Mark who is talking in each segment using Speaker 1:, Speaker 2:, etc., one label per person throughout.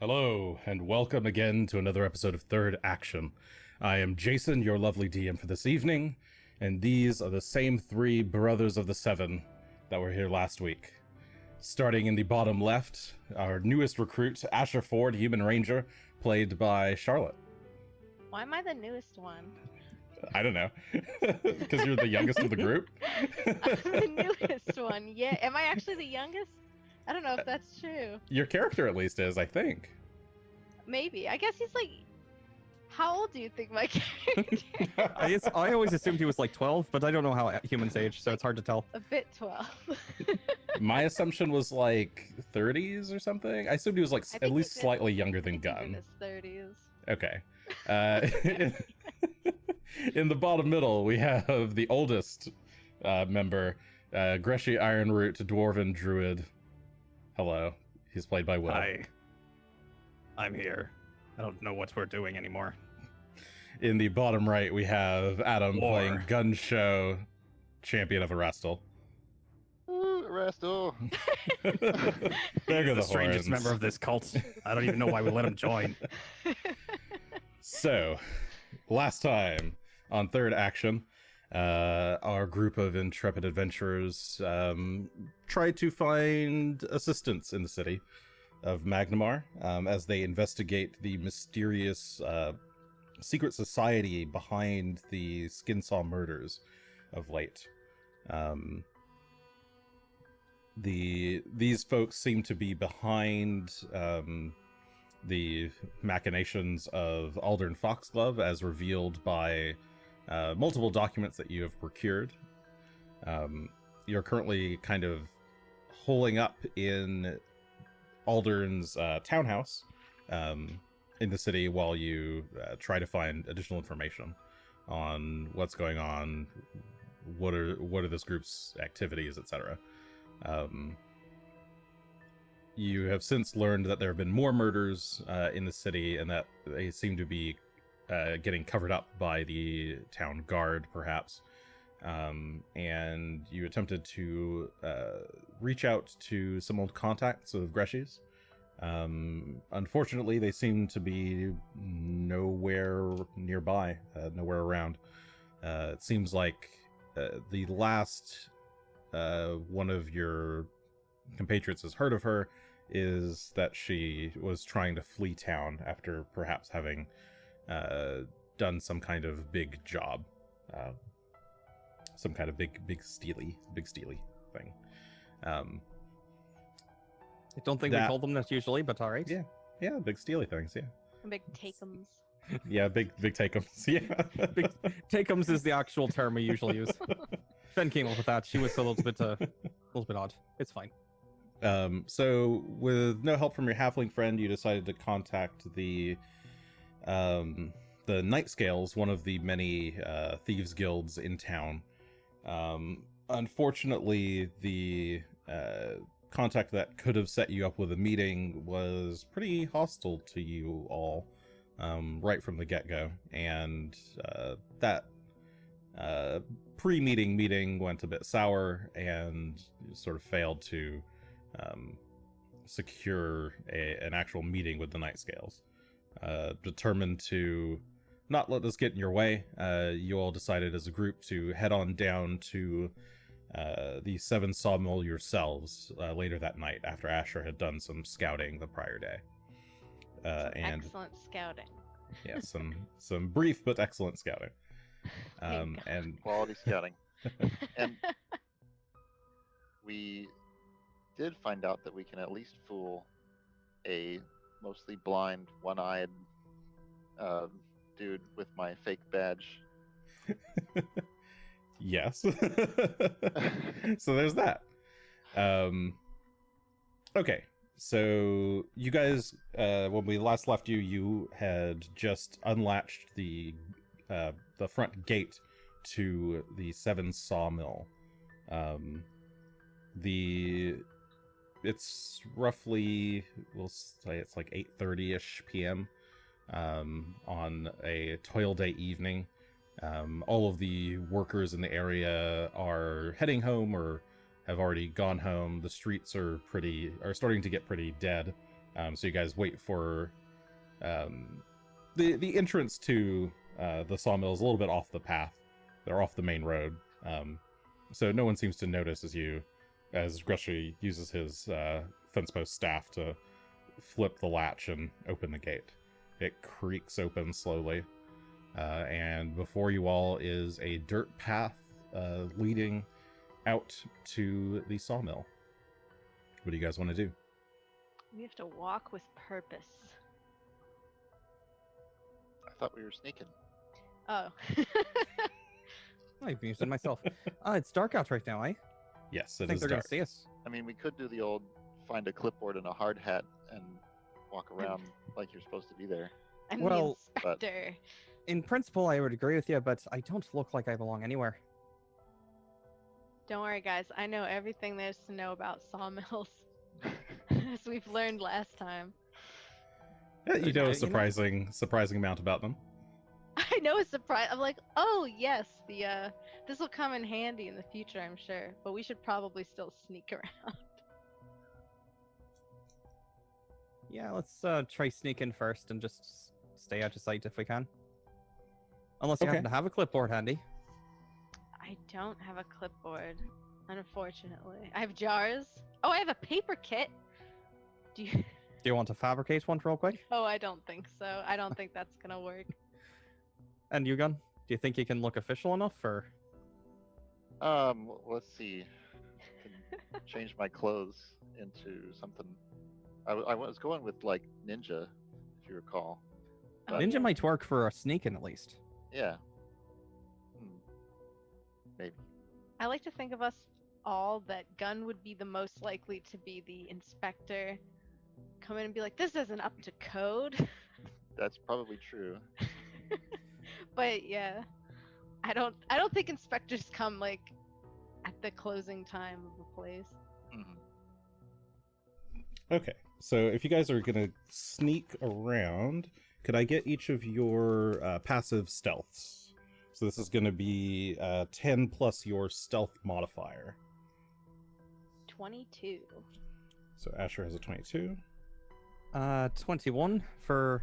Speaker 1: Hello, and welcome again to another episode of Third Action. I am Jason, your lovely DM for this evening, and these are the same three brothers of the seven that were here last week. Starting in the bottom left, our newest recruit, Asher Ford, Human Ranger, played by Charlotte.
Speaker 2: Why am I the newest one?
Speaker 1: I don't know. Because you're the youngest of the group?
Speaker 2: I'm the newest one. Yeah. Am I actually the youngest? I don't know if that's true.
Speaker 1: Your character at least is, I think.
Speaker 2: Maybe. I guess he's like... How old do you think my character is?
Speaker 3: I always assumed he was like 12, but I don't know how humans age, so it's hard to tell.
Speaker 2: A bit 12.
Speaker 1: My assumption was like 30s or something. I assumed he was like at least slightly younger than Gunn.
Speaker 2: In his 30s.
Speaker 1: Okay. In the bottom middle, we have the oldest member, Greshy, Ironroot, Dwarven Druid. Hello. He's played by Will.
Speaker 3: Hi. I'm here. I don't know what we're doing anymore.
Speaker 1: In the bottom right, we have Adam
Speaker 3: War.
Speaker 1: playing Gunn Shough, champion of Arrestal.
Speaker 4: Ooh, Arrestal.
Speaker 1: There go
Speaker 3: the
Speaker 1: the
Speaker 3: strangest
Speaker 1: horns.
Speaker 3: member of this cult. I don't even know why we let him join.
Speaker 1: So, last time on Third Action, our group of intrepid adventurers tried to find assistance in the city of Magnamar as they investigate the mysterious secret society behind the Skinsaw murders of late. These folks seem to be behind the machinations of Aldern Foxglove, as revealed by multiple documents that you have procured. You're currently kind of holing up in Aldern's townhouse in the city while you try to find additional information on what's going on, what are this group's activities, etc. You have since learned that there have been more murders in the city, and that they seem to be getting covered up by the town guard, perhaps. And you attempted to reach out to some old contacts of Greshy's. Unfortunately, they seem to be nowhere nearby, nowhere around. It seems like the last one of your compatriots has heard of her is that she was trying to flee town after perhaps having done some kind of big job, some kind of big steely thing.
Speaker 3: I don't think we told them that usually, but all right.
Speaker 1: Yeah, big steely things. Yeah,
Speaker 2: Big take-ems.
Speaker 1: yeah, big take-ems. Yeah,
Speaker 3: Big take-ems is the actual term we usually use. Fen came up with that. She was a little bit odd. It's fine.
Speaker 1: So with no help from your halfling friend, you decided to contact the Night Scales, one of the many thieves guilds in town. Unfortunately, the contact that could have set you up with a meeting was pretty hostile to you all right from the get-go, and that pre-meeting meeting went a bit sour and sort of failed to secure an actual meeting with the Night Scales. Determined to not let this get in your way, you all decided as a group to head on down to the Seven Sawmill yourselves later that night, after Asher had done some scouting the prior day. And
Speaker 2: Excellent scouting.
Speaker 1: yeah, some brief but excellent scouting. And
Speaker 4: Quality scouting. And we did find out that we can at least fool a mostly blind, one-eyed dude with my fake badge.
Speaker 1: yes. So there's that. Okay, so you guys, when we last left you, you had just unlatched the front gate to the Seven Sawmill. It's roughly, we'll say it's like 8:30ish p.m. On a toil day evening. All of the workers in the area are heading home or have already gone home. The streets are starting to get pretty dead So you guys wait for the entrance to the sawmill is a little bit off the path. They're off the main road, so no one seems to notice as Greshy uses his fence post staff to flip the latch and open the gate. It creaks open slowly, and before you all is a dirt path leading out to the sawmill. What do you guys want to do?
Speaker 2: We have to walk with purpose.
Speaker 4: I thought we were sneaking.
Speaker 2: Oh.
Speaker 3: I've used it myself. It's dark out right now, eh?
Speaker 1: Yes,
Speaker 3: I
Speaker 1: it
Speaker 3: think
Speaker 1: is
Speaker 3: they're
Speaker 1: dark.
Speaker 3: gonna see us.
Speaker 4: I mean, we could do the old find a clipboard and a hard hat and walk around like you're supposed to be there.
Speaker 2: I'm
Speaker 3: Well,
Speaker 2: the inspector.
Speaker 3: In principle, I would agree with you, but I don't look like I belong anywhere.
Speaker 2: Don't worry, guys. I know everything there is to know about sawmills, as we've learned last time.
Speaker 1: Yeah, you know
Speaker 3: You know-
Speaker 1: a surprising amount about them.
Speaker 2: I know it's surprise. I'm like, oh yes, this will come in handy in the future, I'm sure. But we should probably still sneak around.
Speaker 3: Yeah, let's try sneak in first and just stay out of sight if we can. Unless you
Speaker 1: Okay.
Speaker 3: happen to have a clipboard handy.
Speaker 2: I don't have a clipboard, unfortunately. I have jars. Oh, I have a paper kit. Do you?
Speaker 3: Do you want to fabricate one real quick?
Speaker 2: Oh, I don't think so. I don't think that's gonna work.
Speaker 3: And you, Gunn? Do you think you can look official enough, or?
Speaker 4: Let's see. Can change my clothes into something. I was going with like ninja, if you recall.
Speaker 2: Oh,
Speaker 4: But,
Speaker 3: Ninja
Speaker 2: yeah.
Speaker 3: might work for a sneaking at least.
Speaker 4: Yeah. Maybe.
Speaker 2: I like to think of us all that Gunn would be the most likely to be the inspector. Come in and be like, this isn't up to code.
Speaker 4: That's probably true.
Speaker 2: But yeah, I don't think inspectors come like at the closing time of the place.
Speaker 4: Mhm.
Speaker 1: Okay, so if you guys are gonna sneak around, could I get each of your passive stealths? So this is gonna be 10 plus your stealth modifier.
Speaker 2: 22.
Speaker 1: So Asher has a 22.
Speaker 3: 21 for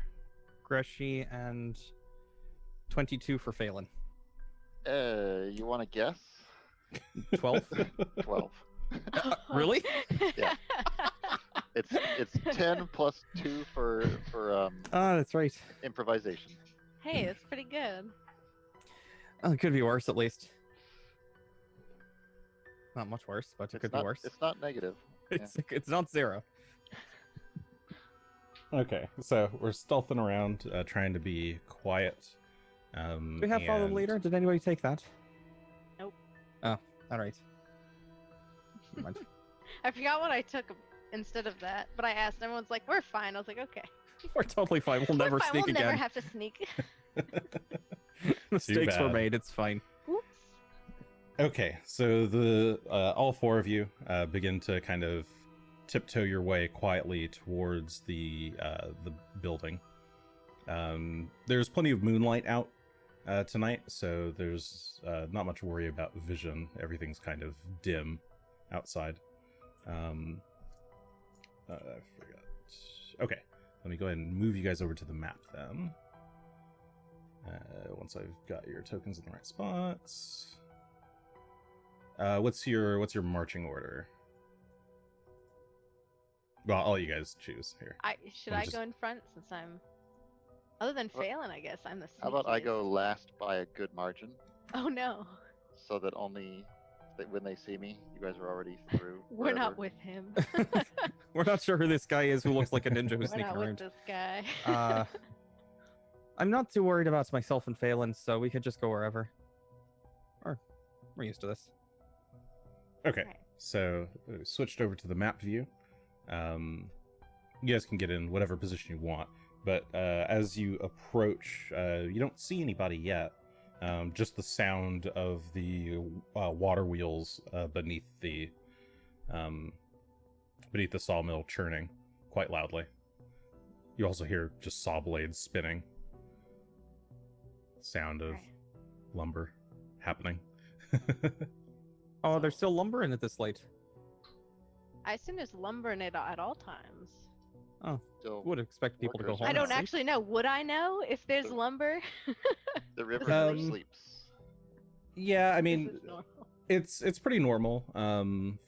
Speaker 3: Greshy and 22 for Phelan.
Speaker 4: You want to guess?
Speaker 3: 12?
Speaker 4: 12.
Speaker 3: Really?
Speaker 4: Yeah. It's 10 plus 2 for
Speaker 3: That's right.
Speaker 4: improvisation.
Speaker 2: Hey, that's pretty good.
Speaker 3: It could be worse, at least. Not much worse, but it could be worse.
Speaker 4: It's not negative.
Speaker 3: It's not 0.
Speaker 1: Okay, so we're stealthing around, trying to be quiet.
Speaker 3: Do we have follow
Speaker 1: and-
Speaker 3: leader? Did anybody take that?
Speaker 2: Nope.
Speaker 3: Oh, all right. Never mind.
Speaker 2: I forgot what I took instead of that, but I asked. Everyone's like, "We're fine." I was like, "Okay,
Speaker 3: We're totally fine. We'll
Speaker 2: we're
Speaker 3: never
Speaker 2: fine.
Speaker 3: sneak
Speaker 2: we'll
Speaker 3: again.
Speaker 2: never have to sneak."
Speaker 3: Mistakes were
Speaker 1: bad.
Speaker 3: made. It's fine.
Speaker 2: Oops.
Speaker 1: Okay, so the all four of you begin to kind of tiptoe your way quietly towards the building. There's plenty of moonlight out tonight, so there's not much worry about vision. Everything's kind of dim outside. I forgot. Okay, let me go ahead and move you guys over to the map then. Once I've got your tokens in the right spots. What's your marching order? Well, all you guys choose here.
Speaker 2: Should
Speaker 1: Let me
Speaker 2: I
Speaker 1: just-
Speaker 2: go in front since I'm, other than
Speaker 4: Well,
Speaker 2: Phelan, I guess I'm the sneakiest.
Speaker 4: How about I go last by a good margin,
Speaker 2: Oh no,
Speaker 4: so that only when they see me, you guys are already through.
Speaker 2: we're not
Speaker 4: wherever.
Speaker 2: with him.
Speaker 3: We're not sure who this guy is who looks like a ninja who's
Speaker 2: We're
Speaker 3: sneaking
Speaker 2: not with
Speaker 3: around.
Speaker 2: this guy.
Speaker 3: I'm not too worried about myself and Phelan, so we could just go wherever. We're used to this.
Speaker 1: Okay,
Speaker 2: Right.
Speaker 1: so switched over to the map view. You guys can get in whatever position you want, but as you approach, you don't see anybody yet. Just the sound of the water wheels beneath the sawmill churning quite loudly. You also hear just saw blades spinning. Sound of
Speaker 2: Right.
Speaker 1: lumber happening.
Speaker 3: Oh, there's still lumber in it this late.
Speaker 2: I assume there's lumber in it at all times.
Speaker 3: Oh,
Speaker 4: Still,
Speaker 3: would expect people to go
Speaker 4: workers
Speaker 3: home.
Speaker 2: I
Speaker 3: and
Speaker 2: don't
Speaker 3: sleep.
Speaker 2: actually know. Would I know if there's
Speaker 4: The-
Speaker 2: lumber?
Speaker 4: the river
Speaker 2: Does it
Speaker 4: never
Speaker 2: sleep?
Speaker 4: sleeps.
Speaker 1: Yeah, I
Speaker 2: Is
Speaker 1: mean,
Speaker 2: this normal?
Speaker 1: it's pretty normal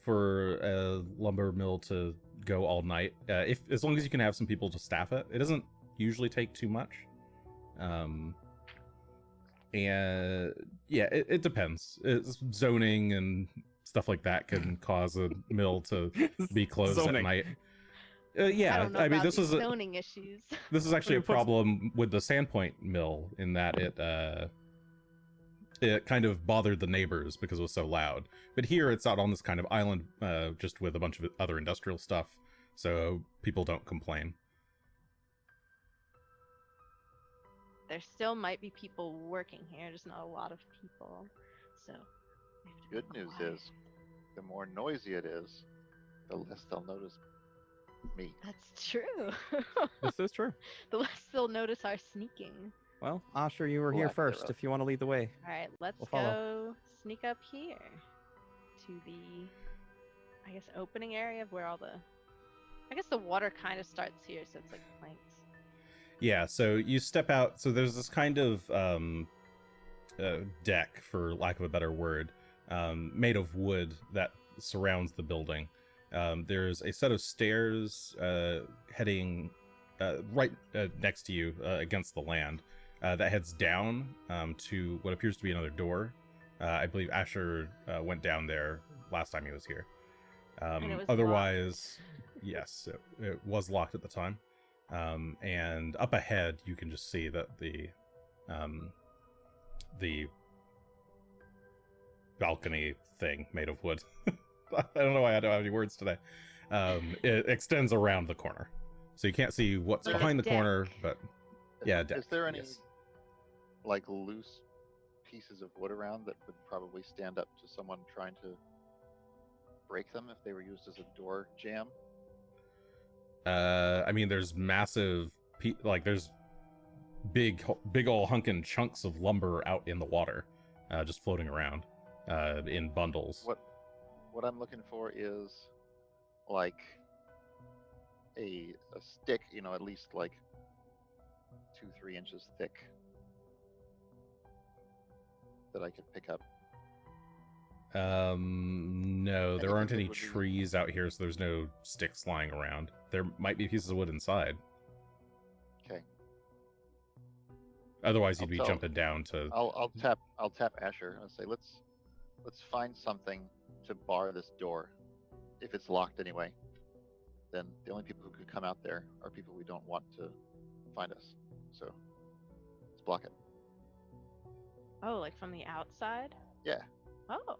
Speaker 1: for a lumber mill to go all night. If as long as you can have some people to staff it, it doesn't usually take too much. And yeah, it depends. It's zoning and stuff like that can cause a mill to be closed at
Speaker 3: Zoning.
Speaker 1: night.
Speaker 2: I
Speaker 1: Yeah,
Speaker 2: don't know
Speaker 1: I mean
Speaker 2: about
Speaker 1: this
Speaker 2: these
Speaker 1: is
Speaker 2: zoning issues.
Speaker 1: this is actually a
Speaker 3: It puts-
Speaker 1: problem with the Sandpoint mill in that it kind of bothered the neighbors because it was so loud. But here it's out on this kind of island, just with a bunch of other industrial stuff, so people don't complain.
Speaker 2: There still might be people working here, just not a lot of people. So we have to be
Speaker 4: Good news
Speaker 2: quiet.
Speaker 4: is, the more noisy it is, the less they'll notice me.
Speaker 2: That's true.
Speaker 3: This is true.
Speaker 2: The less they'll notice our sneaking.
Speaker 3: Well, Asher, you were here
Speaker 4: Lack
Speaker 3: first.
Speaker 4: thereof.
Speaker 3: If you want to lead the way.
Speaker 2: All right, let's
Speaker 3: We'll follow.
Speaker 2: go sneak up here to the, I guess, opening area of where all the, I guess the water kind of starts here, so it's like planks.
Speaker 1: Yeah, so you step out. So there's this kind of deck, for lack of a better word, made of wood that surrounds the building. There's a set of stairs heading right next to you against the land that heads down to what appears to be another door. I believe Asher went down there last time he was here.
Speaker 2: And it was
Speaker 1: Otherwise, yes, it was locked at the time. And up ahead, you can just see that the balcony thing made of wood. I don't know why I don't have any words today. It extends around the corner, so you can't see what's
Speaker 2: Like a
Speaker 1: behind the
Speaker 2: deck.
Speaker 1: corner. But yeah,
Speaker 4: Is
Speaker 1: deck,
Speaker 4: there any
Speaker 1: yes.
Speaker 4: like loose pieces of wood around that would probably stand up to someone trying to break them if they were used as a door jam?
Speaker 1: I mean, there's massive, there's big ol' hunkin' chunks of lumber out in the water, just floating around, in bundles.
Speaker 4: What I'm looking for is like a stick, at least like 2-3 inches thick that I could pick up.
Speaker 1: No, there
Speaker 4: Anything
Speaker 1: aren't
Speaker 4: that
Speaker 1: any
Speaker 4: would be-
Speaker 1: trees out here, so there's no sticks lying around. There might be pieces of wood inside.
Speaker 4: Okay.
Speaker 1: Otherwise, you'd
Speaker 4: I'll
Speaker 1: be
Speaker 4: tell-
Speaker 1: jumping down to.
Speaker 4: I'll tap Asher and say let's find something to bar this door. If it's locked anyway, then the only people who could come out there are people we don't want to find us. So let's block it.
Speaker 2: Oh, like from the outside?
Speaker 4: Yeah.
Speaker 2: Oh,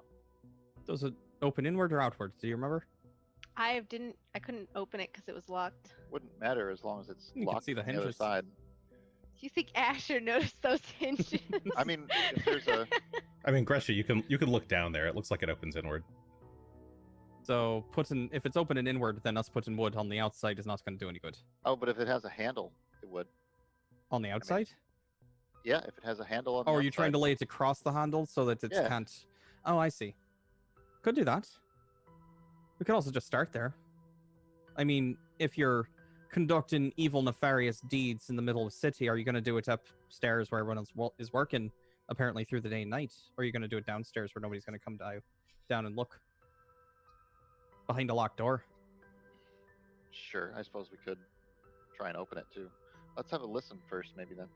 Speaker 3: Does it open inward or outward? Do you remember?
Speaker 2: I couldn't open it because it was locked.
Speaker 4: Wouldn't matter as long as it's
Speaker 3: You can
Speaker 4: locked
Speaker 3: see the
Speaker 4: from the other
Speaker 3: hinges.
Speaker 4: side.
Speaker 2: Do you think Asher noticed those hinges?
Speaker 4: I mean, if there's a
Speaker 1: I mean, Greshy, you can look down there. It looks like it opens inward.
Speaker 3: So if it's open and inward, then us putting wood on the outside is not going to do any good.
Speaker 4: but if it has a handle, it would.
Speaker 3: On the outside?
Speaker 4: Yeah, if it has a handle on.
Speaker 3: Oh,
Speaker 4: the
Speaker 3: are you trying to
Speaker 4: outside.
Speaker 3: lay it across the handle so that it
Speaker 4: Yeah.
Speaker 3: can't? Oh, I see. Could do that. We could also just start there. I mean, if you're conducting evil, nefarious deeds in the middle of a city, are you going to do it upstairs where everyone else is working, apparently through the day and night? Or are you going to do it downstairs where nobody's going to come down and look? Behind a locked door?
Speaker 4: Sure, I suppose we could try and open it too. Let's have a listen first, maybe then.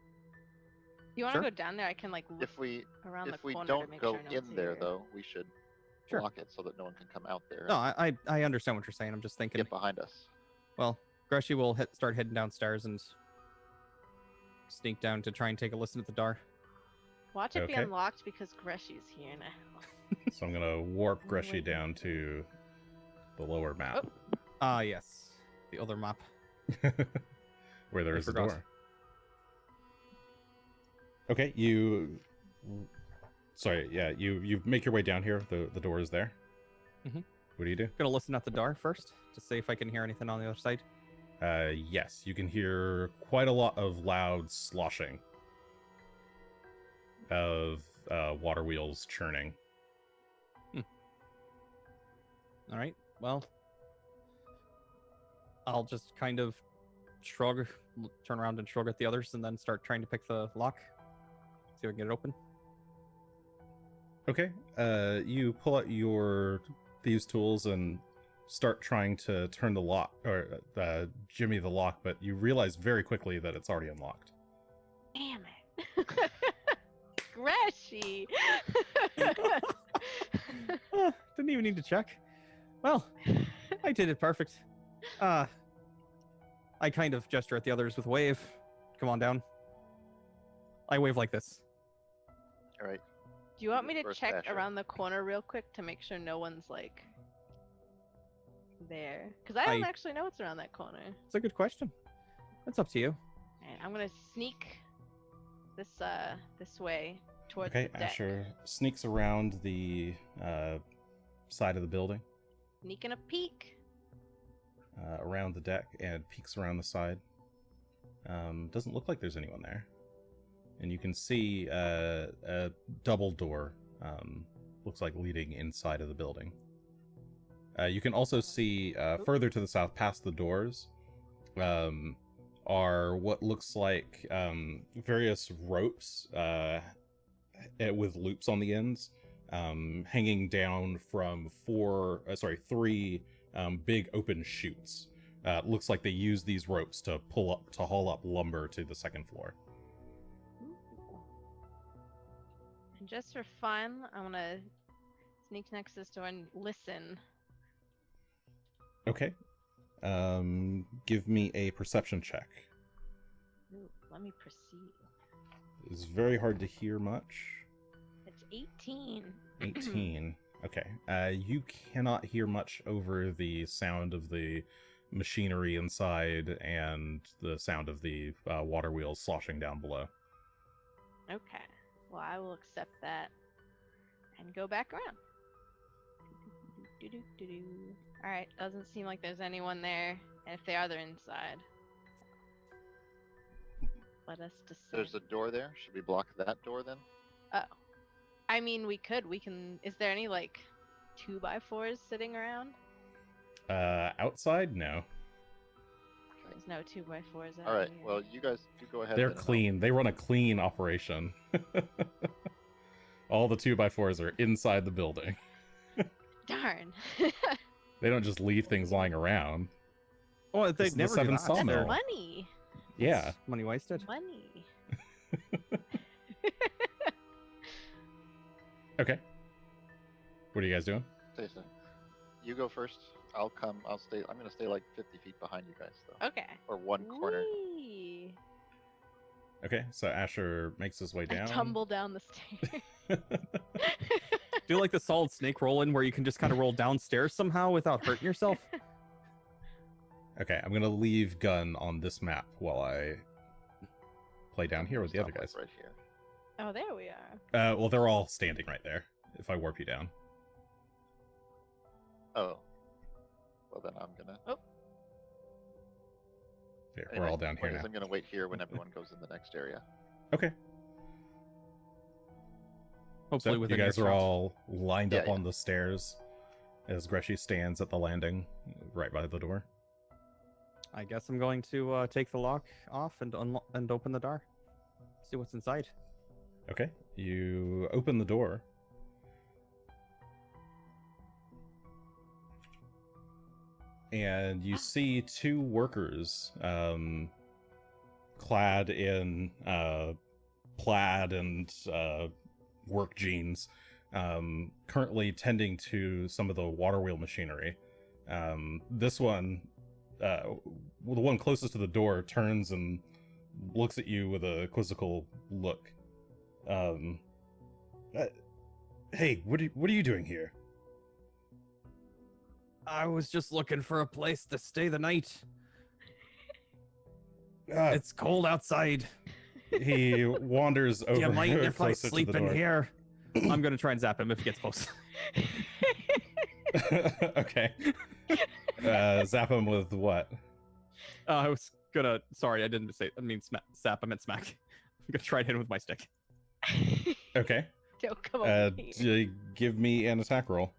Speaker 2: You want to
Speaker 3: Sure.
Speaker 2: go down there? I can like look
Speaker 4: If we
Speaker 2: around the
Speaker 4: if we
Speaker 2: corner to
Speaker 4: don't
Speaker 2: make
Speaker 4: go
Speaker 2: sure no
Speaker 4: in
Speaker 2: one's
Speaker 4: there
Speaker 2: here.
Speaker 4: though, we should
Speaker 3: Sure.
Speaker 4: block it so that no one can come out there.
Speaker 3: No,
Speaker 4: and
Speaker 3: I understand what you're saying. I'm just thinking,
Speaker 4: get behind us.
Speaker 3: well, Greshy will start heading downstairs and sneak down to try and take a listen at the door.
Speaker 2: Watch it be
Speaker 1: Okay.
Speaker 2: unlocked because Greshy's here now.
Speaker 1: So I'm gonna warp Greshy
Speaker 2: Wait.
Speaker 1: down to the lower map,
Speaker 3: Ah, yes. The other map.
Speaker 1: where there
Speaker 3: I
Speaker 1: is the
Speaker 3: forgot.
Speaker 1: door. Okay, you. Sorry, yeah, you make your way down here. The door is there.
Speaker 3: Mhm.
Speaker 1: What do you do?
Speaker 3: Gonna listen at the door first to see if I can hear anything on the other side.
Speaker 1: Yes, you can hear quite a lot of loud sloshing of water wheels churning.
Speaker 3: All right. Well, I'll just kind of shrug, turn around and shrug at the others, and then start trying to pick the lock. See if I can get it open.
Speaker 1: Okay. You pull out your thieves' tools and start trying to turn the lock, or jimmy the lock, but you realize very quickly that it's already unlocked.
Speaker 2: Damn it. Greshy.
Speaker 3: Didn't even need to check. Well, I did it perfect. I kind of gesture at the others with a wave. Come on down. I wave like this.
Speaker 4: All right.
Speaker 2: Do you want me to
Speaker 4: First
Speaker 2: check
Speaker 4: Asher.
Speaker 2: around the corner real quick to make sure no one's like there? Because I don't
Speaker 3: I-
Speaker 2: actually know what's around that corner.
Speaker 3: It's a good question. It's up to you.
Speaker 2: Alright, I'm gonna sneak this way towards
Speaker 1: Okay,
Speaker 2: the deck.
Speaker 1: Asher sneaks around the side of the building,
Speaker 2: Sneaking a peek.
Speaker 1: around the deck, and peeks around the side. Doesn't look like there's anyone there. And you can see a double door, looks like leading inside of the building. You can also see further to the south, past the doors, are what looks like various ropes with loops on the ends, hanging down from three big open chutes. Looks like they use these ropes to haul up lumber to the second floor.
Speaker 2: And just for fun, I'm gonna sneak next to this door and listen.
Speaker 1: Okay. Give me a perception check.
Speaker 2: Ooh, let me proceed.
Speaker 1: It's very hard to hear much.
Speaker 2: It's 18.
Speaker 1: 18. Okay. You cannot hear much over the sound of the machinery inside and the sound of the water wheels sloshing down below.
Speaker 2: Okay. Well, I will accept that and go back around. Alright, doesn't seem like there's anyone there. And if they are, they're inside. Let us descend.
Speaker 4: There's a door there. Should we block that door then?
Speaker 2: Oh. I mean, we could. We can. Is there any, like, 2x4s sitting around?
Speaker 1: Outside? No.
Speaker 2: There's no 2x4s out
Speaker 4: All right.
Speaker 2: here.
Speaker 4: Well, you guys, you go ahead.
Speaker 1: They're
Speaker 4: then, and I'll-
Speaker 1: clean. They run a clean operation. All the 2x4s are inside the building.
Speaker 2: Darn.
Speaker 1: They don't just leave things lying around.
Speaker 3: Oh,
Speaker 1: This
Speaker 3: they'd
Speaker 1: is the
Speaker 3: never do
Speaker 1: seven
Speaker 3: that.
Speaker 1: sawmill.
Speaker 3: They're-
Speaker 2: Money.
Speaker 1: Yeah.
Speaker 3: It's money wasted.
Speaker 2: Money.
Speaker 1: Okay. What are you guys doing?
Speaker 4: Jason, you go first. I'll come. I'll stay. I'm gonna stay like 50 feet behind you guys, though,
Speaker 2: Okay.
Speaker 4: or one corner.
Speaker 2: Whee!
Speaker 1: Okay, so Asher makes his way
Speaker 2: I
Speaker 1: down.
Speaker 2: tumble down the stairs.
Speaker 3: Do like the solid snake roll in where you can just kind of roll downstairs somehow without hurting yourself?
Speaker 1: Okay, I'm gonna leave Gunn on this map while I play down here with the
Speaker 4: Stop,
Speaker 1: other guys.
Speaker 4: like, right here.
Speaker 2: Oh, there we are.
Speaker 1: Well, they're all standing right there. If I warp you down.
Speaker 4: Oh. Well, then I'm gonna.
Speaker 1: Here,
Speaker 4: Anyway,
Speaker 1: we're all down here
Speaker 4: point is
Speaker 1: now.
Speaker 4: I'm gonna wait here when everyone goes in the next area.
Speaker 1: Okay,
Speaker 3: Hopefully
Speaker 1: so you
Speaker 3: within
Speaker 1: guys are
Speaker 3: earshot.
Speaker 1: all lined up
Speaker 4: Yeah,
Speaker 1: on the stairs as Greshy stands at the landing right by the door.
Speaker 3: I guess I'm going to take the lock off and open the door. See what's inside.
Speaker 1: Okay, you open the door. And you see two workers clad in plaid and work jeans, currently tending to some of the water wheel machinery. This one, the one closest to the door, turns and looks at you with a quizzical look. Hey, what are you doing here?
Speaker 3: I was just looking for a place to stay the night.
Speaker 1: Uh,
Speaker 3: It's cold outside.
Speaker 1: he wanders over.
Speaker 3: Do you mind if I
Speaker 1: closer to
Speaker 3: sleep
Speaker 1: the
Speaker 3: in
Speaker 1: door.
Speaker 3: here? I'm gonna try and zap him if he gets close.
Speaker 1: Okay. Zap him with what?
Speaker 3: I was gonna. Sorry, I didn't say. I mean, zap. I meant smack. I'm gonna try to hit him with my stick.
Speaker 1: Okay.
Speaker 2: Don't come over here.
Speaker 1: Give me an attack roll.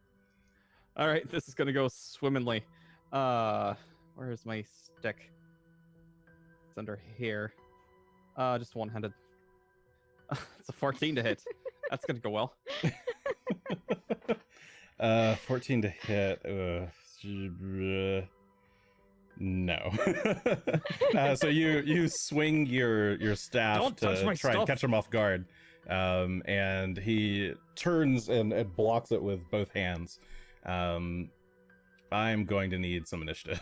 Speaker 3: All right, this is gonna go swimmingly. Where is my stick? It's under here. Just one-handed. It's a 14 to hit. That's gonna go well.
Speaker 1: 14 to hit. No. So you swing your staff
Speaker 3: Don't touch
Speaker 1: to
Speaker 3: my
Speaker 1: try and
Speaker 3: stuff.
Speaker 1: catch him off guard, and he turns and blocks it with both hands. I'm going to need some initiative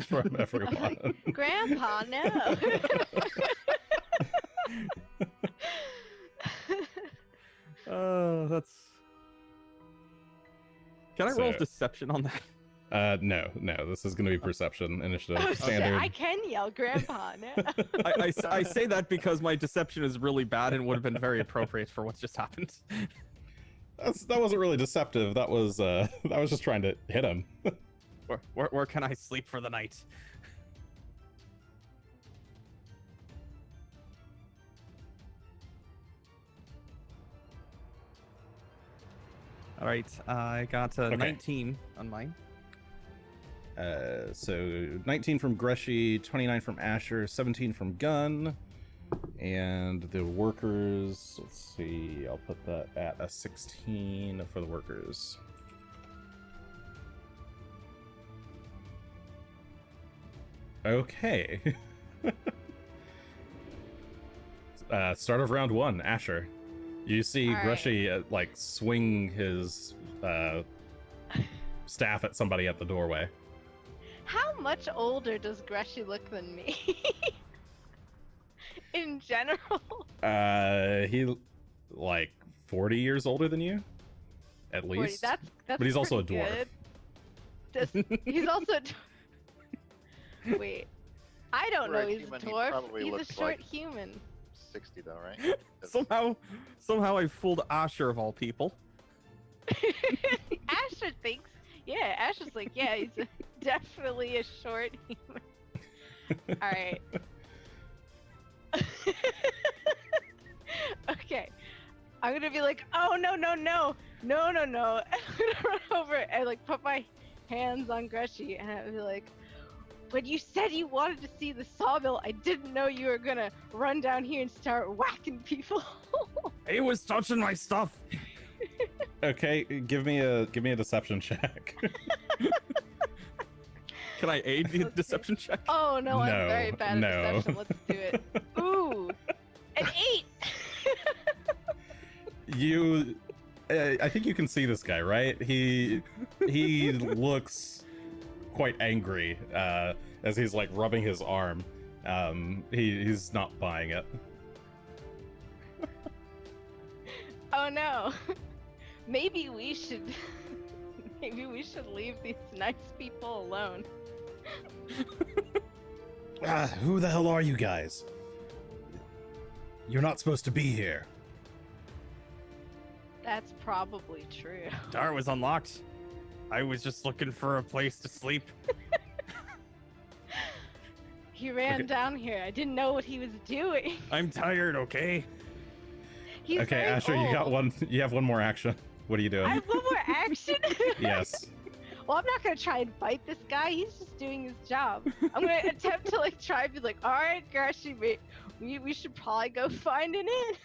Speaker 1: from everyone.
Speaker 2: Grandpa, no.
Speaker 3: Oh, that's. Can I roll
Speaker 1: So-
Speaker 3: deception on that?
Speaker 1: No. This is going to be perception initiative
Speaker 2: Oh shit!
Speaker 1: standard.
Speaker 2: I can yell, Grandpa, no.
Speaker 3: I say that because my deception is really bad and would have been very appropriate for what's just happened.
Speaker 1: That wasn't really deceptive. That was just trying to hit him.
Speaker 3: Where can I sleep for the night? All right, I got a
Speaker 1: Okay.
Speaker 3: 19 on mine.
Speaker 1: So 19 from Greshy, 29 from Asher, 17 from Gunn, and the workers. Let's see. I'll put that at a 16 for the workers. Okay. Start of round 1, Asher. You see
Speaker 2: All right.
Speaker 1: Greshy like swing his staff at somebody at the doorway.
Speaker 2: How much older does Greshy look than me? In general.
Speaker 1: He like 40 years older than you, at
Speaker 2: 40,
Speaker 1: least.
Speaker 2: That's
Speaker 1: but he's also a
Speaker 2: pretty
Speaker 1: dwarf.
Speaker 2: good. He's also. Wait, I don't
Speaker 4: For
Speaker 2: know.
Speaker 4: a
Speaker 2: He's a
Speaker 4: human, he
Speaker 2: dwarf.
Speaker 4: probably
Speaker 2: He's a
Speaker 4: looks
Speaker 2: short
Speaker 4: like-
Speaker 2: human.
Speaker 4: 60 though, right?
Speaker 3: Somehow I fooled Asher of all people.
Speaker 2: Asher thinks. Yeah, Asher's like, yeah, he's definitely a short human. All right. Okay. I'm gonna be like, oh no. I'm gonna run over and like put my hands on Greshy and I'll be like, when you said you wanted to see the sawmill, I didn't know you were gonna run down here and start whacking people.
Speaker 3: He was touching my stuff.
Speaker 1: Okay, give me a deception check.
Speaker 3: Can I aid the
Speaker 2: Okay.
Speaker 3: deception check?
Speaker 2: Oh no, I'm
Speaker 1: No,
Speaker 2: very bad
Speaker 1: no.
Speaker 2: at deception. Let's do it. Ooh, an 8.
Speaker 1: You, I think you can see this guy, right? He looks quite angry as he's like rubbing his arm. He's not buying it.
Speaker 2: Oh no. Maybe we should leave these nice people alone.
Speaker 1: Who the hell are you guys? You're not supposed to be here.
Speaker 2: That's probably true.
Speaker 3: Door was unlocked. I was just looking for a place to sleep.
Speaker 2: He ran
Speaker 1: Okay.
Speaker 2: down here. I didn't know what he was doing.
Speaker 3: I'm tired, okay?
Speaker 2: He's
Speaker 1: Okay,
Speaker 2: very
Speaker 1: Asher, you got
Speaker 2: old.
Speaker 1: one. You have one more action. What are you doing?
Speaker 2: I have one more action.
Speaker 1: Yes.
Speaker 2: Well, I'm not gonna try and fight this guy. He's just doing his job. I'm gonna attempt to like try and be like, all right, Greshy, we should probably go find an inn.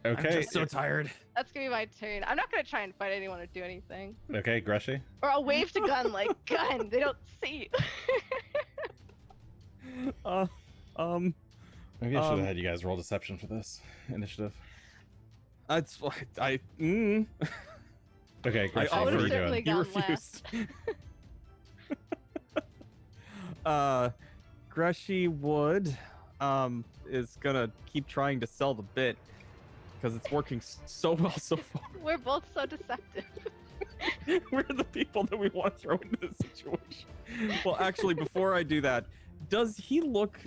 Speaker 3: I'm
Speaker 1: Okay.
Speaker 3: just so tired.
Speaker 2: That's gonna be my turn. I'm not gonna try and fight anyone or do anything.
Speaker 1: Okay, Greshy.
Speaker 2: Or I'll wave to Gunn like, Gunn, they don't see you.
Speaker 1: Maybe I should have
Speaker 3: Um,
Speaker 1: had you guys roll deception for this initiative.
Speaker 3: That's what
Speaker 1: Okay, Greshy,
Speaker 3: I
Speaker 1: what are
Speaker 2: would've
Speaker 1: you
Speaker 2: certainly
Speaker 1: doing?
Speaker 3: You
Speaker 2: gone last.
Speaker 3: refused. Greshy Wood is gonna keep trying to sell the bit because it's working so well so far.
Speaker 2: We're both so deceptive.
Speaker 3: We're the people that we want to throw into this situation. Well, actually, before I do that, does he look?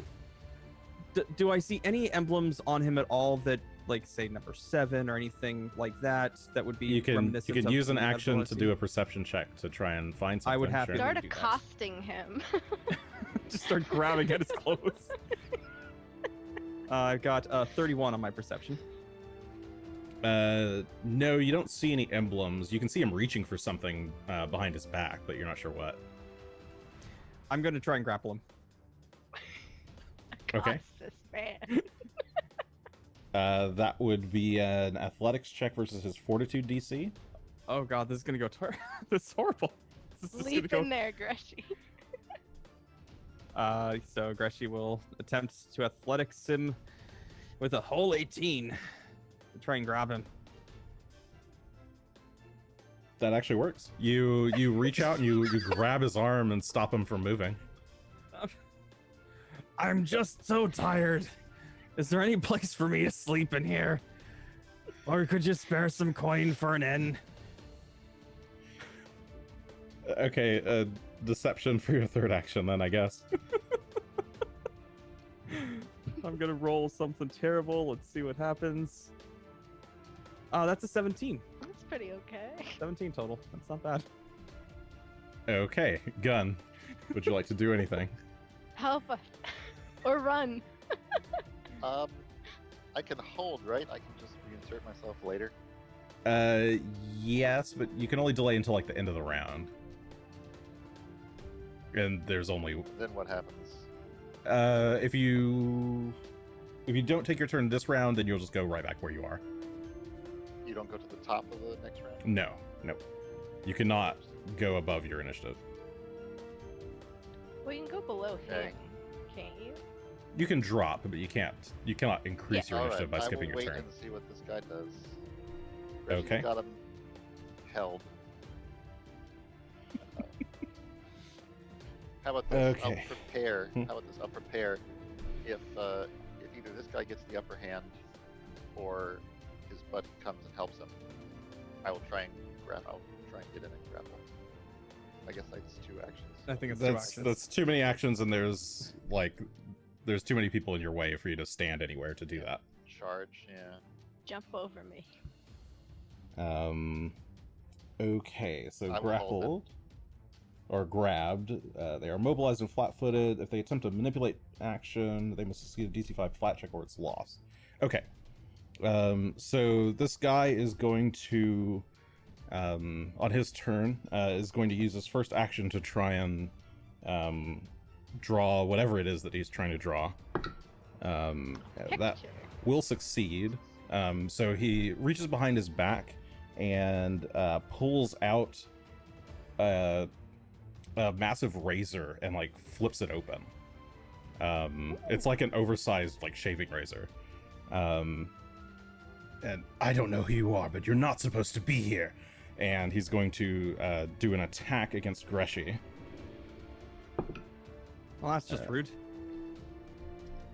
Speaker 3: Do I see any emblems on him at all that, like, say, number 7 or anything like that? That would be
Speaker 1: You can
Speaker 3: reminiscent of
Speaker 1: use an
Speaker 3: the
Speaker 1: action to
Speaker 3: ability?
Speaker 1: do a perception check to try and find something.
Speaker 3: I would have
Speaker 1: sure.
Speaker 3: to
Speaker 2: Start
Speaker 3: do that.
Speaker 2: accosting him.
Speaker 3: Just start grabbing at his clothes. I've got 31 on my perception.
Speaker 1: No, you don't see any emblems. You can see him reaching for something behind his back, but you're not sure what.
Speaker 3: I'm gonna try and grapple him.
Speaker 1: Okay.
Speaker 2: Cost this man.
Speaker 1: That would be an athletics check versus his fortitude DC.
Speaker 3: Oh god, this is gonna go this is horrible. This is
Speaker 2: Leap
Speaker 3: gonna
Speaker 2: in there, Greshy.
Speaker 3: So Greshy will attempt to athletics him with a whole 18 to try and grab him.
Speaker 1: That actually works. You reach out and you grab his arm and stop him from moving.
Speaker 3: I'm just so tired. Is there any place for me to sleep in here? Or could you spare some coin for an inn?
Speaker 1: Okay, deception for your third action then, I guess.
Speaker 3: I'm gonna roll something terrible. Let's see what happens. That's a 17.
Speaker 2: That's pretty okay.
Speaker 3: 17 total. That's not bad.
Speaker 1: Okay, Gunn. Would you like to do anything?
Speaker 2: Help us. Or run.
Speaker 4: I can hold, right? I can just reinsert myself later.
Speaker 1: Yes, but you can only delay until like the end of the round. And there's only
Speaker 4: Then what happens?
Speaker 1: if you don't take your turn this round, then you'll just go right back where you are.
Speaker 4: You don't go to the top of the next round?
Speaker 1: No. You cannot go above your initiative.
Speaker 2: Well, you can go below
Speaker 4: Okay.
Speaker 2: him, can't you?
Speaker 1: You can drop, but you cannot increase your initiative by skipping your
Speaker 4: I will
Speaker 1: turn.
Speaker 4: wait and see what this guy does. Reggie's
Speaker 1: Okay.
Speaker 4: got him held. How about this?
Speaker 1: Okay.
Speaker 4: I'll prepare. How about this? I'll prepare if either this guy gets the upper hand or his bud comes and helps him. I'll try and get in and grapple. I guess that's 2 actions.
Speaker 3: I think it's 2 actions.
Speaker 1: That's too many actions, and there's too many people in your way for you to stand anywhere to do that.
Speaker 4: Charge, yeah.
Speaker 2: Jump over me.
Speaker 1: Okay, so
Speaker 4: I will hold
Speaker 1: grappled or grabbed. They are mobilized and flat-footed. If they attempt to manipulate action, they must succeed a DC-5 flat check or it's lost. Okay. So this guy is going to, on his turn, is going to use his first action to try and draw whatever it is that he's trying to draw. That
Speaker 2: Picture.
Speaker 1: will succeed. So he reaches behind his back and pulls out a massive razor and like flips it open. It's like an oversized like shaving razor. And I don't know who you are, but you're not supposed to be here. And he's going to do an attack against Greshy.
Speaker 3: Well, that's just rude.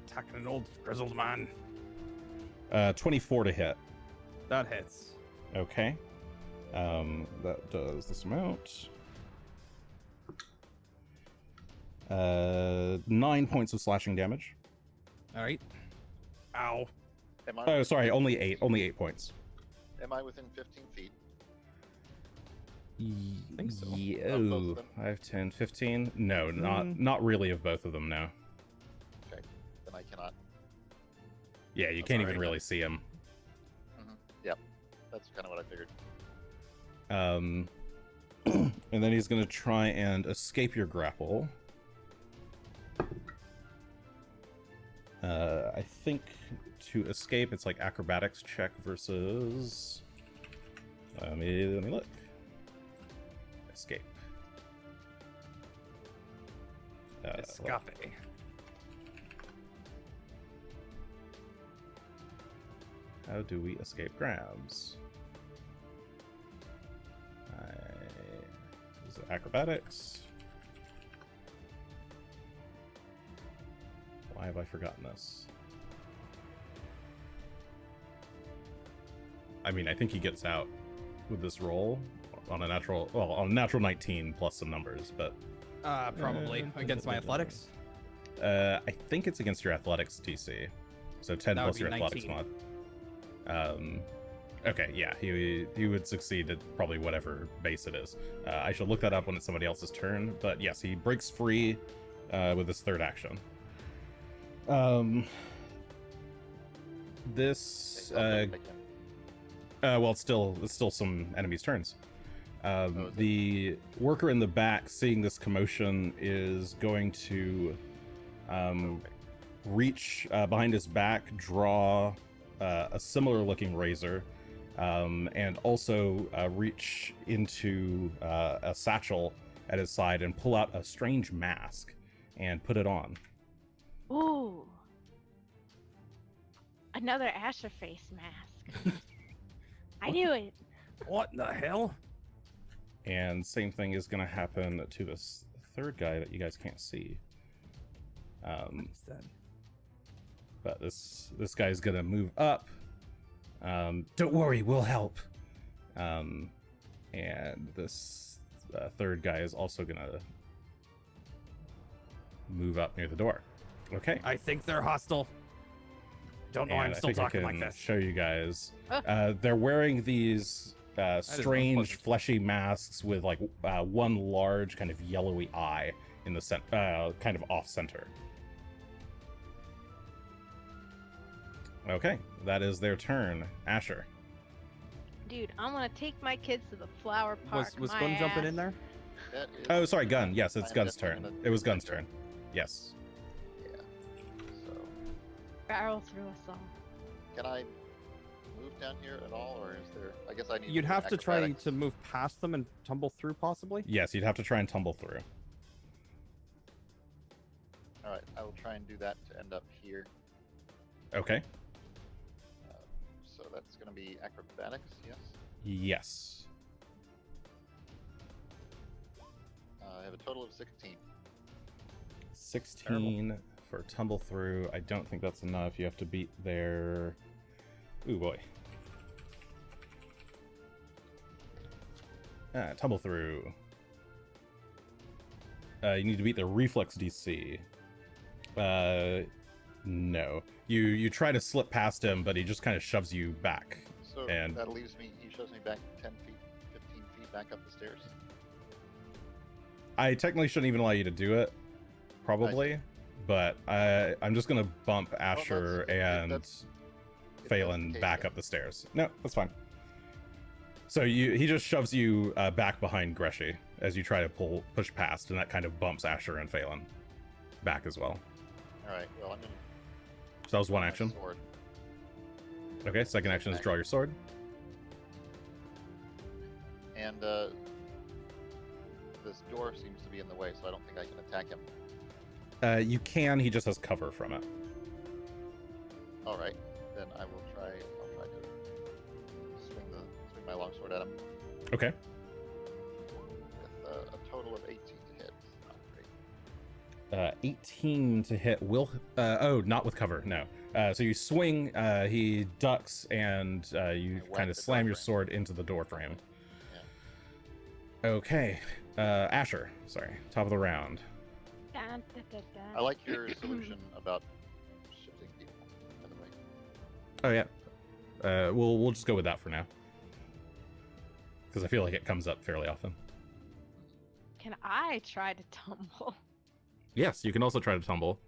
Speaker 3: Attacking an old grizzled man.
Speaker 1: 24 to hit.
Speaker 3: That hits.
Speaker 1: Okay. That does this amount. 9 points of slashing damage.
Speaker 3: All right. Ow.
Speaker 4: Am I?
Speaker 1: Oh, sorry, only 8. Only 8 points.
Speaker 4: Am I within 15 feet?
Speaker 3: I think so.
Speaker 1: Yeah,
Speaker 4: Of both of them?
Speaker 1: 5, 10, 15. No, not really of both of them, no.
Speaker 4: Okay, then I cannot.
Speaker 1: Yeah, you
Speaker 4: That's
Speaker 1: can't
Speaker 4: all
Speaker 1: even
Speaker 4: right,
Speaker 1: really see him.
Speaker 4: Yep, that's kind of what I figured.
Speaker 1: And then he's going to try and escape your grapple. I think to escape, it's like acrobatics check versus... let me look. Escape.
Speaker 3: Escape.
Speaker 1: How do we escape grabs? Is it acrobatics? Why have I forgotten this? I mean, I think he gets out with this roll on a natural 19 plus some numbers, but
Speaker 3: Probably against my athletics.
Speaker 1: I think it's against your athletics DC. So 10
Speaker 3: That would
Speaker 1: plus
Speaker 3: be
Speaker 1: your athletics
Speaker 3: 19.
Speaker 1: mod. Okay, yeah, he would succeed at probably whatever base it is. I should look that up when it's somebody else's turn, but yes, he breaks free with his third action. This well, it's still some enemies' turns. The worker in the back, seeing this commotion, is going to reach behind his back, draw a similar looking razor, and also reach into a satchel at his side and pull out a strange mask and put it on.
Speaker 2: Ooh. Another Asher face mask. I knew it.
Speaker 3: What the hell?
Speaker 1: And same thing is going to happen to this third guy that you guys can't see.
Speaker 3: What is that?
Speaker 1: But this guy's going to move up. Don't worry, we'll help. And this third guy is also going to move up near the door. Okay.
Speaker 3: I think they're hostile. Don't know why I'm
Speaker 1: And I
Speaker 3: still
Speaker 1: think I
Speaker 3: talking like
Speaker 1: can
Speaker 3: this.
Speaker 1: show you guys. They're wearing these strange
Speaker 3: unpleasant.
Speaker 1: fleshy masks with like one large kind of yellowy eye in the kind of off center. Okay, that is their turn. Asher.
Speaker 2: Dude, I'm gonna take my kids to the flower park.
Speaker 3: Was
Speaker 2: my
Speaker 3: Gunn jumping
Speaker 2: ass.
Speaker 3: in there?
Speaker 4: That is,
Speaker 1: Oh, sorry, Gunn. Yes, it's
Speaker 4: I'm
Speaker 1: Gunn's
Speaker 4: definitely
Speaker 1: turn.
Speaker 4: gonna-
Speaker 1: It was Gunn's turn. Yes.
Speaker 4: Yeah. So,
Speaker 2: Barrel through us all.
Speaker 4: can I move down here at all, or is there? I guess I need.
Speaker 3: You'd
Speaker 4: do
Speaker 3: have to try
Speaker 4: acrobatics.
Speaker 3: to move past them and tumble through, possibly.
Speaker 1: Yes, you'd have to try and tumble through.
Speaker 4: All right, I will try and do that to end up here.
Speaker 1: Okay.
Speaker 4: So that's going to be acrobatics, yes.
Speaker 1: Yes.
Speaker 4: I have a total of 16.
Speaker 1: 16 for tumble through. I don't think that's enough. You have to beat their... Ooh, boy. Tumble through. You need to beat the reflex DC. No. You try to slip past him, but he just kind of shoves you back.
Speaker 4: So
Speaker 1: And-
Speaker 4: that leaves me, he shoves me back 10 feet, 15 feet back up the stairs.
Speaker 1: I technically shouldn't even allow you to do it, probably, but I'm just gonna bump Asher and
Speaker 4: if that's
Speaker 1: Phelan
Speaker 4: the case,
Speaker 1: back
Speaker 4: yeah.
Speaker 1: up the stairs. No, that's fine. So he just shoves you back behind Greshy as you try to push past, and that kind of bumps Asher and Phelan back as well.
Speaker 4: All right, well, I'm going to...
Speaker 1: So that was one action.
Speaker 4: Sword.
Speaker 1: Okay, second action is draw your sword.
Speaker 4: And this door seems to be in the way, so I don't think I can attack him.
Speaker 1: You can, he just has cover from it.
Speaker 4: All right, then I'll try to swing my longsword at him
Speaker 1: Okay.
Speaker 4: with a total of 18 to hit. Not great.
Speaker 1: 18 to hit will... oh, not with cover, no. So you swing, he ducks, and you
Speaker 4: whack
Speaker 1: kind of
Speaker 4: the
Speaker 1: slam
Speaker 4: door
Speaker 1: your
Speaker 4: frame.
Speaker 1: sword into the door frame.
Speaker 4: Yeah.
Speaker 1: Okay. Asher, sorry. Top of the round.
Speaker 2: Dun, dun, dun, dun.
Speaker 4: I like your solution about shifting people, by the way.
Speaker 1: Oh, yeah. We'll just go with that for now. Because I feel like it comes up fairly often.
Speaker 2: Can I try to tumble?
Speaker 1: Yes, you can also try to tumble.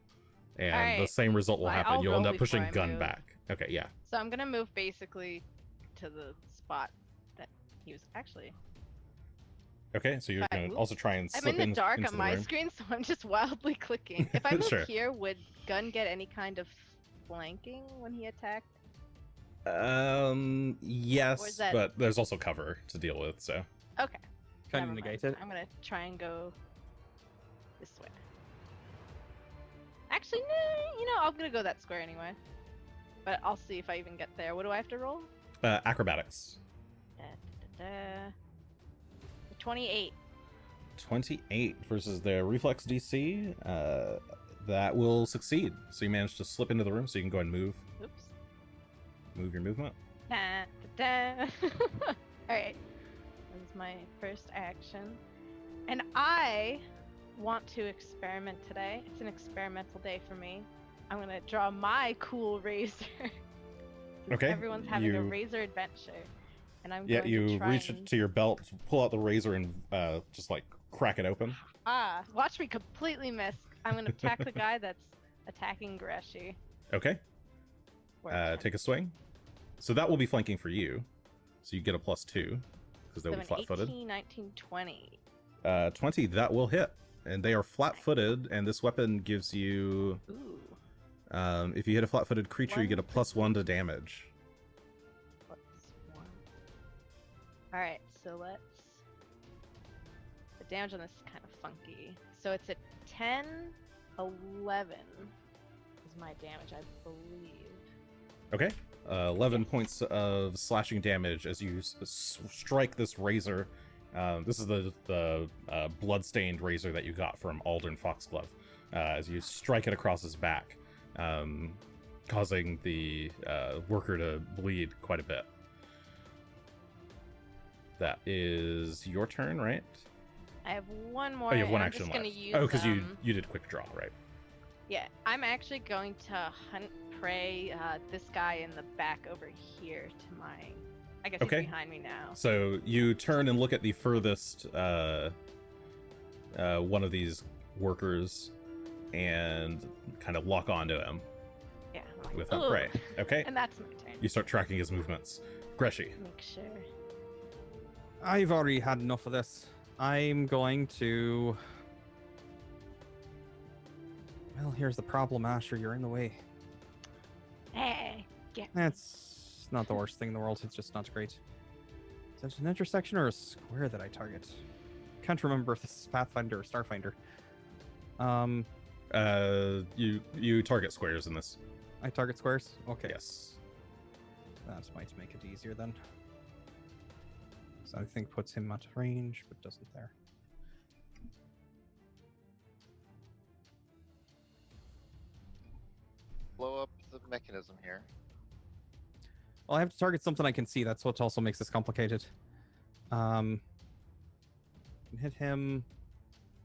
Speaker 1: And the
Speaker 2: Alright.
Speaker 1: same result will
Speaker 2: Well,
Speaker 1: happen.
Speaker 2: I'll
Speaker 1: You'll end
Speaker 2: roll
Speaker 1: up pushing
Speaker 2: before I
Speaker 1: Gunn
Speaker 2: move.
Speaker 1: back. Okay, yeah.
Speaker 2: So I'm gonna move basically to the spot that he was actually.
Speaker 1: Okay, so you're
Speaker 2: If I
Speaker 1: going to
Speaker 2: move-
Speaker 1: also try and
Speaker 2: I'm
Speaker 1: slip
Speaker 2: in the dark
Speaker 1: into
Speaker 2: on
Speaker 1: the
Speaker 2: my
Speaker 1: room.
Speaker 2: screen, so I'm just wildly clicking. If I move
Speaker 1: Sure.
Speaker 2: here, would Gunn get any kind of flanking when he attacked?
Speaker 1: Yes,
Speaker 2: that-
Speaker 1: but there's also cover to deal with, so.
Speaker 2: Okay.
Speaker 3: Kind
Speaker 2: never
Speaker 3: of
Speaker 2: mind.
Speaker 3: negate it.
Speaker 2: I'm gonna try and go this way. Actually, no, I'm gonna go that square anyway. But I'll see if I even get there. What do I have to roll?
Speaker 1: Acrobatics.
Speaker 2: Da, da, da. 28.
Speaker 1: 28 versus their reflex DC. That will succeed. So you managed to slip into the room, so you can go ahead and move
Speaker 2: Oops.
Speaker 1: your movement.
Speaker 2: Da, da, da. Alright. That was my first action. And I want to experiment today. It's an experimental day for me. I'm gonna draw my cool razor. Since
Speaker 1: Okay,
Speaker 2: Everyone's having a
Speaker 1: you-
Speaker 2: razor adventure. And I'm
Speaker 1: Yeah,
Speaker 2: going
Speaker 1: you
Speaker 2: to try
Speaker 1: reach
Speaker 2: and...
Speaker 1: to your belt, pull out the razor, and just like crack it open.
Speaker 2: Watch me completely miss. I'm gonna attack the guy that's attacking Greshy.
Speaker 1: Okay, take a swing. So that will be flanking for you. So you get a +2 because they'll be flat-footed.
Speaker 2: 18, 19, 20.
Speaker 1: 20, that will hit. And they are flat-footed, and this weapon gives you
Speaker 2: Ooh.
Speaker 1: If you hit a flat-footed creature, you get a +1 to damage.
Speaker 2: +1. Alright, so let's... The damage on this is kind of funky. So it's a 10, 11 is my damage, I believe.
Speaker 1: Okay. 11 points of slashing damage as you strike this razor. This is the blood-stained razor that you got from Aldern Foxglove. As you strike it across his back, causing the worker to bleed quite a bit. That is your turn, right?
Speaker 2: I have one more.
Speaker 1: Oh, you have one
Speaker 2: and
Speaker 1: action
Speaker 2: I'm just
Speaker 1: left.
Speaker 2: Gonna use,
Speaker 1: Oh, because you did quick draw, right?
Speaker 2: Yeah, I'm actually going to hunt prey this guy in the back over here to my... I guess
Speaker 1: Okay.
Speaker 2: he's behind me now.
Speaker 1: So you turn and look at the furthest one of these workers and kind of lock onto him
Speaker 2: Yeah. I'm like,
Speaker 1: with hunt
Speaker 2: "Ugh."
Speaker 1: prey. Okay.
Speaker 2: And that's my turn.
Speaker 1: You start tracking his movements. Greshy.
Speaker 2: Make sure.
Speaker 3: I've already had enough of this. I'm going to... Well, here's the problem, Asher. You're in the way.
Speaker 2: Hey, get me.
Speaker 3: That's not the worst thing in the world. It's just not great. Is it an intersection or a square that I target? Can't remember if this is Pathfinder or Starfinder.
Speaker 1: You target squares in this.
Speaker 3: I target squares? Okay.
Speaker 1: Yes.
Speaker 3: That might make it easier then. So I think puts him at range, but doesn't there.
Speaker 4: Blow up the mechanism here.
Speaker 3: Well, I have to target something I can see. That's what also makes this complicated. Can hit him.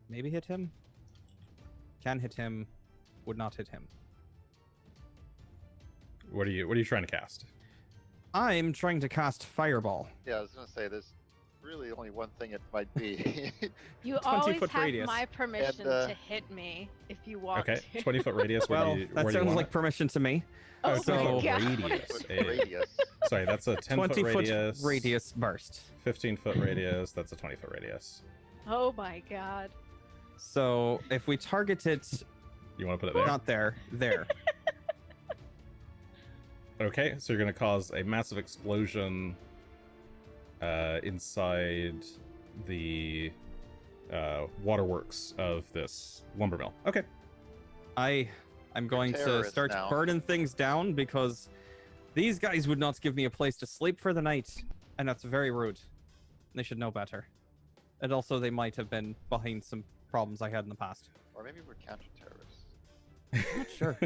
Speaker 3: Maybe hit him. Can hit him. Would not hit him.
Speaker 1: What are you trying to cast?
Speaker 3: I'm trying to cast Fireball.
Speaker 4: Yeah, I was gonna say there's really only one thing it might be.
Speaker 2: You
Speaker 3: 20
Speaker 2: always
Speaker 3: foot
Speaker 2: have
Speaker 3: radius.
Speaker 2: my permission
Speaker 4: And,
Speaker 2: to hit me if you want
Speaker 1: Okay,
Speaker 2: to.
Speaker 1: 20-foot radius. Where
Speaker 3: Well,
Speaker 1: do you
Speaker 3: that sounds
Speaker 1: want
Speaker 3: like
Speaker 1: it?
Speaker 3: permission to me.
Speaker 2: Oh
Speaker 1: so
Speaker 2: my god.
Speaker 1: radius.
Speaker 4: Radius.
Speaker 1: Sorry, that's a 10-foot
Speaker 3: 20
Speaker 1: radius.
Speaker 3: foot radius burst.
Speaker 1: 15-foot radius. That's a 20-foot radius.
Speaker 2: Oh my god.
Speaker 3: So if we target it,
Speaker 1: You want to put it there?
Speaker 3: not there, there.
Speaker 1: Okay, so you're going to cause a massive explosion inside the waterworks of this lumber mill. Okay.
Speaker 3: I'm going to
Speaker 4: terrorist
Speaker 3: start
Speaker 4: now.
Speaker 3: burning things down because these guys would not give me a place to sleep for the night, and that's very rude. They should know better. And also, they might have been behind some problems I had in the past.
Speaker 4: Or maybe we're counter-terrorists.
Speaker 3: Not sure.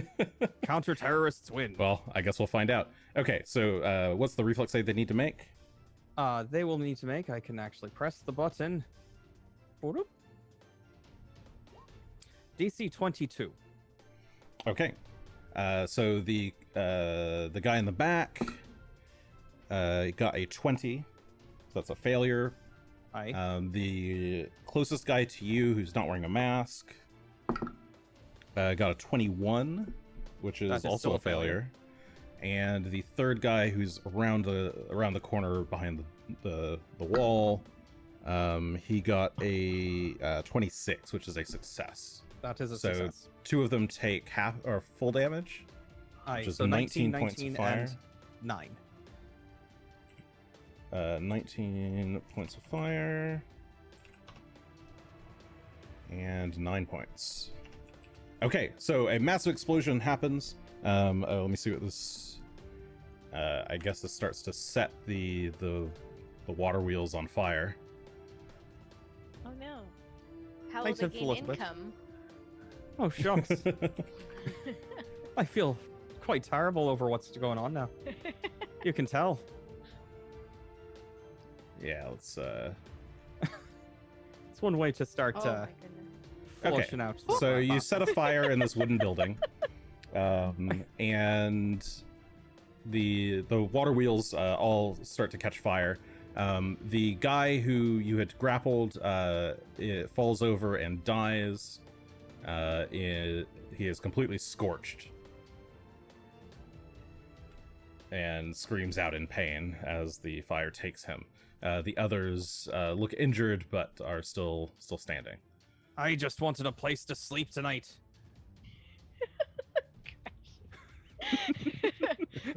Speaker 3: Counter-terrorists win.
Speaker 1: Well, I guess we'll find out. Okay, so what's the reflex save they need to make?
Speaker 3: They will need to make. I can actually press the button. Boop. DC 22.
Speaker 1: Okay. So the guy in the back got a 20. So that's a failure.
Speaker 3: Aye.
Speaker 1: The closest guy to you, who's not wearing a mask, got a 21, which
Speaker 3: That
Speaker 1: is
Speaker 3: is
Speaker 1: also
Speaker 3: still
Speaker 1: a
Speaker 3: a failure.
Speaker 1: failure. And the third guy, who's around the corner behind the wall, he got a 26, which is a success.
Speaker 3: That is a
Speaker 1: So
Speaker 3: success.
Speaker 1: two of them take half or full damage.
Speaker 3: Aye.
Speaker 1: which is
Speaker 3: So
Speaker 1: 19 points of
Speaker 3: 19,
Speaker 1: fire.
Speaker 3: and 9.
Speaker 1: 19 points of fire. And 9 points. Okay, so a massive explosion happens. Let me see what this... I guess this starts to set the water wheels on fire.
Speaker 2: Oh no. How
Speaker 3: Thanks,
Speaker 2: will they gain
Speaker 3: Elizabeth.
Speaker 2: income?
Speaker 3: Oh, shucks. I feel quite terrible over what's going on now. You can tell.
Speaker 1: Yeah, let's...
Speaker 3: It's one way to start
Speaker 2: Oh my goodness.
Speaker 3: flushing out.
Speaker 1: So you set a fire in this wooden building, and the water wheels all start to catch fire. The guy who you had grappled it falls over and dies. He is completely scorched and screams out in pain as the fire takes him. The others look injured but are still standing.
Speaker 3: I just wanted a place to sleep tonight.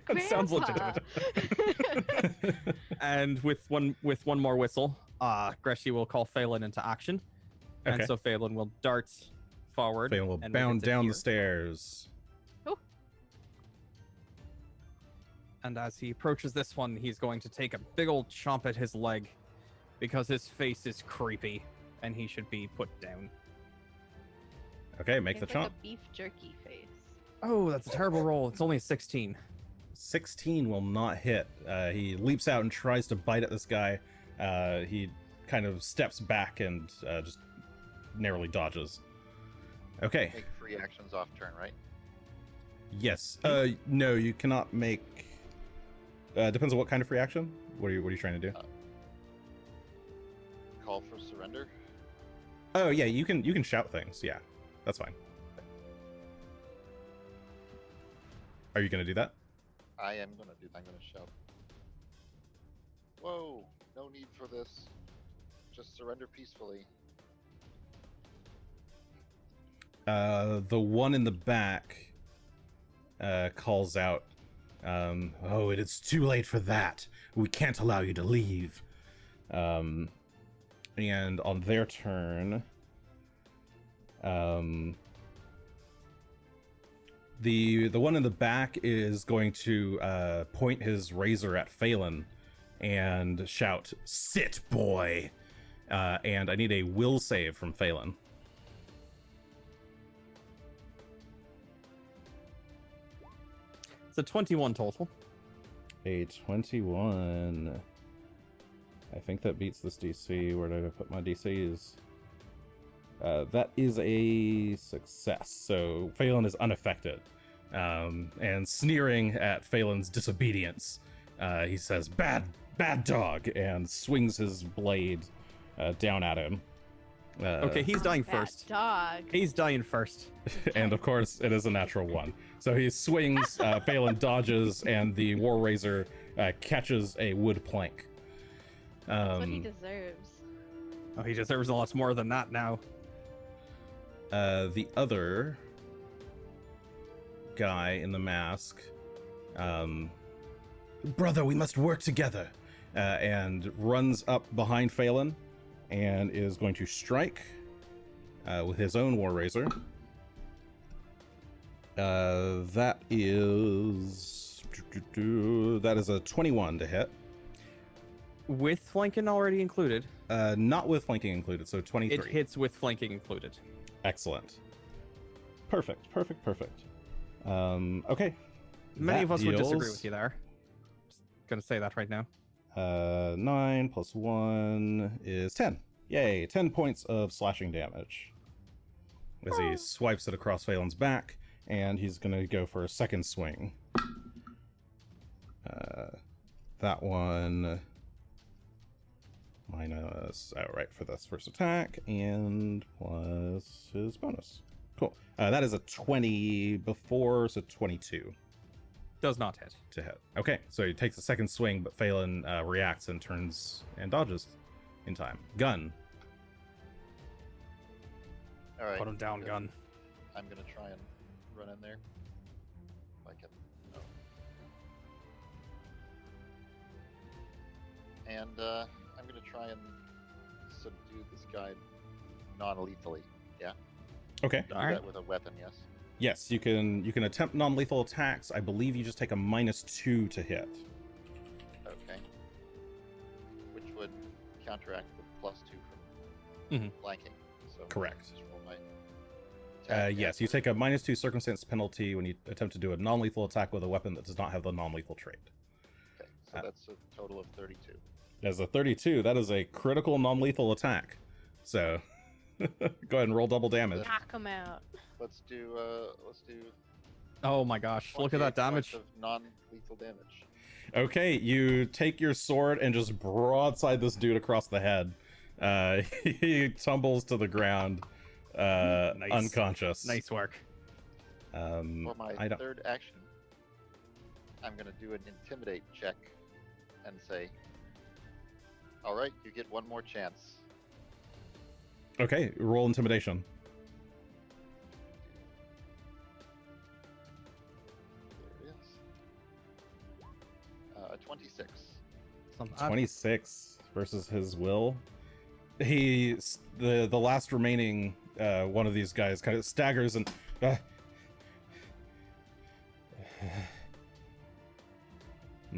Speaker 3: That sounds
Speaker 2: Grandpa.
Speaker 3: legitimate. And with one more whistle, Greshy will call Phelan into action. And
Speaker 1: Okay.
Speaker 3: so Phelan will dart forward.
Speaker 1: Phelan will
Speaker 3: and
Speaker 1: bound
Speaker 3: begin to
Speaker 1: down the
Speaker 3: hear.
Speaker 1: stairs.
Speaker 3: And as he approaches this one, he's going to take a big old chomp at his leg because his face is creepy and he should be put down.
Speaker 1: Okay, make the
Speaker 2: It's like
Speaker 1: chomp.
Speaker 2: a beef jerky face.
Speaker 3: Oh, that's a terrible roll. It's only a 16.
Speaker 1: 16 will not hit. He leaps out and tries to bite at this guy. He kind of steps back and just narrowly dodges. Okay.
Speaker 4: Make free actions off turn, right?
Speaker 1: Yes. No, you cannot make. Depends on what kind of free action. What are you trying to do?
Speaker 4: Call for surrender.
Speaker 1: Oh yeah, you can shout things. Yeah, that's fine. Are you gonna do that?
Speaker 4: I am gonna do. I'm gonna shout. Whoa! No need for this. Just surrender peacefully.
Speaker 1: The one in the back calls out, "Oh, it is too late for that. We can't allow you to leave." And on their turn, the one in the back is going to point his razor at Phelan and shout, "Sit, boy!" And I need a will save from Phelan.
Speaker 3: It's a 21 total.
Speaker 1: A 21. I think that beats this DC. Where did I put my DCs? That is a success. So Phelan is unaffected. And sneering at Phelan's disobedience, he says, bad dog, and swings his blade down at him.
Speaker 3: Okay, he's dying
Speaker 2: Bad
Speaker 3: first.
Speaker 2: dog.
Speaker 3: He's dying first.
Speaker 1: And of course, it is a natural one. So he swings, Phelan dodges, and the War Razor catches a wood plank.
Speaker 2: That's what he deserves.
Speaker 3: Oh, he deserves a lot more than that now.
Speaker 1: The other guy in the mask, brother, we must work together, and runs up behind Phelan and is going to strike with his own War Razor. That is a 21 to hit.
Speaker 3: With flanking already included,
Speaker 1: Not with flanking included, so 23.
Speaker 3: it hits with flanking included.
Speaker 1: Excellent. Perfect. Okay.
Speaker 3: Many
Speaker 1: That
Speaker 3: of us would disagree
Speaker 1: deals,
Speaker 3: with you there. Just gonna say that right now.
Speaker 1: 9 plus 1 is 10. Yay, 10 points of slashing damage. As he swipes it across Phelan's back, and he's going to go for a second swing. That one minus outright for this first attack, and plus his bonus. Cool. That is a 20 before, so 22
Speaker 3: Does not hit.
Speaker 1: to hit. Okay, so he takes a second swing, but Phelan reacts and turns and dodges in time. Gun.
Speaker 4: All right.
Speaker 3: Put him down, Gun.
Speaker 4: I'm gonna try and run in there. If I can. No. And I'm gonna try and subdue this guy non-lethally. Yeah.
Speaker 1: Okay.
Speaker 4: Do
Speaker 3: All right.
Speaker 4: that with a weapon. Yes.
Speaker 1: Yes, you can attempt non-lethal attacks. I believe you just take a -2 to hit.
Speaker 4: Okay. Which would counteract the +2 from
Speaker 3: Mhm.
Speaker 4: flanking. So
Speaker 1: Correct.
Speaker 4: just roll my attack
Speaker 1: Yes, you take a -2 circumstance penalty when you attempt to do a non-lethal attack with a weapon that does not have the non-lethal trait.
Speaker 4: Okay, so that's a total of 32.
Speaker 1: As a 32, that is a critical non-lethal attack. So go ahead and roll double damage.
Speaker 2: Knock him out.
Speaker 4: Let's do
Speaker 3: Oh my gosh, look at that
Speaker 4: 28 points
Speaker 3: damage.
Speaker 4: of non-lethal damage.
Speaker 1: Okay, you take your sword and just broadside this dude across the head. He tumbles to the ground,
Speaker 3: Nice.
Speaker 1: unconscious.
Speaker 3: Nice work.
Speaker 4: For my
Speaker 1: I don't.
Speaker 4: third action, I'm gonna do an intimidate check and say, "All right, you get one more chance."
Speaker 1: Okay, roll intimidation.
Speaker 4: There it
Speaker 3: on that.
Speaker 1: 26 versus his will. The last remaining one of these guys kind of staggers and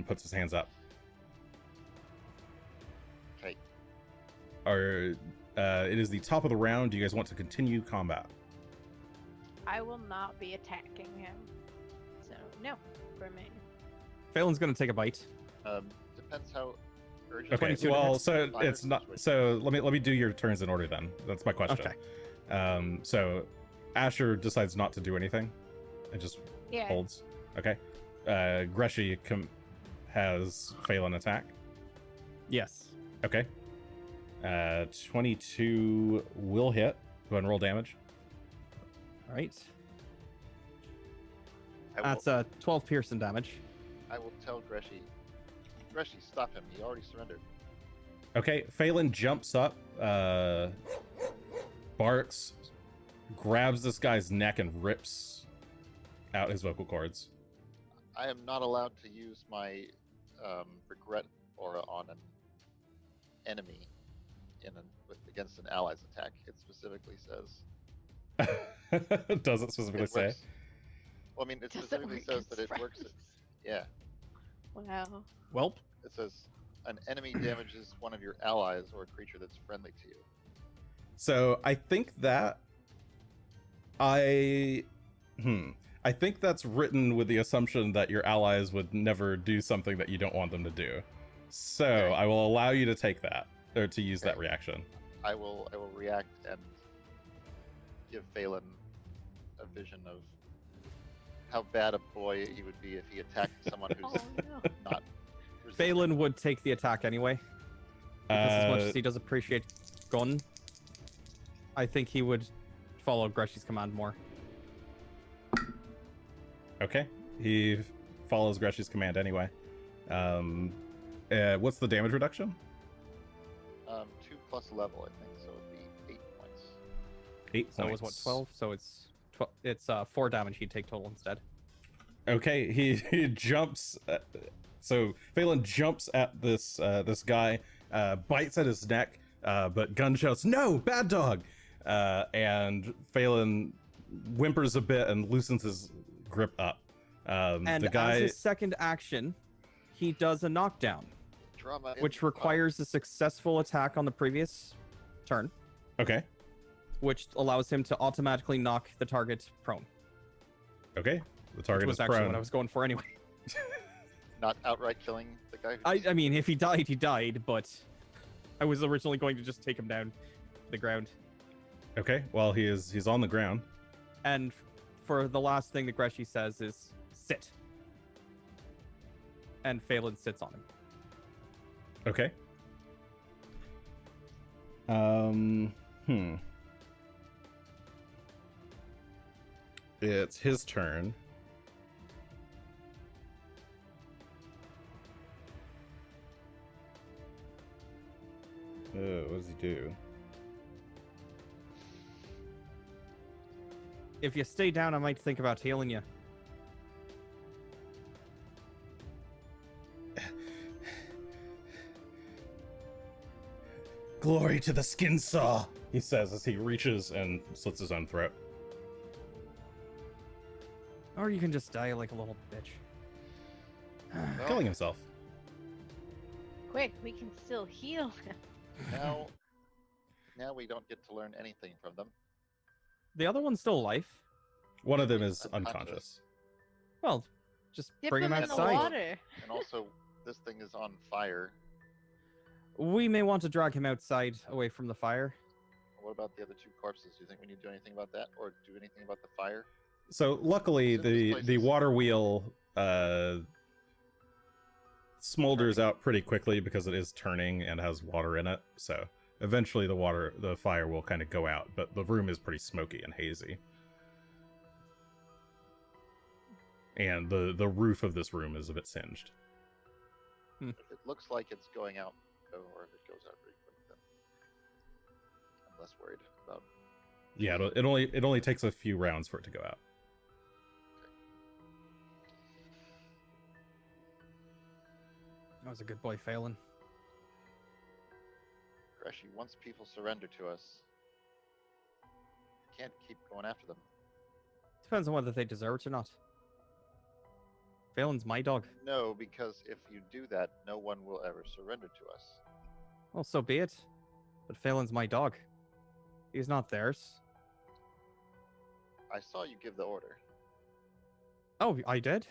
Speaker 1: puts his hands up.
Speaker 4: Okay.
Speaker 1: It is the top of the round. Do you guys want to continue combat?
Speaker 2: I will not be attacking him. So no, for me.
Speaker 3: Phelan's gonna take a bite.
Speaker 4: Depends how urgent.
Speaker 1: Okay.
Speaker 3: 22 to
Speaker 1: Well,
Speaker 3: hit.
Speaker 1: so
Speaker 4: Fire
Speaker 1: it's not.
Speaker 4: situation.
Speaker 1: So let me do your turns in order then. That's my question.
Speaker 3: Okay.
Speaker 1: So Asher decides not to do anything. It just
Speaker 2: Yeah.
Speaker 1: holds. Okay. Greshy has Phelan attack.
Speaker 3: Yes.
Speaker 1: Okay. 22 will hit. Go ahead and roll damage.
Speaker 3: All right.
Speaker 4: I will,
Speaker 3: That's 12 piercing damage.
Speaker 4: I will tell Greshy. Greshy, stop him. He already surrendered.
Speaker 1: Okay, Phelan jumps up, barks, grabs this guy's neck and rips out his vocal cords.
Speaker 4: I am not allowed to use my regret aura on an enemy against an ally's attack. It specifically says.
Speaker 1: Does it specifically
Speaker 4: It
Speaker 1: say?
Speaker 4: works. Well, I mean, it
Speaker 2: Does it
Speaker 4: specifically
Speaker 2: work
Speaker 4: says that it
Speaker 2: against
Speaker 4: works.
Speaker 2: friends?
Speaker 4: Yeah,
Speaker 2: Wow.
Speaker 3: Welp.
Speaker 4: it says an enemy damages one of your allies or a creature that's friendly to you.
Speaker 1: So I think that I think that's written with the assumption that your allies would never do something that you don't want them to do. So
Speaker 4: Okay.
Speaker 1: I will allow you to take that or to use that
Speaker 4: Okay.
Speaker 1: reaction.
Speaker 4: I will react and give Phelan a vision of how bad a boy he would be if he attacked someone who's
Speaker 2: Oh no.
Speaker 4: not. resistant.
Speaker 3: Phelan would take the attack anyway. Because as much
Speaker 1: Uh,
Speaker 3: as he does appreciate Gunn, I think he would follow Greshy's command more.
Speaker 1: Okay, he follows Greshy's command anyway. What's the damage reduction?
Speaker 4: 2 plus level, I think, so it'd be 8 points.
Speaker 1: 8
Speaker 3: So it was what, 12? So it's 4 damage he'd take total instead.
Speaker 1: Okay, he jumps. So Phelan jumps at this guy, bites at his neck, but Gunn shouts, "No, bad dog!" And Phelan whimpers a bit and loosens his grip up.
Speaker 3: And
Speaker 1: The guy.
Speaker 3: as his second action, he does a knockdown,
Speaker 4: Drama.
Speaker 3: which requires a successful attack on the previous turn,
Speaker 1: Okay,
Speaker 3: which allows him to automatically knock the target prone.
Speaker 1: okay. The
Speaker 3: Which
Speaker 1: target
Speaker 3: was
Speaker 1: is
Speaker 3: actually
Speaker 1: prone.
Speaker 3: what I was going for anyway.
Speaker 4: Not outright killing the guy. Who
Speaker 3: I mean, if he died, he died, but I was originally going to just take him down to the ground.
Speaker 1: Okay, well he's on the ground.
Speaker 3: And for the last thing that Greshy says is, sit. And Phelan sits on him.
Speaker 1: Okay. It's his turn. What does he do?
Speaker 3: If you stay down, I might think about healing you.
Speaker 1: Glory to the Skinsaw, he says as he reaches and slits his own throat.
Speaker 3: Or you can just die like a little bitch.
Speaker 4: Well,
Speaker 1: Killing himself.
Speaker 2: Quick, we can still heal him.
Speaker 4: now we don't get to learn anything from them.
Speaker 3: The other one's still alive.
Speaker 1: One of them is
Speaker 4: Unconscious.
Speaker 1: unconscious.
Speaker 3: Well, just
Speaker 2: Dip
Speaker 3: bring him
Speaker 2: him in the
Speaker 3: outside.
Speaker 2: water.
Speaker 4: And also, this thing is on fire.
Speaker 3: We may want to drag him outside away from the fire.
Speaker 4: What about the other 2 corpses? Do you think we need to do anything about that, or do anything about the fire?
Speaker 1: So luckily
Speaker 4: Since this place
Speaker 1: the
Speaker 4: is-
Speaker 1: water wheel smolders out pretty quickly because it is turning and has water in it. So eventually the fire will kind of go out, but the room is pretty smoky and hazy. And the roof of this room is a bit singed.
Speaker 4: If it looks like it's going out, or if it goes out pretty quick, then I'm less worried about.
Speaker 1: Yeah, it only takes a few rounds for it to go out.
Speaker 3: That was a good boy, Phelan.
Speaker 4: Greshy, once people surrender to us, we can't keep going after them.
Speaker 3: Depends on whether they deserve it or not. Phelan's my dog.
Speaker 4: No, because if you do that, no one will ever surrender to us.
Speaker 3: Well, so be it. But Phelan's my dog. He's not theirs.
Speaker 4: I saw you give the order.
Speaker 3: Oh, I did?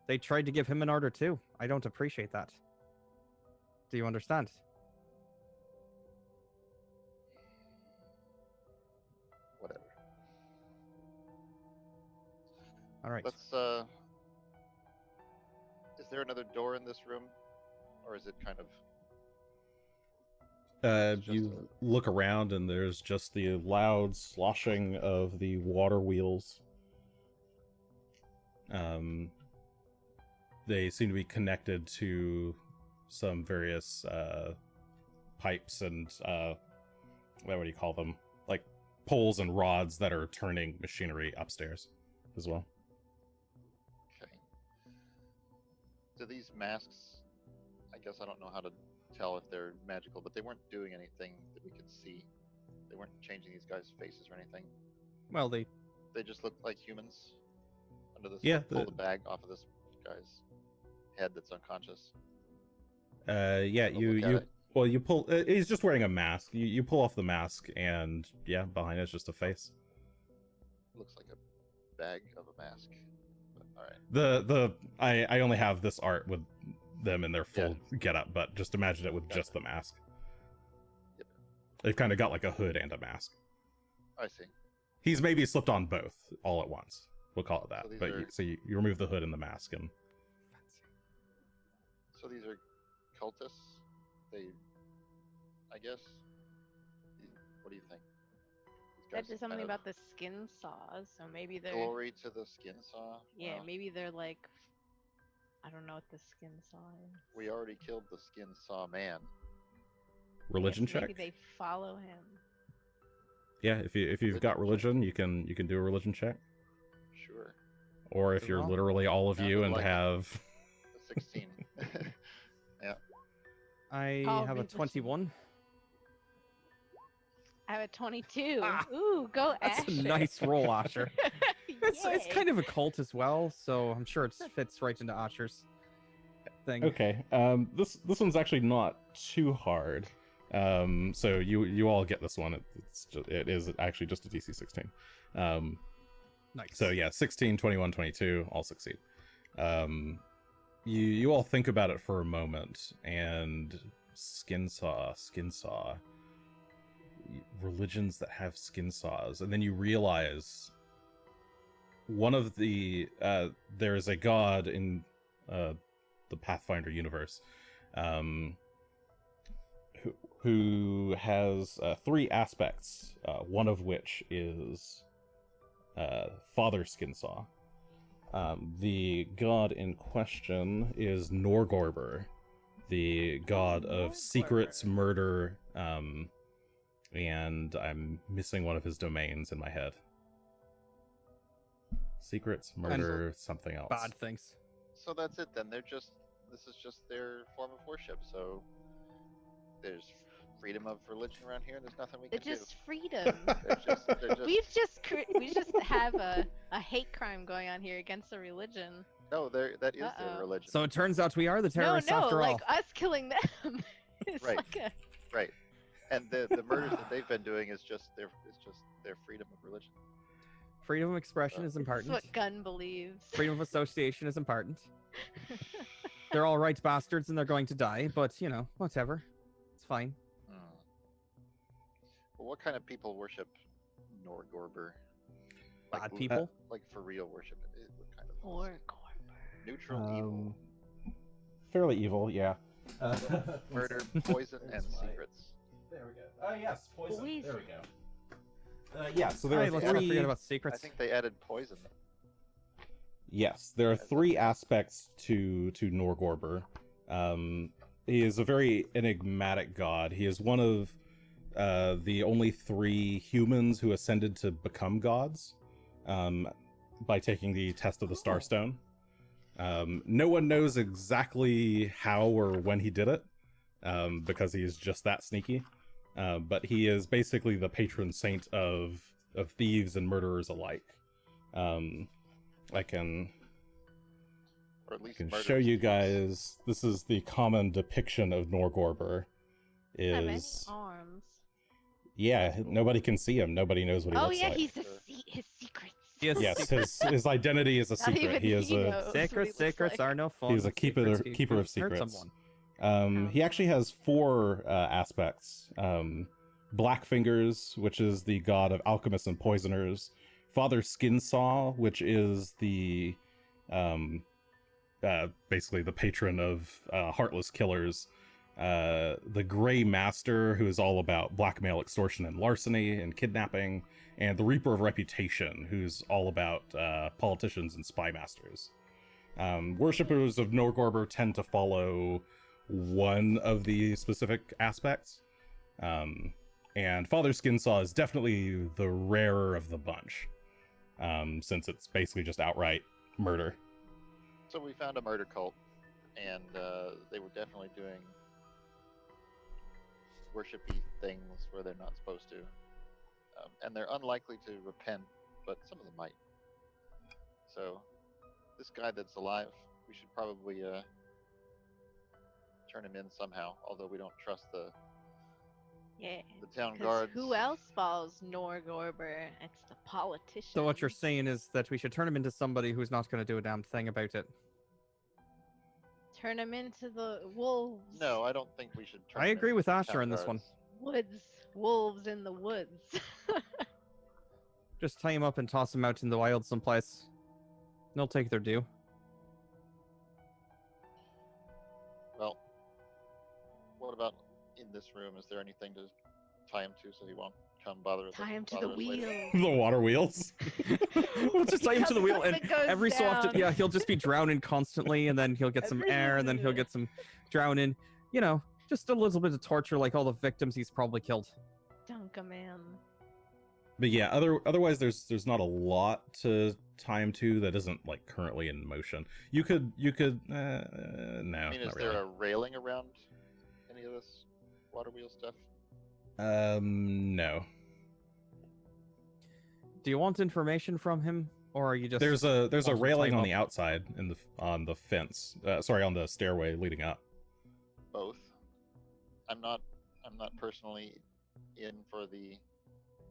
Speaker 3: They tried to give him an order too. I don't appreciate that. Do you understand?
Speaker 4: Whatever.
Speaker 3: All right.
Speaker 4: Let's, is there another door in this room? Or is it kind of... It's just
Speaker 1: You look around and there's just the loud sloshing of the water wheels. They seem to be connected to some various pipes and what do you call them? Like poles and rods that are turning machinery upstairs as well.
Speaker 4: Okay. Do these masks... I guess I don't know how to tell if they're magical, but they weren't doing anything that we could see. They weren't changing these guys' faces or anything.
Speaker 3: Well, they
Speaker 4: They just looked like humans. Under this,
Speaker 1: Yeah,
Speaker 4: pull the bag off of this guy's head that's unconscious.
Speaker 1: Yeah,
Speaker 4: I'll look at it.
Speaker 1: well, you pull. He's just wearing a mask. You pull off the mask, and yeah, behind it's just a face.
Speaker 4: Looks like a bag of a mask. But, all right.
Speaker 1: I only have this art with them in their full getup, but just imagine it with just the mask.
Speaker 4: Yep.
Speaker 1: They've kind of got like a hood and a mask.
Speaker 4: I see.
Speaker 1: He's maybe slipped on both all at once. We'll call it that.
Speaker 4: So these
Speaker 1: But
Speaker 4: are-
Speaker 1: you remove the hood and the mask, and
Speaker 4: So these are cultists. They, I guess. What do you think? These
Speaker 2: That
Speaker 4: guys
Speaker 2: did something
Speaker 4: kind of
Speaker 2: about the skin saws, so maybe they're
Speaker 4: glory to the skin saw.
Speaker 2: yeah,
Speaker 4: Well,
Speaker 2: maybe they're like I don't know what the skin saw is.
Speaker 4: we already killed the skin saw man.
Speaker 1: religion
Speaker 2: Yeah, so
Speaker 1: check.
Speaker 2: maybe they follow him.
Speaker 1: Yeah, if you've got religion, you can do a religion check.
Speaker 4: Sure.
Speaker 1: Or if
Speaker 3: Good
Speaker 1: you're
Speaker 3: roll.
Speaker 1: literally all of you
Speaker 4: Sounded
Speaker 1: and
Speaker 4: like it.
Speaker 1: have
Speaker 4: 16.
Speaker 3: I
Speaker 2: Oh,
Speaker 3: have a
Speaker 2: religion.
Speaker 3: 21.
Speaker 2: I have a 22.
Speaker 3: Ah,
Speaker 2: Ooh, go
Speaker 3: That's
Speaker 2: Asher.
Speaker 3: a nice roll, Asher. It's
Speaker 2: Yay.
Speaker 3: kind of a cult as well, so I'm sure it fits right into Asher's thing.
Speaker 1: Okay. This one's actually not too hard. So you all get this one. It is actually just a DC 16.
Speaker 3: Nice.
Speaker 1: So yeah, 16, 21, 22 all succeed. You all think about it for a moment, and Skinsaw, religions that have skin saws, and then you realize one of the there is a god in the Pathfinder universe who has three aspects, one of which is Father Skinsaw. The god in question is Norgorber, the god of secrets,
Speaker 2: Norgorber.
Speaker 1: murder, and I'm missing one of his domains in my head. Secrets, murder, something else.
Speaker 3: Bad things.
Speaker 4: So that's it then. This is just their form of worship. So there's freedom of religion around here. There's nothing we can
Speaker 2: It's just
Speaker 4: do.
Speaker 2: freedom.
Speaker 4: They're just
Speaker 2: we just have a hate crime going on here against a religion.
Speaker 4: no, that is their
Speaker 2: Uh-oh.
Speaker 4: religion.
Speaker 3: So it turns out we are the terrorists
Speaker 2: no,
Speaker 3: after
Speaker 2: like
Speaker 3: all.
Speaker 2: us killing them. It's
Speaker 4: Right.
Speaker 2: like a
Speaker 4: Right. And the murders that they've been doing is just their freedom of religion.
Speaker 3: Freedom of expression is
Speaker 2: it's
Speaker 3: important.
Speaker 2: what Gunn believes.
Speaker 3: Freedom of association is important. They're all right bastards and they're going to die, but you know, whatever. It's fine.
Speaker 4: Hmm. Well, what kind of people worship Norgorber?
Speaker 3: Bad people?
Speaker 4: Like for real worship it? What kind of
Speaker 2: Or
Speaker 4: neutral evil,
Speaker 1: Fairly evil, yeah.
Speaker 4: murder, poison, and secrets.
Speaker 1: There we go. Oh yes, poison. There we
Speaker 2: Poison.
Speaker 1: go. Yeah, so there
Speaker 3: Alright,
Speaker 1: are
Speaker 3: let's not
Speaker 1: three.
Speaker 3: forget about
Speaker 4: I
Speaker 3: secrets.
Speaker 4: think they added poison.
Speaker 1: Yes, there are three aspects to Norgorber. He is a very enigmatic god. He is one of the only three humans who ascended to become gods by taking the test of the Starstone. No one knows exactly how or when he did it. because he's just that sneaky. But he is basically the patron saint of thieves and murderers alike. I can
Speaker 4: Or at least
Speaker 1: show
Speaker 4: murderous
Speaker 1: you
Speaker 4: thieves.
Speaker 1: guys. This is the common depiction of Norgorber.
Speaker 2: How many
Speaker 1: Is
Speaker 2: arms?
Speaker 1: yeah,
Speaker 4: That's cool.
Speaker 1: nobody can see him. Nobody knows what he
Speaker 2: Oh
Speaker 1: looks
Speaker 2: yeah,
Speaker 1: like.
Speaker 2: he's
Speaker 4: Sure.
Speaker 2: his secrets.
Speaker 3: Yes.
Speaker 1: Yes, his identity is a
Speaker 2: Not
Speaker 1: secret.
Speaker 2: even
Speaker 1: He is
Speaker 2: he
Speaker 1: a
Speaker 2: knows what he
Speaker 3: Secrets
Speaker 2: looks like.
Speaker 3: are no fun.
Speaker 1: He's a keeper
Speaker 3: Secrets
Speaker 1: of
Speaker 3: hurt
Speaker 1: secrets.
Speaker 3: someone.
Speaker 1: He actually has 4 aspects. Black Fingers, which is the god of alchemists and poisoners. Father Skinsaw, which is the basically the patron of heartless killers. The Grey Master, who is all about blackmail, extortion, and larceny and kidnapping. And the Reaper of Reputation, who's all about politicians and spy masters. Worshippers of Norgorber tend to follow one of the specific aspects. And Father Skinsaw is definitely the rarer of the bunch, since it's basically just outright murder.
Speaker 4: So we found a murder cult, and they were definitely doing worshipy things where they're not supposed to. And they're unlikely to repent, but some of them might. So this guy that's alive, we should probably turn him in somehow, although we don't trust the
Speaker 2: Yeah.
Speaker 4: town
Speaker 2: 'Cause
Speaker 4: guards.
Speaker 2: who else follows Norgorber? It's the politician.
Speaker 3: So what you're saying is that we should turn him into somebody who's not going to do a damn thing about it.
Speaker 2: Turn him into the wolves.
Speaker 4: No, I don't think we should turn
Speaker 3: I
Speaker 4: him
Speaker 3: agree
Speaker 4: into
Speaker 3: with
Speaker 4: the
Speaker 3: Asher
Speaker 4: town
Speaker 3: on this one.
Speaker 4: guards.
Speaker 2: Wolves in the woods.
Speaker 3: Just tie him up and toss him out in the wild someplace. They'll take their due.
Speaker 4: Well, what about in this room? Is there anything to tie him to so he won't come bother us?
Speaker 2: Tie him to
Speaker 4: bother
Speaker 2: the
Speaker 4: us later?
Speaker 2: wheel.
Speaker 1: The water wheels.
Speaker 3: We'll just tie him to the wheel, and
Speaker 2: Something goes
Speaker 3: every so often,
Speaker 2: down.
Speaker 3: yeah, he'll just be drowning constantly, and then he'll get some air, and then he'll get some drowning. You know, just a little bit of torture, like all the victims he's probably killed.
Speaker 2: Dunka man.
Speaker 1: But yeah, otherwise there's not a lot to tie him to that isn't like currently in motion. You could no,
Speaker 4: I mean, is
Speaker 1: not
Speaker 4: there
Speaker 1: really.
Speaker 4: a railing around any of this water wheel stuff?
Speaker 1: No.
Speaker 3: Do you want information from him, or are you just
Speaker 1: There's a
Speaker 3: want to tie
Speaker 1: railing
Speaker 3: him
Speaker 1: on
Speaker 3: up?
Speaker 1: the outside on the fence. Sorry, on the stairway leading up.
Speaker 4: Both. I'm not personally in for the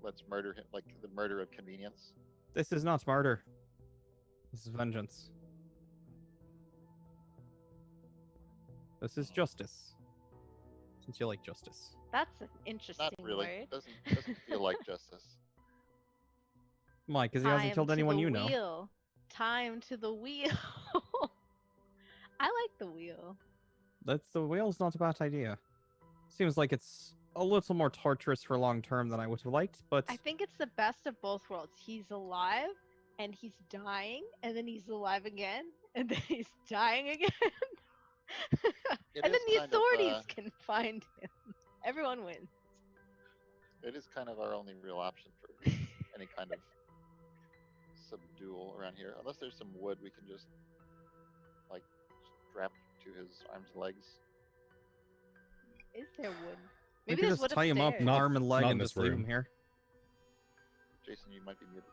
Speaker 4: let's murder him, like the murder of convenience.
Speaker 3: This is not murder. This is vengeance. This is justice. Since you like justice.
Speaker 2: That's an interesting
Speaker 4: Not really.
Speaker 2: word.
Speaker 4: Doesn't feel like justice.
Speaker 3: Why? Because he
Speaker 2: Tie
Speaker 3: hasn't
Speaker 2: him
Speaker 3: killed
Speaker 2: to
Speaker 3: anyone
Speaker 2: the
Speaker 3: you know.
Speaker 2: wheel. Time to the wheel. I like the wheel.
Speaker 3: That's the wheel's not a bad idea. Seems like it's a little more torturous for long term than I would have liked, but
Speaker 2: I think it's the best of both worlds. He's alive and he's dying, and then he's alive again, and then he's dying again.
Speaker 4: It
Speaker 2: and then
Speaker 4: is
Speaker 2: the
Speaker 4: kind of,
Speaker 2: authorities can find him. Everyone wins.
Speaker 4: It is kind of our only real option for any kind of subdual around here. Unless there's some wood we can just like strap to his arms and legs.
Speaker 2: Is there wood?
Speaker 3: we
Speaker 2: Maybe
Speaker 3: could
Speaker 2: there's
Speaker 3: just
Speaker 2: wood
Speaker 3: tie him up,
Speaker 2: upstairs.
Speaker 1: Not-
Speaker 3: arm and leg,
Speaker 1: not in
Speaker 3: and
Speaker 1: this
Speaker 3: just leave
Speaker 1: room.
Speaker 3: him here.
Speaker 4: Jason, you might be muted.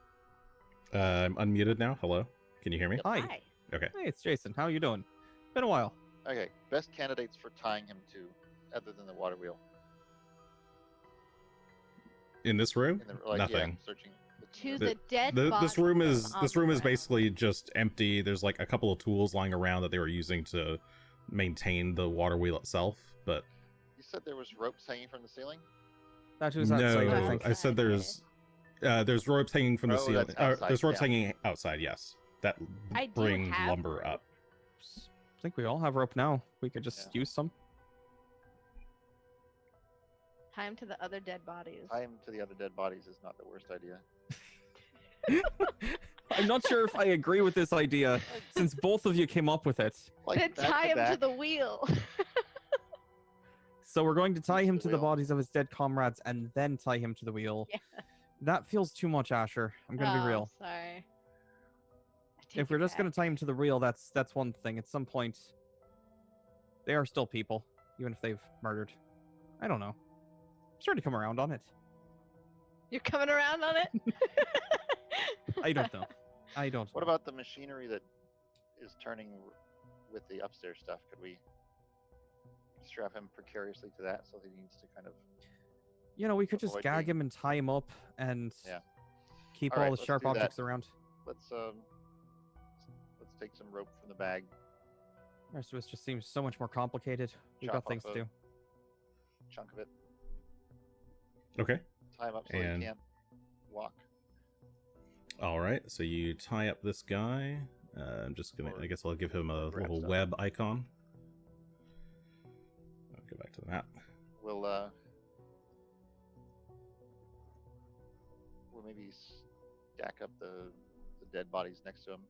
Speaker 1: I'm unmuted now. Hello, can you hear me?
Speaker 3: Hi.
Speaker 2: Hi.
Speaker 1: Okay.
Speaker 3: Hey, it's Jason. How you doing? Been a while.
Speaker 4: Okay, best candidates for tying him to, other than the water wheel.
Speaker 1: In this room,
Speaker 4: In the, like,
Speaker 1: nothing.
Speaker 4: Yeah, searching.
Speaker 2: To
Speaker 1: The-
Speaker 2: the dead
Speaker 1: This
Speaker 2: bodies
Speaker 1: room is
Speaker 2: on
Speaker 1: this
Speaker 2: the
Speaker 1: room is
Speaker 2: ground.
Speaker 1: basically just empty. There's like a couple of tools lying around that they were using to maintain the water wheel itself, but
Speaker 4: You said there was ropes hanging from the ceiling?
Speaker 3: That was outside, I
Speaker 1: no,
Speaker 3: think.
Speaker 1: I said there's ropes hanging from the
Speaker 4: Oh,
Speaker 1: ceiling.
Speaker 4: that's outside,
Speaker 1: There's ropes
Speaker 4: yeah.
Speaker 1: hanging outside. Yes, that
Speaker 2: I do
Speaker 1: bring
Speaker 2: have
Speaker 1: lumber up.
Speaker 3: I think we all have rope now. We could just
Speaker 4: Yeah.
Speaker 3: use some.
Speaker 2: Time to the other dead bodies.
Speaker 4: Tie him to the other dead bodies is not the worst idea.
Speaker 3: I'm not sure if I agree with this idea, since both of you came up with it.
Speaker 4: Like
Speaker 2: Then
Speaker 4: back
Speaker 2: tie him to
Speaker 4: back.
Speaker 2: the wheel.
Speaker 3: So we're going to tie
Speaker 4: To
Speaker 3: him
Speaker 4: the
Speaker 3: to the
Speaker 4: wheel.
Speaker 3: bodies of his dead comrades and then tie him to the wheel.
Speaker 2: Yeah.
Speaker 3: That feels too much, Asher. I'm gonna be
Speaker 2: Oh,
Speaker 3: real.
Speaker 2: Sorry. I
Speaker 3: If
Speaker 2: take
Speaker 3: we're
Speaker 2: it
Speaker 3: just gonna
Speaker 2: back.
Speaker 3: tie him to the wheel, that's one thing. At some point, they are still people. even if they've murdered. I don't know. I'm starting to come around on it.
Speaker 2: You're coming around on it?
Speaker 3: I don't know. I don't.
Speaker 4: What
Speaker 3: know.
Speaker 4: about the machinery that is turning with the upstairs stuff? Could we strap him precariously to that so that he needs to kind of...
Speaker 3: You know, we could just
Speaker 4: avoid
Speaker 3: gag
Speaker 4: being-
Speaker 3: him and tie him up and
Speaker 4: Yeah.
Speaker 3: keep
Speaker 4: All
Speaker 3: all
Speaker 4: right,
Speaker 3: the
Speaker 4: let's
Speaker 3: sharp
Speaker 4: do that.
Speaker 3: objects around.
Speaker 4: Let's take some rope from the bag.
Speaker 3: The rest of us just seems so much more complicated. We've
Speaker 4: Chop
Speaker 3: got things
Speaker 4: off
Speaker 3: to
Speaker 4: a-
Speaker 3: do.
Speaker 4: Chunk of it.
Speaker 1: Okay.
Speaker 4: Tie him up so
Speaker 1: And-
Speaker 4: he can't walk.
Speaker 1: All right. So you tie up this guy. I'm just gonna.
Speaker 4: Or
Speaker 1: I guess I'll give him a
Speaker 4: grab
Speaker 1: little
Speaker 4: stuff.
Speaker 1: web icon. I'll go back to the map.
Speaker 4: We'll maybe stack up the dead bodies next to him,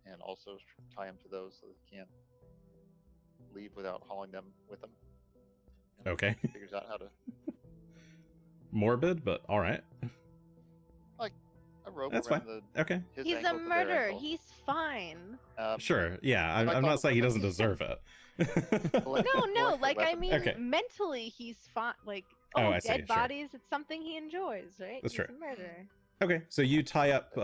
Speaker 4: and also tie him to those so that he can't leave without hauling them with him. And
Speaker 1: Okay.
Speaker 4: Figures out how to
Speaker 1: Morbid, but all right.
Speaker 4: a rope
Speaker 1: That's
Speaker 4: around
Speaker 1: fine.
Speaker 4: the.
Speaker 1: Okay.
Speaker 4: His
Speaker 2: He's a
Speaker 4: ankle to their
Speaker 2: murderer.
Speaker 4: ankle.
Speaker 2: He's fine.
Speaker 1: Sure. Yeah. I'm
Speaker 4: like all
Speaker 1: not
Speaker 4: the
Speaker 1: saying he
Speaker 4: weapons.
Speaker 1: doesn't deserve it.
Speaker 4: Like,
Speaker 2: No, no,
Speaker 4: like the
Speaker 2: like I
Speaker 4: weapons.
Speaker 2: mean,
Speaker 1: Okay.
Speaker 2: mentally he's fine. Like,
Speaker 1: Oh, I see,
Speaker 2: dead
Speaker 1: sure.
Speaker 2: bodies, it's something he enjoys, right?
Speaker 1: That's
Speaker 2: He's
Speaker 1: true.
Speaker 2: a murderer.
Speaker 1: Okay, so you tie up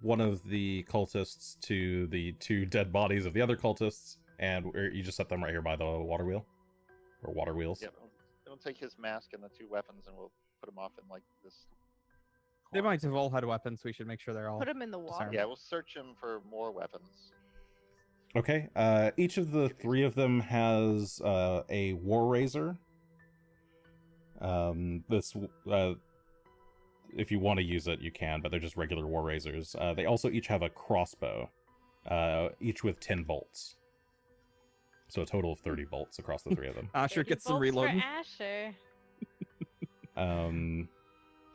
Speaker 1: one of the cultists to the two dead bodies of the other cultists, and you just set them right here by the water wheel, or water wheels.
Speaker 4: Yeah, we'll take his mask and the two weapons, and we'll put him off in like this.
Speaker 3: They
Speaker 4: corner.
Speaker 3: might have all had weapons. We should make sure they're all.
Speaker 2: Put him in the water.
Speaker 3: disarmed.
Speaker 4: Yeah, we'll search him for more weapons.
Speaker 1: Okay. Each of the three of them has a war razor. If you want to use it, you can, but they're just regular war razors. They also each have a crossbow, each with 10 bolts. So a total of 30 bolts across the three of them.
Speaker 3: Asher
Speaker 2: 30
Speaker 3: gets some
Speaker 2: bolts for
Speaker 3: reloading.
Speaker 2: Asher.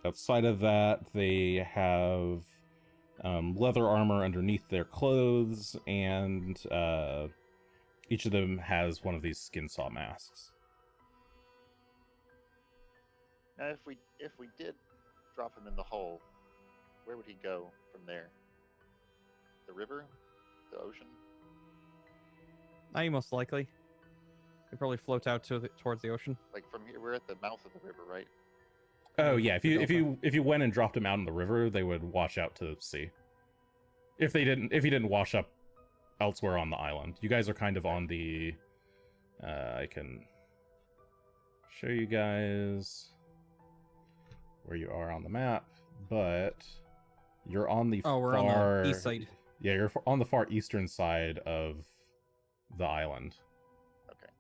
Speaker 1: Outside of that, they have leather armor underneath their clothes, and each of them has one of these Skinsaw masks.
Speaker 4: Now, if we did drop him in the hole, where would he go from there? The river, the ocean.
Speaker 3: Most likely. They probably float out towards the ocean.
Speaker 4: Like from here, we're at the mouth of the river, right?
Speaker 1: Oh yeah, if you went and dropped them out in the river, they would wash out to sea. If you didn't wash up elsewhere on the island, you guys are kind of on the. I can show you guys where you are on the map, but you're on the
Speaker 3: Oh, we're
Speaker 1: far
Speaker 3: on the east side.
Speaker 1: Yeah, you're on the far eastern side of the island.
Speaker 4: Okay.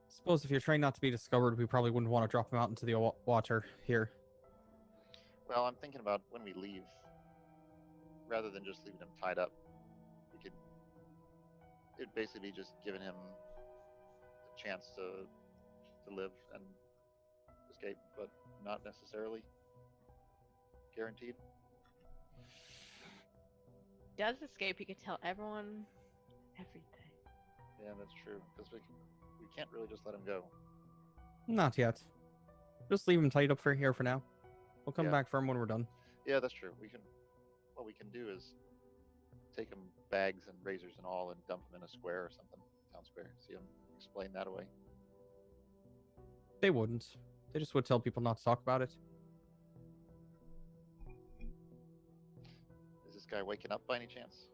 Speaker 3: Suppose if you're trying not to be discovered, we probably wouldn't want to drop him out into the water here.
Speaker 4: Well, I'm thinking about when we leave, rather than just leaving him tied up, it'd basically be just giving him a chance to live and escape, but not necessarily guaranteed.
Speaker 2: Does escape, he could tell everyone everything.
Speaker 4: Yeah, that's true. Because we can't really just let him go.
Speaker 3: Not yet. Just leave him tied up for here for now. We'll come
Speaker 4: Yeah.
Speaker 3: back for him when we're done.
Speaker 4: Yeah, that's true. What we can do is take him bags and razors and all, and dump him in a square or something, town square. See him explain that away.
Speaker 3: They wouldn't. They just would tell people not to talk about it.
Speaker 4: Is this guy waking up by any chance?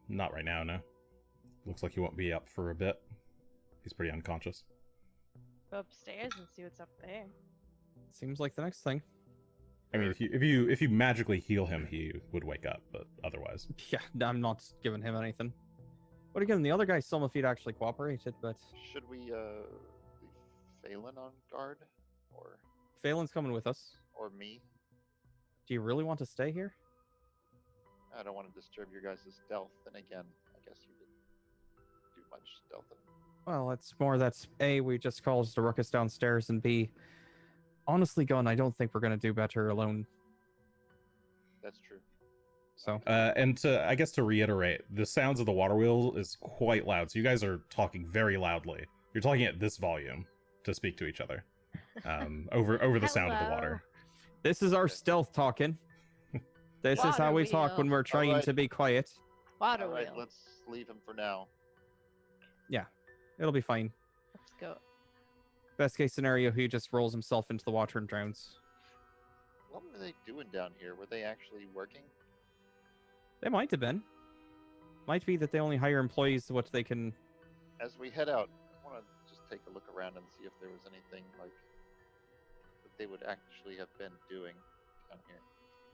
Speaker 1: Not right now, no. Looks like he won't be up for a bit. He's pretty unconscious.
Speaker 2: Go upstairs and see what's up there.
Speaker 3: Seems like the next thing.
Speaker 1: I mean, if you magically heal him, he would wake up, but otherwise.
Speaker 3: Yeah, I'm not giving him anything. But again, the other guy, some of he'd actually cooperated, but
Speaker 4: Should we leave Phelan on guard, or
Speaker 3: Phelan's coming with us.
Speaker 4: me?
Speaker 3: Do you really want to stay here?
Speaker 4: I don't want to disturb your guys' stealth. And again, I guess you didn't do much stealthing.
Speaker 3: Well, it's more that A, we just caused a ruckus downstairs, and B, honestly, Gunn, I don't think we're going to do better alone.
Speaker 4: That's true.
Speaker 3: So,
Speaker 1: And I guess to reiterate, the sounds of the water wheel is quite loud. So you guys are talking very loudly. You're talking at this volume to speak to each other, over the sound of the water.
Speaker 3: this is our stealth talking. This is how we talk when we're trying
Speaker 4: Alright.
Speaker 3: to be quiet.
Speaker 2: Water
Speaker 4: All right,
Speaker 2: wheel.
Speaker 4: let's leave him for now.
Speaker 3: It'll be fine.
Speaker 2: Let's go.
Speaker 3: Best case scenario, he just rolls himself into the water and drowns.
Speaker 4: What were they doing down here? Were they actually working?
Speaker 3: They might have been. Might be that they only hire employees to what they can.
Speaker 4: As we head out, I want to just take a look around and see if there was anything like that they would actually have been doing down here.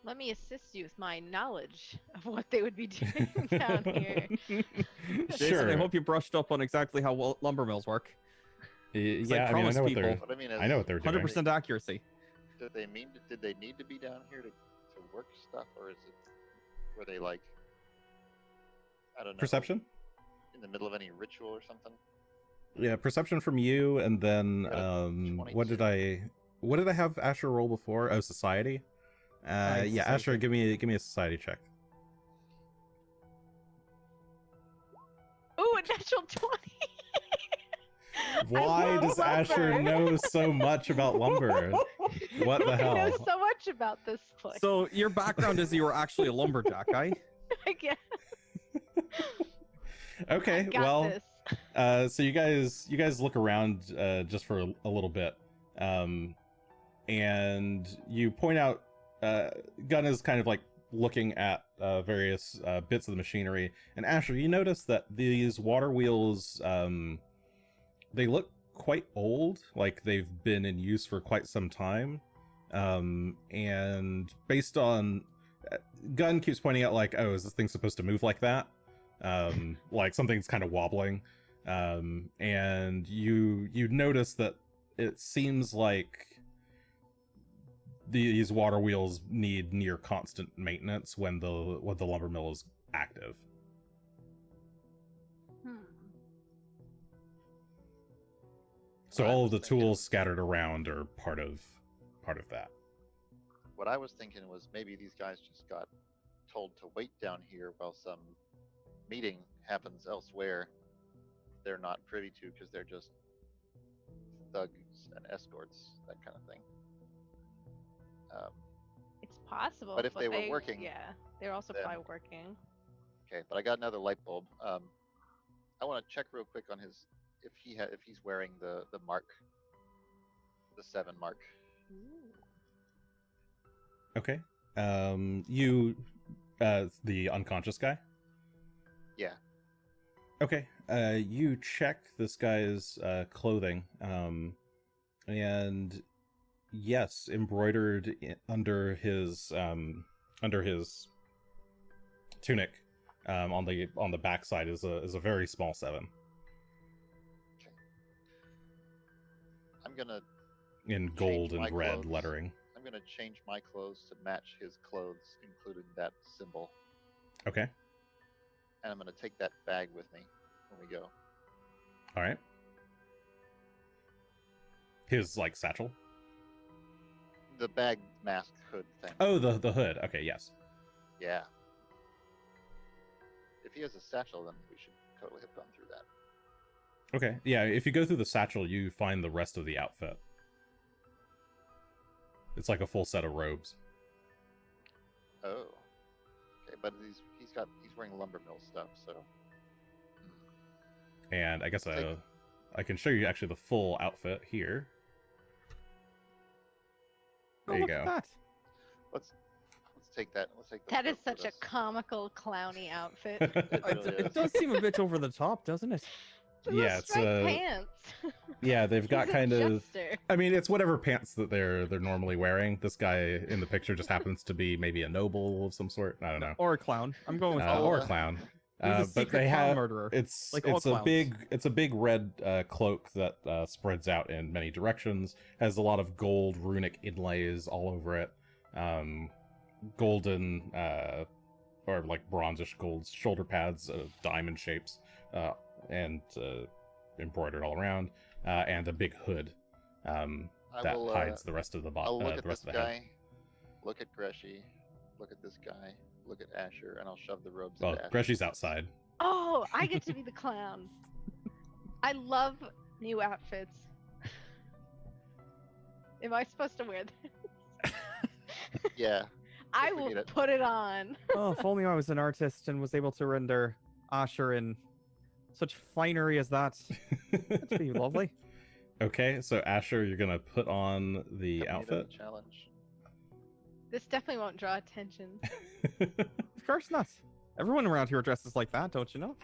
Speaker 2: Let me assist you with my knowledge of what they would be doing down here.
Speaker 3: Jason,
Speaker 1: Sure.
Speaker 3: I hope you brushed up on exactly how lumber mills work.
Speaker 1: Yeah, I mean, I
Speaker 3: promised
Speaker 1: know what they're.
Speaker 3: people.
Speaker 4: But I mean,
Speaker 1: I know what they're doing.
Speaker 3: 100% accuracy.
Speaker 4: Did they need to be down here to work stuff, or is it were they like I don't know
Speaker 1: Perception.
Speaker 4: in the middle of any ritual or something?
Speaker 1: Yeah, perception from you, and then
Speaker 4: Got a
Speaker 1: what did
Speaker 4: 22.
Speaker 1: what did I have Asher roll before? Oh, society.
Speaker 3: Nice,
Speaker 1: Yeah,
Speaker 3: society.
Speaker 1: Asher, give me a society check.
Speaker 2: Ooh, a natural 20. I
Speaker 1: Why
Speaker 2: love
Speaker 1: does Asher
Speaker 2: lumber.
Speaker 1: know so much about lumber? What the
Speaker 2: I
Speaker 1: hell?
Speaker 2: know so much about this place.
Speaker 3: So your background is you were actually a lumberjack, eh?
Speaker 2: I guess.
Speaker 1: Okay,
Speaker 2: I got
Speaker 1: well,
Speaker 2: this.
Speaker 1: so you guys look around just for a little bit, and you point out Gunn is kind of like looking at various bits of the machinery, and Asher, you notice that these water wheels they look quite old, like they've been in use for quite some time, and based on Gunn keeps pointing out like, oh, is this thing supposed to move like that? Like something's kind of wobbling, and you notice that it seems like these water wheels need near constant maintenance when the lumber mill is active. So
Speaker 4: What I
Speaker 1: all
Speaker 4: was
Speaker 1: of the
Speaker 4: thinking-
Speaker 1: tools scattered around are part of that.
Speaker 4: What I was thinking was maybe these guys just got told to wait down here while some meeting happens elsewhere they're not privy to because they're just thugs and escorts, that kind of thing.
Speaker 2: It's possible.
Speaker 4: But if they were working,
Speaker 2: yeah, they're also
Speaker 4: then-
Speaker 2: probably working.
Speaker 4: Okay, but I got another light bulb. I want to check real quick on his if he's wearing the mark, the 7 mark.
Speaker 1: Okay. You the unconscious guy?
Speaker 4: Yeah.
Speaker 1: Okay. You check this guy's clothing, and yes, embroidered under his tunic, on the backside is a very small 7
Speaker 4: I'm gonna
Speaker 1: in
Speaker 4: Change
Speaker 1: gold
Speaker 4: my
Speaker 1: and red
Speaker 4: clothes.
Speaker 1: lettering.
Speaker 4: I'm gonna change my clothes to match his clothes, including that symbol,
Speaker 1: Okay.
Speaker 4: and I'm gonna take that bag with me when we go.
Speaker 1: All right. His like satchel.
Speaker 4: The bag, mask, hood thing.
Speaker 1: Oh, the hood. Okay. Yes.
Speaker 4: Yeah. If he has a satchel, then we should totally have gone through that.
Speaker 1: Okay. Yeah. If you go through the satchel, you find the rest of the outfit. It's like a full set of robes.
Speaker 4: Oh. Okay, but he's wearing lumber mill stuff, so.
Speaker 1: And I guess
Speaker 4: Take-
Speaker 1: I can show you actually the full outfit here.
Speaker 3: Oh,
Speaker 1: There you
Speaker 3: look at
Speaker 1: go.
Speaker 3: that.
Speaker 4: Let's take that. Let's take
Speaker 2: That
Speaker 4: those
Speaker 2: is
Speaker 4: with
Speaker 2: such a
Speaker 4: us.
Speaker 2: comical clowny outfit.
Speaker 4: It really
Speaker 3: It
Speaker 4: is.
Speaker 3: does seem a bit over the top, doesn't it?
Speaker 2: Those
Speaker 1: Yeah, it's,
Speaker 2: striped pants.
Speaker 1: Yeah, they've got
Speaker 2: He's a
Speaker 1: kind of.
Speaker 2: jester.
Speaker 1: I mean, it's whatever pants that they're normally wearing. This guy in the picture just happens to be maybe a noble of some sort. I don't know,
Speaker 3: Or a clown. I'm going with
Speaker 1: or a
Speaker 3: both.
Speaker 1: clown.
Speaker 3: He's a
Speaker 1: But
Speaker 3: secret
Speaker 1: they
Speaker 3: clown
Speaker 1: have.
Speaker 3: murderer.
Speaker 1: It's
Speaker 3: like all
Speaker 1: it's a
Speaker 3: clowns.
Speaker 1: big red cloak that spreads out in many directions. Has a lot of gold runic inlays all over it. Golden or like bronzish gold shoulder pads of diamond shapes, and embroidered all around, and a big hood that hides the rest of the
Speaker 4: I'll
Speaker 1: body.
Speaker 4: look at
Speaker 1: The rest
Speaker 4: this
Speaker 1: of the head.
Speaker 4: guy, look at Greshy, look at this guy, look at Asher, and I'll shove the robes
Speaker 1: Well,
Speaker 4: into Asher's
Speaker 1: Greshy's
Speaker 4: hands.
Speaker 1: outside.
Speaker 2: Oh, I get to be the clown. I love new outfits. Am I supposed to wear this?
Speaker 4: Yeah.
Speaker 2: I
Speaker 4: If we
Speaker 2: will
Speaker 4: need it.
Speaker 2: put it on.
Speaker 3: Oh, if only I was an artist and was able to render Asher in such finery as that. That'd be lovely.
Speaker 1: Okay, so Asher, you're gonna put on the
Speaker 4: Coming into
Speaker 1: outfit.
Speaker 4: the challenge.
Speaker 2: This definitely won't draw attention.
Speaker 3: Of course not. Everyone around here dresses like that, don't you know?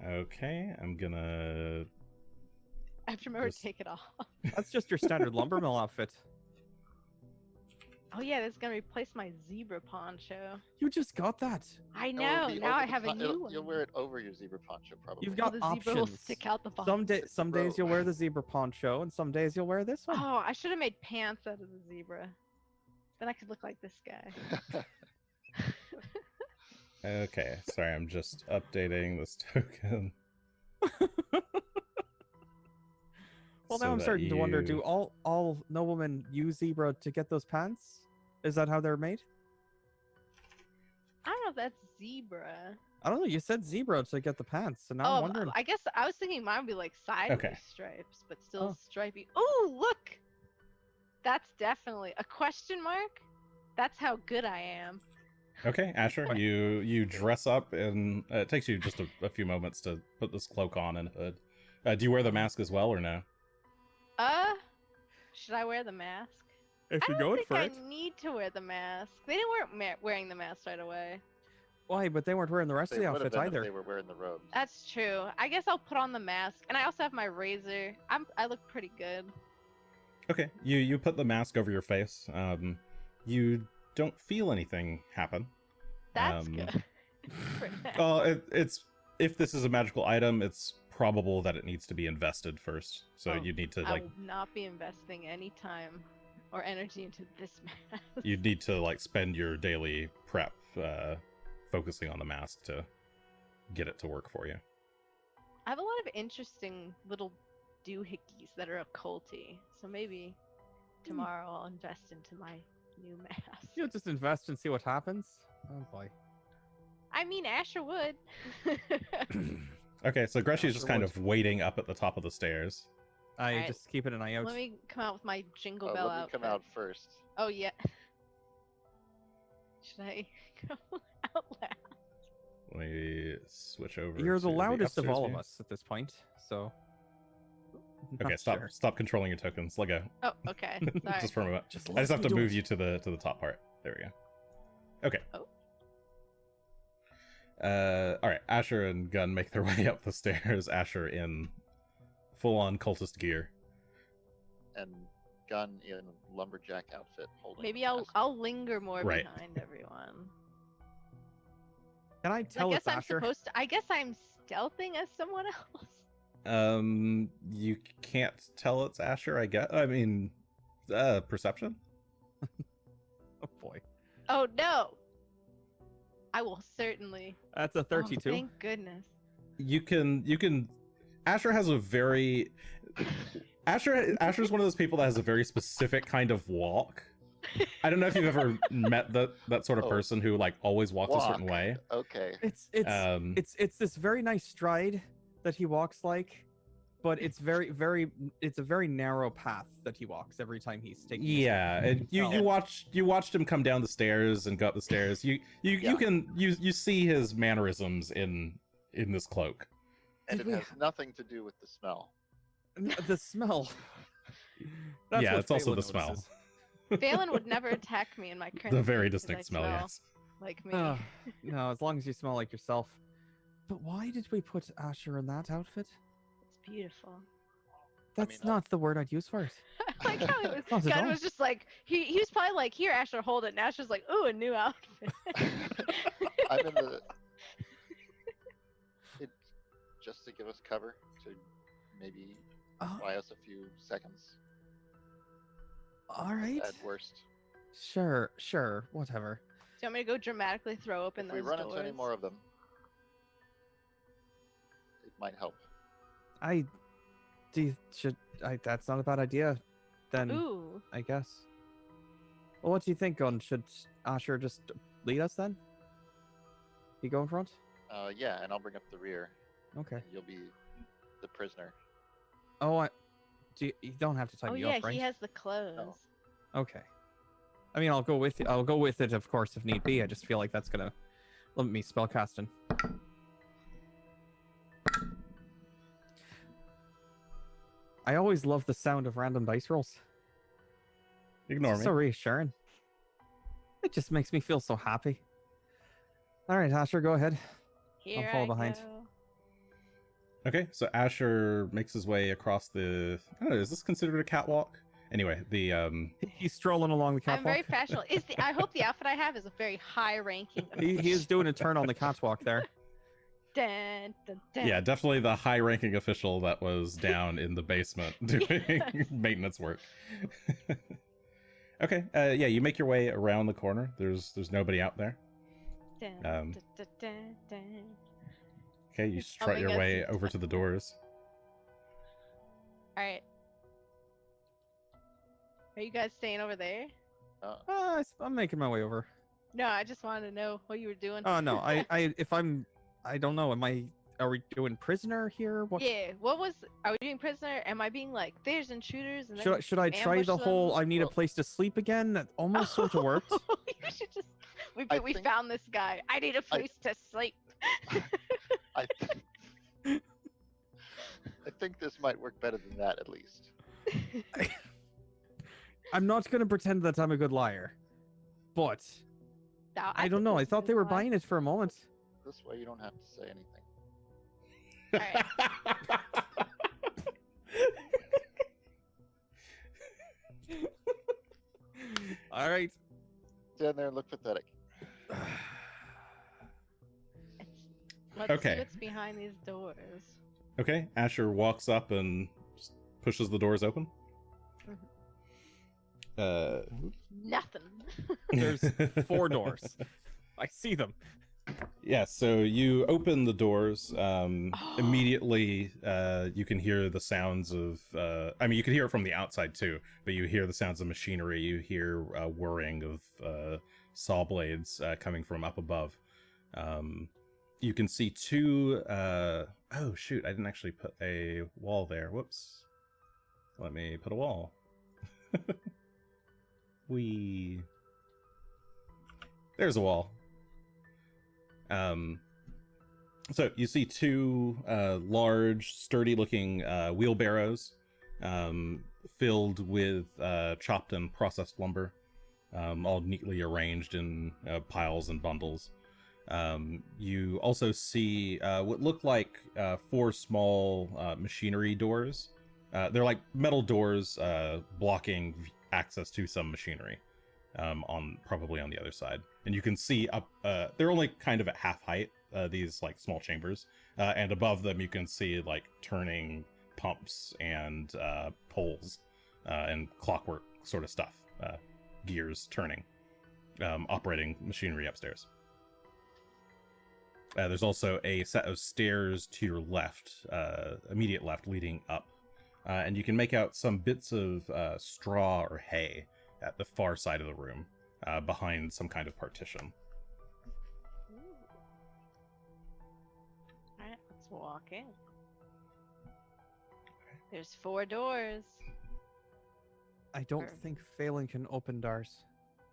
Speaker 1: Okay, I'm gonna.
Speaker 2: I have to remember
Speaker 1: Just-
Speaker 2: to take it off.
Speaker 3: That's just your standard lumbermill outfit.
Speaker 2: Oh yeah, this is gonna replace my zebra poncho.
Speaker 3: You just got that.
Speaker 2: I
Speaker 4: No,
Speaker 2: know.
Speaker 4: it'll be
Speaker 2: Now
Speaker 4: over
Speaker 2: I
Speaker 4: the
Speaker 2: have a
Speaker 4: top-
Speaker 2: new one.
Speaker 4: You'll wear it over your zebra poncho, probably.
Speaker 3: You've
Speaker 2: Oh,
Speaker 3: got
Speaker 2: the zebra will
Speaker 3: options.
Speaker 2: stick out the bottom.
Speaker 3: Some days you'll wear the zebra poncho, and some days you'll wear this one.
Speaker 2: Oh, I should have made pants out of the zebra. Then I could look like this guy.
Speaker 1: Okay, sorry, I'm just updating this token.
Speaker 3: Well,
Speaker 1: so
Speaker 3: now I'm
Speaker 1: that
Speaker 3: starting to wonder:
Speaker 1: you-
Speaker 3: do all noblemen use zebra to get those pants? Is that how they're made?
Speaker 2: I don't know if that's zebra.
Speaker 3: I don't know. You said zebra to get the pants, so now I'm wondering.
Speaker 2: I guess I was thinking mine would be like sideways
Speaker 1: Okay.
Speaker 2: stripes, but still
Speaker 3: Oh.
Speaker 2: stripy. Oh, look! That's definitely a question mark. That's how good I am.
Speaker 1: Okay, Asher, you dress up, and it takes you just a few moments to put this cloak on and hood. Do you wear the mask as well, or no?
Speaker 2: Should I wear the mask?
Speaker 3: If
Speaker 2: I
Speaker 3: you're
Speaker 2: don't
Speaker 3: going
Speaker 2: think
Speaker 3: for
Speaker 2: I
Speaker 3: it,
Speaker 2: need to wear the mask. They didn't wearing the mask right away.
Speaker 3: why? But they weren't wearing the rest
Speaker 4: They
Speaker 3: of the
Speaker 4: would have
Speaker 3: outfits
Speaker 4: been if
Speaker 3: either.
Speaker 4: they were wearing the robes.
Speaker 2: That's true. I guess I'll put on the mask, and I also have my razor. I look pretty good.
Speaker 1: Okay, you put the mask over your face. You don't feel anything happen.
Speaker 2: That's
Speaker 1: Um,
Speaker 2: good. For now.
Speaker 1: Well, it's if this is a magical item, it's probable that it needs to be invested first. So
Speaker 2: Oh,
Speaker 1: you need to
Speaker 2: I
Speaker 1: like
Speaker 2: will not be investing any time or energy into this mask.
Speaker 1: you need to like spend your daily prep focusing on the mask to get it to work for you.
Speaker 2: I have a lot of interesting little doohickeys that are occulty, so maybe tomorrow I'll invest into my new mask.
Speaker 3: You'll just invest and see what happens. Oh boy.
Speaker 2: I mean, Asher would.
Speaker 1: Okay, so Greshy is just
Speaker 3: Sure
Speaker 1: kind
Speaker 3: would.
Speaker 1: of waiting up at the top of the stairs.
Speaker 3: I
Speaker 2: Alright,
Speaker 3: just keeping an eye out.
Speaker 2: Let me come out with my jingle
Speaker 4: Oh,
Speaker 2: bell
Speaker 4: let me
Speaker 2: outfit.
Speaker 4: come out first.
Speaker 2: Oh yeah. Should I go out loud?
Speaker 1: Let me switch over.
Speaker 3: You're
Speaker 1: to
Speaker 3: the loudest of
Speaker 1: upstairs
Speaker 3: all of
Speaker 1: view.
Speaker 3: us at this point, so.
Speaker 1: Okay,
Speaker 3: Not
Speaker 1: stop
Speaker 3: sure.
Speaker 1: stop controlling your tokens. Let go.
Speaker 2: Oh, okay. Sorry.
Speaker 1: Just for a moment.
Speaker 3: Just
Speaker 1: I just
Speaker 3: let
Speaker 1: have to
Speaker 3: me do
Speaker 1: move
Speaker 3: it.
Speaker 1: you to the top part. There we go. Okay.
Speaker 2: Oh.
Speaker 1: All right. Asher and Gunn make their way up the stairs. Asher in full-on cultist gear.
Speaker 4: And Gunn in lumberjack outfit holding.
Speaker 2: Maybe
Speaker 4: the mask.
Speaker 2: I'll linger more
Speaker 1: Right.
Speaker 2: behind everyone.
Speaker 3: Can I tell
Speaker 2: I guess
Speaker 3: it's
Speaker 2: I'm
Speaker 3: Asher?
Speaker 2: supposed to. I guess I'm stealthing as someone else.
Speaker 1: You can't tell it's Asher. I guess. I mean, perception.
Speaker 3: Oh boy.
Speaker 2: Oh no! I will certainly.
Speaker 3: That's a
Speaker 2: Oh,
Speaker 3: 32.
Speaker 2: thank goodness.
Speaker 1: You can. Asher has a very. Asher's one of those people that has a very specific kind of walk. I don't know if you've ever met that sort of
Speaker 4: Oh.
Speaker 1: person who like always walks a certain
Speaker 4: Walk.
Speaker 1: way.
Speaker 4: Okay.
Speaker 3: It's this very nice stride that he walks like, but it's it's a very narrow path that he walks every time he's taking. a step.
Speaker 1: Yeah, and you
Speaker 3: Oh.
Speaker 1: watched him come down the stairs and go up the stairs. You
Speaker 4: Yeah.
Speaker 1: can see his mannerisms in this cloak.
Speaker 4: And
Speaker 3: Did
Speaker 4: it
Speaker 3: we
Speaker 4: has nothing to do with the smell.
Speaker 3: The smell.
Speaker 1: Yeah,
Speaker 3: what
Speaker 1: it's also
Speaker 3: Phelan
Speaker 1: the smell.
Speaker 3: notices.
Speaker 2: Phelan would never attack me in my current.
Speaker 1: The very
Speaker 2: state 'cause I
Speaker 1: distinct smell,
Speaker 2: smell
Speaker 1: yes.
Speaker 2: Like me.
Speaker 3: Ah, no, as long as you smell like yourself. But why did we put Asher in that outfit?
Speaker 2: It's beautiful.
Speaker 3: That's
Speaker 4: mean,
Speaker 3: not the word I'd use for it.
Speaker 2: I like how it was.
Speaker 3: Not at
Speaker 2: Gunn
Speaker 3: all.
Speaker 2: was just like he was probably like, "Here, Asher, hold it." And Asher's like, "Ooh, a new outfit."
Speaker 4: I'm in the. It, just to give us cover to maybe
Speaker 3: Oh,
Speaker 4: buy us a few seconds
Speaker 3: all right.
Speaker 4: at worst.
Speaker 3: Sure, whatever.
Speaker 2: Do you want me to go dramatically throw open
Speaker 4: If we
Speaker 2: those
Speaker 4: run
Speaker 2: doors?
Speaker 4: into any more of them, it might help.
Speaker 3: That's not a bad idea. Then
Speaker 2: Ooh.
Speaker 3: I guess. Well, what do you think, Gunn? Should Asher just lead us then? You go in front?
Speaker 4: Yeah, and I'll bring up the rear,
Speaker 3: Okay.
Speaker 4: and you'll be the prisoner.
Speaker 3: Oh, you don't have to tie
Speaker 2: Oh
Speaker 3: me
Speaker 2: yeah,
Speaker 3: up, right?
Speaker 2: he has the clothes.
Speaker 3: Okay. I mean, I'll go with it. I'll go with it, of course, if need be. I just feel like that's gonna limit me spellcasting. I always love the sound of random dice rolls.
Speaker 1: Ignore
Speaker 3: It's
Speaker 1: me.
Speaker 3: so reassuring. It just makes me feel so happy. All right, Asher, go ahead.
Speaker 2: Here
Speaker 3: follow
Speaker 2: I
Speaker 3: behind.
Speaker 2: go.
Speaker 1: Okay, so Asher makes his way across the. I don't know. Is this considered a catwalk? Anyway, the
Speaker 3: He's strolling along the
Speaker 2: I'm very
Speaker 3: catwalk.
Speaker 2: fashionable. I hope the outfit I have is a very high-ranking.
Speaker 3: He is doing a turn on the catwalk there.
Speaker 2: Dun, dun, dun.
Speaker 1: Yeah, definitely the high-ranking official that was down in the basement doing
Speaker 2: Yes.
Speaker 1: maintenance work. Okay, yeah, you make your way around the corner. There's nobody out there.
Speaker 2: Dun,
Speaker 1: Um,
Speaker 2: dun, dun, dun, dun.
Speaker 1: Okay, you
Speaker 2: It's
Speaker 1: strut your
Speaker 2: humming as
Speaker 1: way
Speaker 2: he's-
Speaker 1: over to the doors.
Speaker 2: All right. Are you guys staying over there?
Speaker 3: I'm making my way over.
Speaker 2: No, I just wanted to know what you were doing.
Speaker 3: Oh no, I don't know. Are we doing prisoner here? What?
Speaker 2: Yeah. Are we doing prisoner? Am I being like, there's intruders? And
Speaker 3: Should I try
Speaker 2: ambush
Speaker 3: the whole
Speaker 2: them?
Speaker 3: I need a
Speaker 2: Well-
Speaker 3: place to sleep again? That almost sort of worked.
Speaker 2: You should just. We
Speaker 4: think-
Speaker 2: found this guy. I need a place to sleep.
Speaker 4: I, th- I think this might work better than that, at least.
Speaker 3: I'm not gonna pretend that I'm a good liar, but
Speaker 2: No,
Speaker 3: I don't
Speaker 2: think
Speaker 3: know. I
Speaker 2: this
Speaker 3: thought
Speaker 2: is
Speaker 3: they were
Speaker 2: fine.
Speaker 3: buying it for a moment.
Speaker 4: This way you don't have to say anything.
Speaker 3: All right.
Speaker 4: Stand there and look pathetic.
Speaker 2: Let's
Speaker 1: Okay.
Speaker 2: see what's behind these doors.
Speaker 1: Okay, Asher walks up and just pushes the doors open.
Speaker 2: Nothing.
Speaker 3: There's 4 doors. I see them.
Speaker 1: Yeah, so you open the doors. Immediately, you can hear the sounds of. I mean, you can hear it from the outside too, but you hear the sounds of machinery. You hear whirring of saw blades coming from up above. You can see 2. Oh shoot! I didn't actually put a wall there. Whoops. Let me put a wall. There's a wall. So you see 2 large, sturdy-looking wheelbarrows filled with chopped and processed lumber, all neatly arranged in piles and bundles. You also see what look like 4 small machinery doors. They're like metal doors blocking access to some machinery. Probably on the other side, and you can see up. They're only kind of at half height. These like small chambers, and above them you can see like turning pumps and poles and clockwork sort of stuff, gears turning, operating machinery upstairs. There's also a set of stairs to your left, immediate left, leading up, and you can make out some bits of straw or hay at the far side of the room, behind some kind of partition.
Speaker 2: Alright, let's walk in. There's 4 doors.
Speaker 3: I don't
Speaker 2: Sure.
Speaker 3: think Phelan can open doors.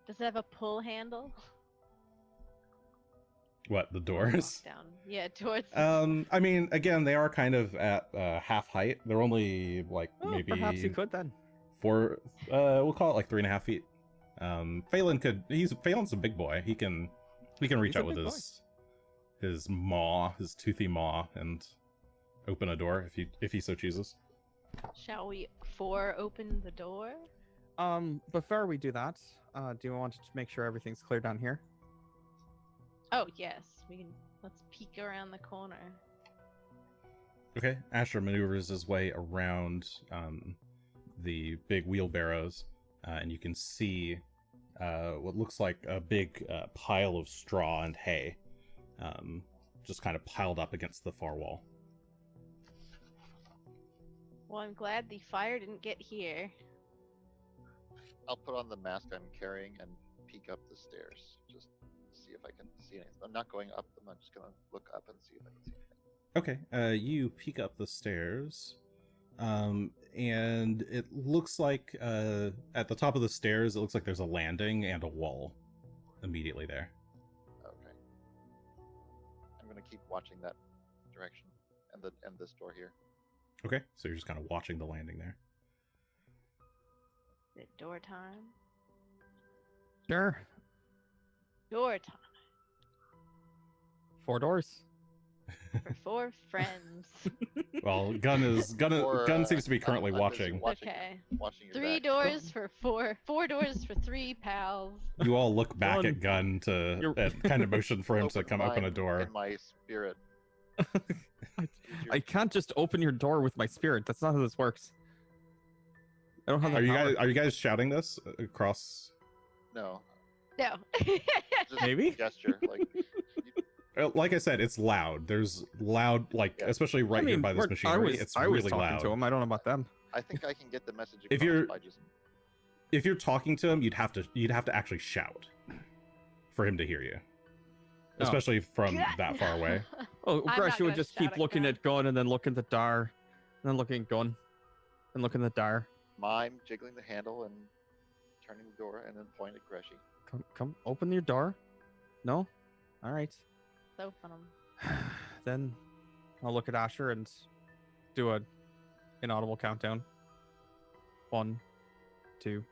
Speaker 2: Does it have a pull handle?
Speaker 1: What, the
Speaker 2: Walk
Speaker 1: doors?
Speaker 2: down. Yeah, towards.
Speaker 1: I mean, again, they are kind of at half height. They're only like
Speaker 3: Oh,
Speaker 1: maybe
Speaker 3: perhaps you could then.
Speaker 1: 4. We'll call it like 3.5 feet. Phelan could. Phelan's a big boy. He can reach
Speaker 3: He's a
Speaker 1: out with
Speaker 3: big boy.
Speaker 1: his maw, his toothy maw, and open a door if he so chooses.
Speaker 2: Shall we 4 open the door?
Speaker 3: Before we do that, do you want to make sure everything's clear down here?
Speaker 2: Oh yes, we can. Let's peek around the corner.
Speaker 1: Okay, Asher maneuvers his way around the big wheelbarrows, and you can see what looks like a big pile of straw and hay, just kind of piled up against the far wall.
Speaker 2: Well, I'm glad the fire didn't get here.
Speaker 4: I'll put on the mask I'm carrying and peek up the stairs. Just see if I can see anything. I'm not going up them. I'm just gonna look up and see if I can see anything.
Speaker 1: Okay, you peek up the stairs. And it looks like at the top of the stairs, it looks like there's a landing and a wall immediately there.
Speaker 4: Okay. I'm gonna keep watching that direction and this door here.
Speaker 1: Okay, so you're just kind of watching the landing there.
Speaker 2: Is it door time?
Speaker 3: Sure.
Speaker 2: Door time
Speaker 3: 4 doors.
Speaker 2: for 4 friends.
Speaker 1: Well, Gunn seems to be currently
Speaker 4: I'm busy
Speaker 1: watching.
Speaker 2: Okay.
Speaker 4: Watching your
Speaker 2: 3
Speaker 4: back.
Speaker 2: doors for 4 doors for 3 pals.
Speaker 1: You all look back
Speaker 3: Gunn.
Speaker 1: at Gunn to kind of motion for him to come open a door.
Speaker 4: In my spirit.
Speaker 3: I can't just open your door with my spirit. That's not how this works. I don't have that power.
Speaker 1: Are you guys shouting this across?
Speaker 4: No.
Speaker 2: No.
Speaker 4: Just
Speaker 3: Maybe?
Speaker 4: gesture.
Speaker 1: Like I said, it's loud. There's loud, like
Speaker 4: Yeah.
Speaker 1: especially right here by this machinery. It's
Speaker 3: I was
Speaker 1: really
Speaker 3: talking
Speaker 1: loud.
Speaker 3: to him. I don't know about them.
Speaker 4: I think I can get the message across
Speaker 1: If you're-
Speaker 4: by just
Speaker 1: If you're talking to him, you'd have to actually shout for him to hear you,
Speaker 3: Oh.
Speaker 1: especially from that far away.
Speaker 3: Oh,
Speaker 2: I'm not
Speaker 3: Greshy would
Speaker 2: gonna
Speaker 3: just
Speaker 2: shout
Speaker 3: keep
Speaker 2: at
Speaker 3: looking
Speaker 2: Gunn.
Speaker 3: at Gunn and then looking at Dar, and then looking at Gunn, and looking at Dar.
Speaker 4: mime jiggling the handle and turning the door and then point at Greshy.
Speaker 3: Come, open your door. No? All right.
Speaker 2: So fun.
Speaker 3: Then I'll look at Asher and do a inaudible countdown. 1, 2.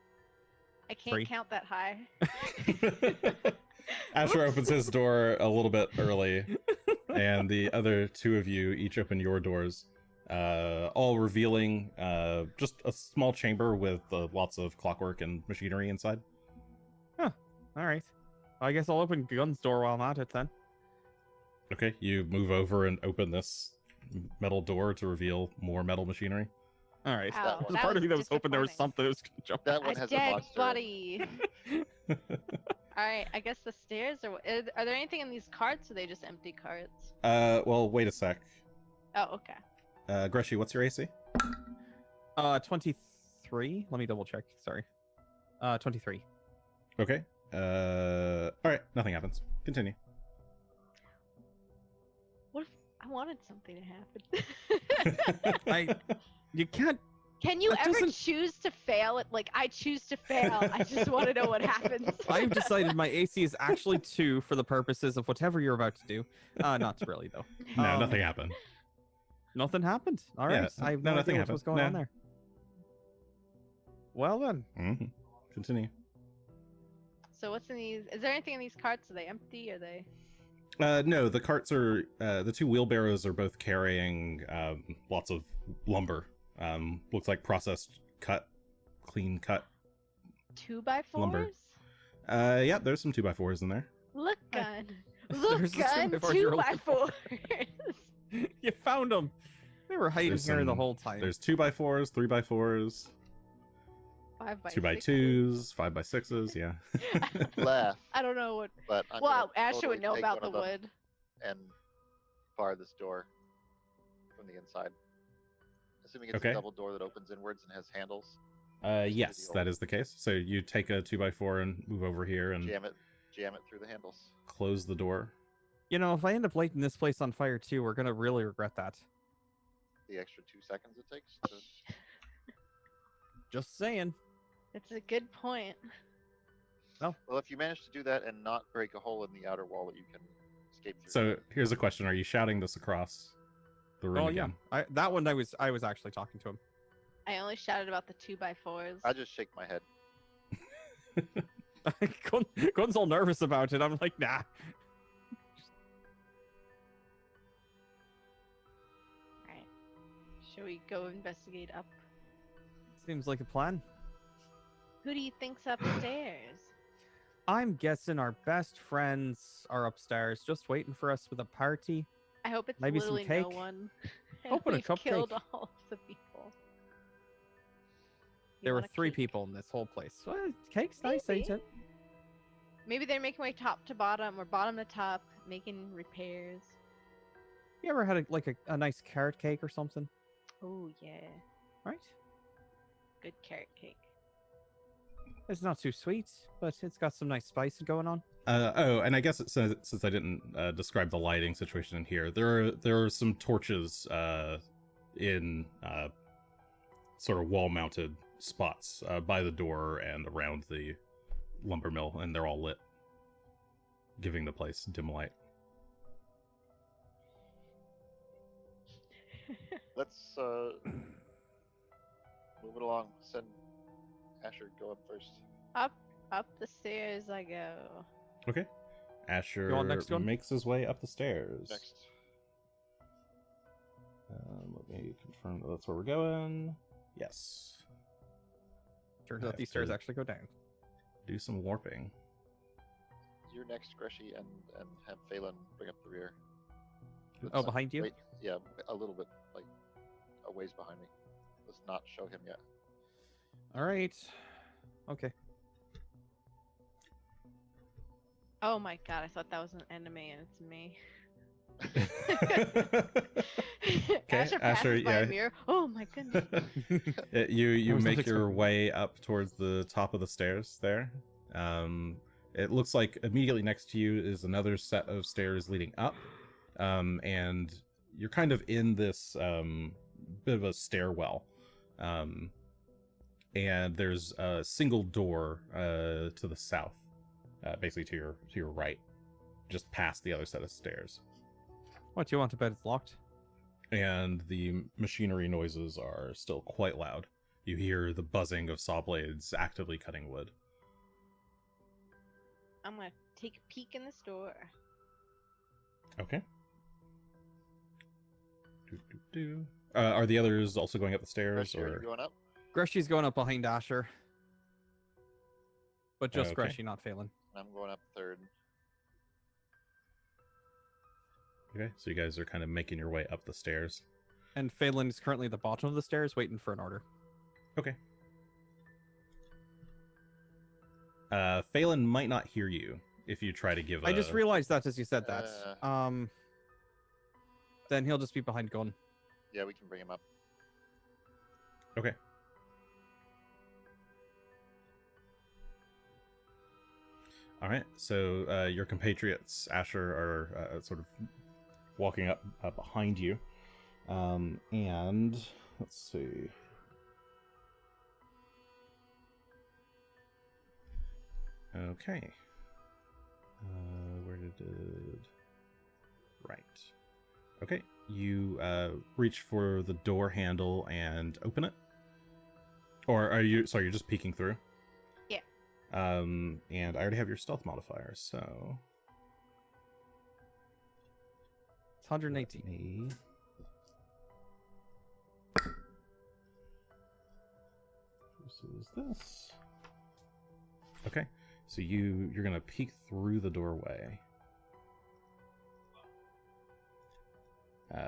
Speaker 2: I can't
Speaker 3: 3.
Speaker 2: count that high.
Speaker 1: Asher opens his door a little bit early, and the other 2 of you each open your doors, all revealing just a small chamber with lots of clockwork and machinery inside.
Speaker 3: All right. I guess I'll open Gunn's door while I'm at it then.
Speaker 1: Okay, you move over and open this metal door to reveal more metal machinery.
Speaker 3: All right.
Speaker 2: Ow,
Speaker 3: There's a
Speaker 2: that
Speaker 3: part of me that was hoping there was
Speaker 2: disappointing.
Speaker 3: something that was gonna jump.
Speaker 4: That one
Speaker 2: A
Speaker 4: has a
Speaker 2: dead
Speaker 4: monster.
Speaker 2: body. All right, I guess the stairs are there anything in these carts, or are they just empty carts?
Speaker 1: Well, wait a sec.
Speaker 2: Oh, okay.
Speaker 1: Greshy, what's your AC?
Speaker 3: 23. Let me double check. Sorry. 23.
Speaker 1: Okay. All right, nothing happens. Continue.
Speaker 2: What if I wanted something to happen?
Speaker 3: You can't.
Speaker 2: Can you
Speaker 3: That
Speaker 2: ever
Speaker 3: doesn't-
Speaker 2: choose to fail it? Like, I choose to fail. I just want to know what happens.
Speaker 3: I've decided my AC is actually 2 for the purposes of whatever you're about to do. Not really though.
Speaker 1: No, nothing happened.
Speaker 3: Nothing happened. All right.
Speaker 1: Yeah,
Speaker 3: I have
Speaker 1: no,
Speaker 3: no
Speaker 1: nothing
Speaker 3: idea
Speaker 1: happened.
Speaker 3: what's going
Speaker 1: No.
Speaker 3: on there. Well then.
Speaker 1: Mm-hmm. Continue.
Speaker 2: So what's in these? Is there anything in these carts? Are they empty? Are they?
Speaker 1: No, the carts are the 2 wheelbarrows are both carrying lots of lumber. Looks like processed clean cut.
Speaker 2: 2x4s?
Speaker 1: Lumber. Yeah, there's some 2x4s in there.
Speaker 2: Look, Gun. Look,
Speaker 3: There's a
Speaker 2: Gun.
Speaker 3: 2x4 you're
Speaker 2: 2x4s.
Speaker 3: You found them. They were hiding
Speaker 1: There's
Speaker 3: here the
Speaker 1: some-
Speaker 3: whole time.
Speaker 1: There's 2x4s, 3x4s,
Speaker 2: 5x6.
Speaker 1: 2x2s, 5x6s. Yeah.
Speaker 4: Laugh,
Speaker 2: I don't know what.
Speaker 4: but I'm
Speaker 2: Well,
Speaker 4: gonna
Speaker 2: Asher
Speaker 4: totally
Speaker 2: would know
Speaker 4: take
Speaker 2: about
Speaker 4: one
Speaker 2: the
Speaker 4: of them
Speaker 2: wood.
Speaker 4: and bar this door from the inside. Assuming it's
Speaker 1: Okay.
Speaker 4: a double door that opens inwards and has handles.
Speaker 1: Yes, that is the case. So you take a 2x4 and move over here and
Speaker 4: Jam it through the handles.
Speaker 1: close the door.
Speaker 3: You know, if I end up lighting this place on fire too, we're gonna really regret that.
Speaker 4: The extra 2 seconds it takes to
Speaker 3: Just saying.
Speaker 2: That's a good point.
Speaker 4: Well, if you manage to do that and not break a hole in the outer wall that you can escape through.
Speaker 1: So here's a question: are you shouting this across the room
Speaker 3: Oh yeah.
Speaker 1: again?
Speaker 3: That one I was actually talking to him.
Speaker 2: I only shouted about the 2x4s.
Speaker 4: I just shake my head.
Speaker 3: Gunn's all nervous about it. I'm like, nah.
Speaker 2: Alright. Should we go investigate up?
Speaker 3: Seems like a plan.
Speaker 2: Who do you think's upstairs?
Speaker 3: I'm guessing our best friends are upstairs, just waiting for us with a party.
Speaker 2: I hope it's
Speaker 3: Maybe some
Speaker 2: literally no
Speaker 3: cake?
Speaker 2: one.
Speaker 3: Open a
Speaker 2: We've killed
Speaker 3: cupcake.
Speaker 2: all of the people. You
Speaker 3: There were
Speaker 2: want a
Speaker 3: 3
Speaker 2: cake?
Speaker 3: people in this whole place. Well, cake's nice, ain't
Speaker 2: Maybe.
Speaker 3: it?
Speaker 2: Maybe they're making way top to bottom or bottom to top, making repairs.
Speaker 3: You ever had a nice carrot cake or something?
Speaker 2: Oh yeah,
Speaker 3: Right?
Speaker 2: good carrot cake.
Speaker 3: It's not too sweet, but it's got some nice spice going on.
Speaker 1: And I guess since I didn't describe the lighting situation in here, there are some torches in sort of wall-mounted spots by the door and around the lumber mill, and they're all lit, giving the place dim light.
Speaker 4: Let's move it along. Send Asher go up first.
Speaker 2: Up the stairs I go.
Speaker 1: Okay. Asher
Speaker 3: You want next one?
Speaker 1: makes his way up the stairs.
Speaker 4: Next.
Speaker 1: Let me confirm that that's where we're going. Yes.
Speaker 3: Turns
Speaker 1: I
Speaker 3: out
Speaker 1: have
Speaker 3: these stairs
Speaker 1: to-
Speaker 3: actually go down.
Speaker 1: Do some warping.
Speaker 4: You're next, Greshy, and have Phelan bring up the rear.
Speaker 3: Oh,
Speaker 4: Let's
Speaker 3: behind you?
Speaker 4: Wait, yeah, a little bit, like a ways behind me. Let's not show him yet.
Speaker 3: All right. Okay.
Speaker 2: Oh my god, I thought that was an enemy and it's me. Asher passes
Speaker 1: Asher,
Speaker 2: by a
Speaker 1: yeah.
Speaker 2: mirror. Oh my goodness.
Speaker 1: You
Speaker 3: I was not
Speaker 1: make your
Speaker 3: expecting-
Speaker 1: way up towards the top of the stairs there. It looks like immediately next to you is another set of stairs leading up. And you're kind of in this bit of a stairwell. And there's a single door to the south, basically to your right, just past the other set of stairs.
Speaker 3: What do you want about it's locked?
Speaker 1: And the machinery noises are still quite loud. You hear the buzzing of saw blades actively cutting wood.
Speaker 2: I'm gonna take a peek in the store.
Speaker 1: Okay. Are the others also going up the stairs,
Speaker 4: Greshy, are you
Speaker 1: or
Speaker 4: going up?
Speaker 3: Greshy's going up behind Asher. But just
Speaker 1: Okay.
Speaker 3: Greshy, not Phelan.
Speaker 4: I'm going up third.
Speaker 1: okay? So you guys are kind of making your way up the stairs.
Speaker 3: And Phelan is currently at the bottom of the stairs waiting for an order.
Speaker 1: Okay. Phelan might not hear you if you try to give.
Speaker 3: I just realized that as you said that.
Speaker 4: Uh.
Speaker 3: Then he'll just be behind Gunn.
Speaker 4: Yeah, we can bring him up.
Speaker 1: Okay. All right. So your compatriots, Asher, are sort of walking up behind you, and let's see. Okay. Where did it? Right. Okay. You reach for the door handle and open it. Or are you? Sorry, you're just peeking through.
Speaker 2: Yeah.
Speaker 1: And I already have your stealth modifier, so
Speaker 3: It's 118.
Speaker 1: me. Versus this. Okay, so you're gonna peek through the doorway.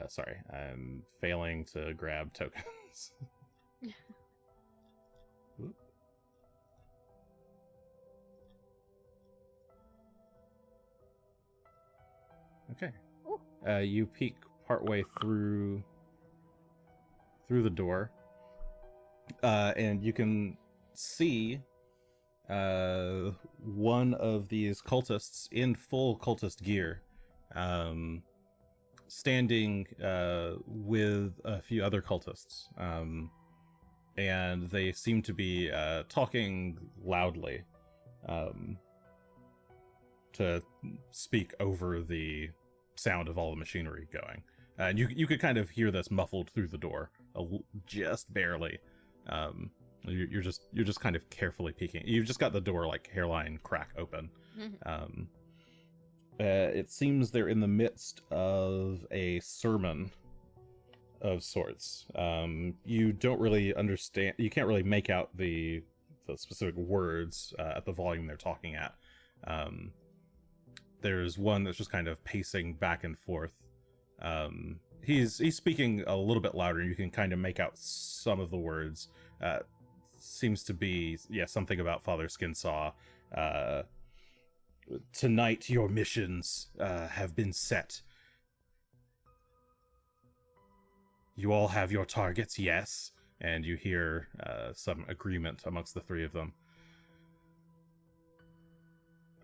Speaker 1: Sorry, I'm failing to grab tokens. Whoop. Okay. You peek partway through the door, and you can see one of these cultists in full cultist gear, standing with a few other cultists, and they seem to be talking loudly to speak over the sound of all the machinery going. And you could kind of hear this muffled through the door, just barely. You're just kind of carefully peeking. You've just got the door like hairline crack open. It seems they're in the midst of a sermon of sorts. You don't really understand. You can't really make out the specific words at the volume they're talking at. There's one that's just kind of pacing back and forth. He's speaking a little bit louder. You can kind of make out some of the words. Seems to be something about Father Skinsaw. Tonight your missions have been set. You all have your targets, yes? And you hear some agreement amongst the three of them.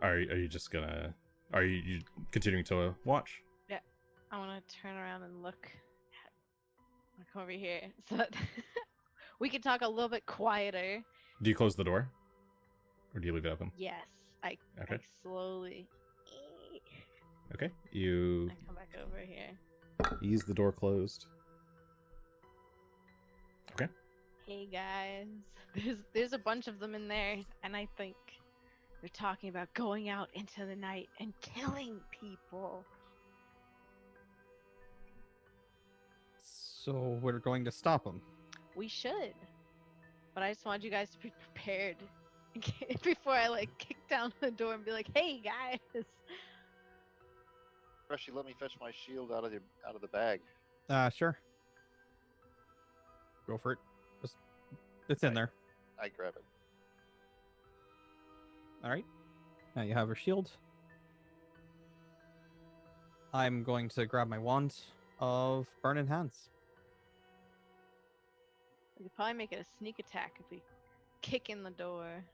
Speaker 1: Are you just gonna... Are you continuing to watch?
Speaker 2: I want to turn around and look over here so that we can talk a little bit quieter.
Speaker 1: Do you close the door, or do you leave it open?
Speaker 2: Yes, I
Speaker 1: Okay.
Speaker 2: slowly.
Speaker 1: Okay. You
Speaker 2: I come back over here.
Speaker 1: ease the door closed. Okay.
Speaker 2: Hey guys, there's a bunch of them in there, and I think they're talking about going out into the night and killing people.
Speaker 3: So we're going to stop them.
Speaker 2: We should, but I just want you guys to be prepared before I like kick down the door and be like, "Hey guys."
Speaker 4: Greshy, let me fetch my shield out of the bag.
Speaker 3: Sure. Go for it. It's in there.
Speaker 4: I grab it.
Speaker 3: All right. Now you have your shield. I'm going to grab my wand of Burning Hands.
Speaker 2: We could probably make it a sneak attack if we kick in the door.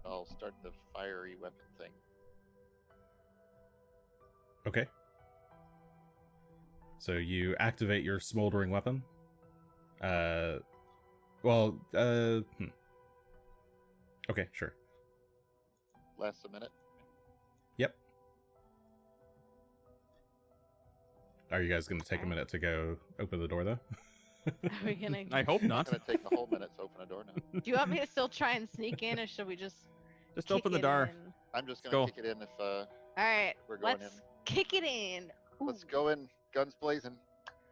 Speaker 4: I'll start the fiery weapon thing.
Speaker 1: Okay. So you activate your smoldering weapon. Okay, sure.
Speaker 4: Lasts a minute.
Speaker 1: Yep. Are you guys going to take a minute to go open the door, though?
Speaker 2: Are we gonna?
Speaker 3: I hope
Speaker 4: It's
Speaker 3: not.
Speaker 4: gonna take a whole minute to open a door now.
Speaker 2: Do you want me to still try and sneak in, or should we just?
Speaker 3: Just
Speaker 2: kick
Speaker 3: open the
Speaker 2: it
Speaker 3: door.
Speaker 2: in?
Speaker 4: I'm just
Speaker 3: Let's
Speaker 4: gonna
Speaker 3: go.
Speaker 4: kick it in if
Speaker 2: All right,
Speaker 4: we're going
Speaker 2: let's
Speaker 4: in.
Speaker 2: kick it in.
Speaker 4: Let's
Speaker 2: Ooh.
Speaker 4: go in, guns blazing.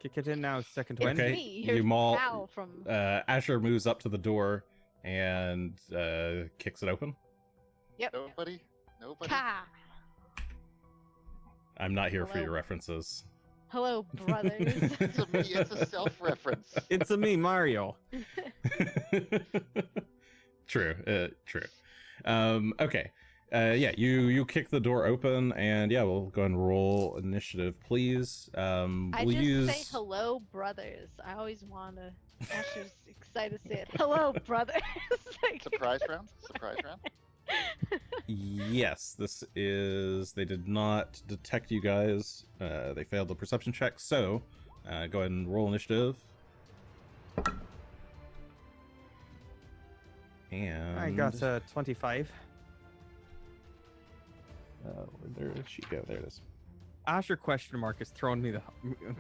Speaker 3: Kick it in now, second
Speaker 2: It's
Speaker 3: wind.
Speaker 1: Okay,
Speaker 2: me, your
Speaker 1: you maul.
Speaker 2: pal from.
Speaker 1: Asher moves up to the door and kicks it open.
Speaker 2: Yep.
Speaker 4: Nobody?
Speaker 2: Ka!
Speaker 1: I'm not here for
Speaker 2: Hello.
Speaker 1: your references.
Speaker 2: Hello, brothers.
Speaker 4: It's a me. It's a self-reference.
Speaker 3: It's a me, Mario.
Speaker 1: True. True. Okay. Yeah, you kick the door open, and yeah, we'll go and roll initiative, please.
Speaker 2: I
Speaker 1: We'll
Speaker 2: just
Speaker 1: use.
Speaker 2: say hello, brothers. I always wanna. Asher's excited to say it. Hello, brothers. Like-
Speaker 4: Surprise round. Surprise round.
Speaker 1: Yes, this is. They did not detect you guys. They failed the perception check, so go ahead and roll initiative. And
Speaker 3: I got 25.
Speaker 1: where did she go? There it is.
Speaker 3: Asher question mark is throwing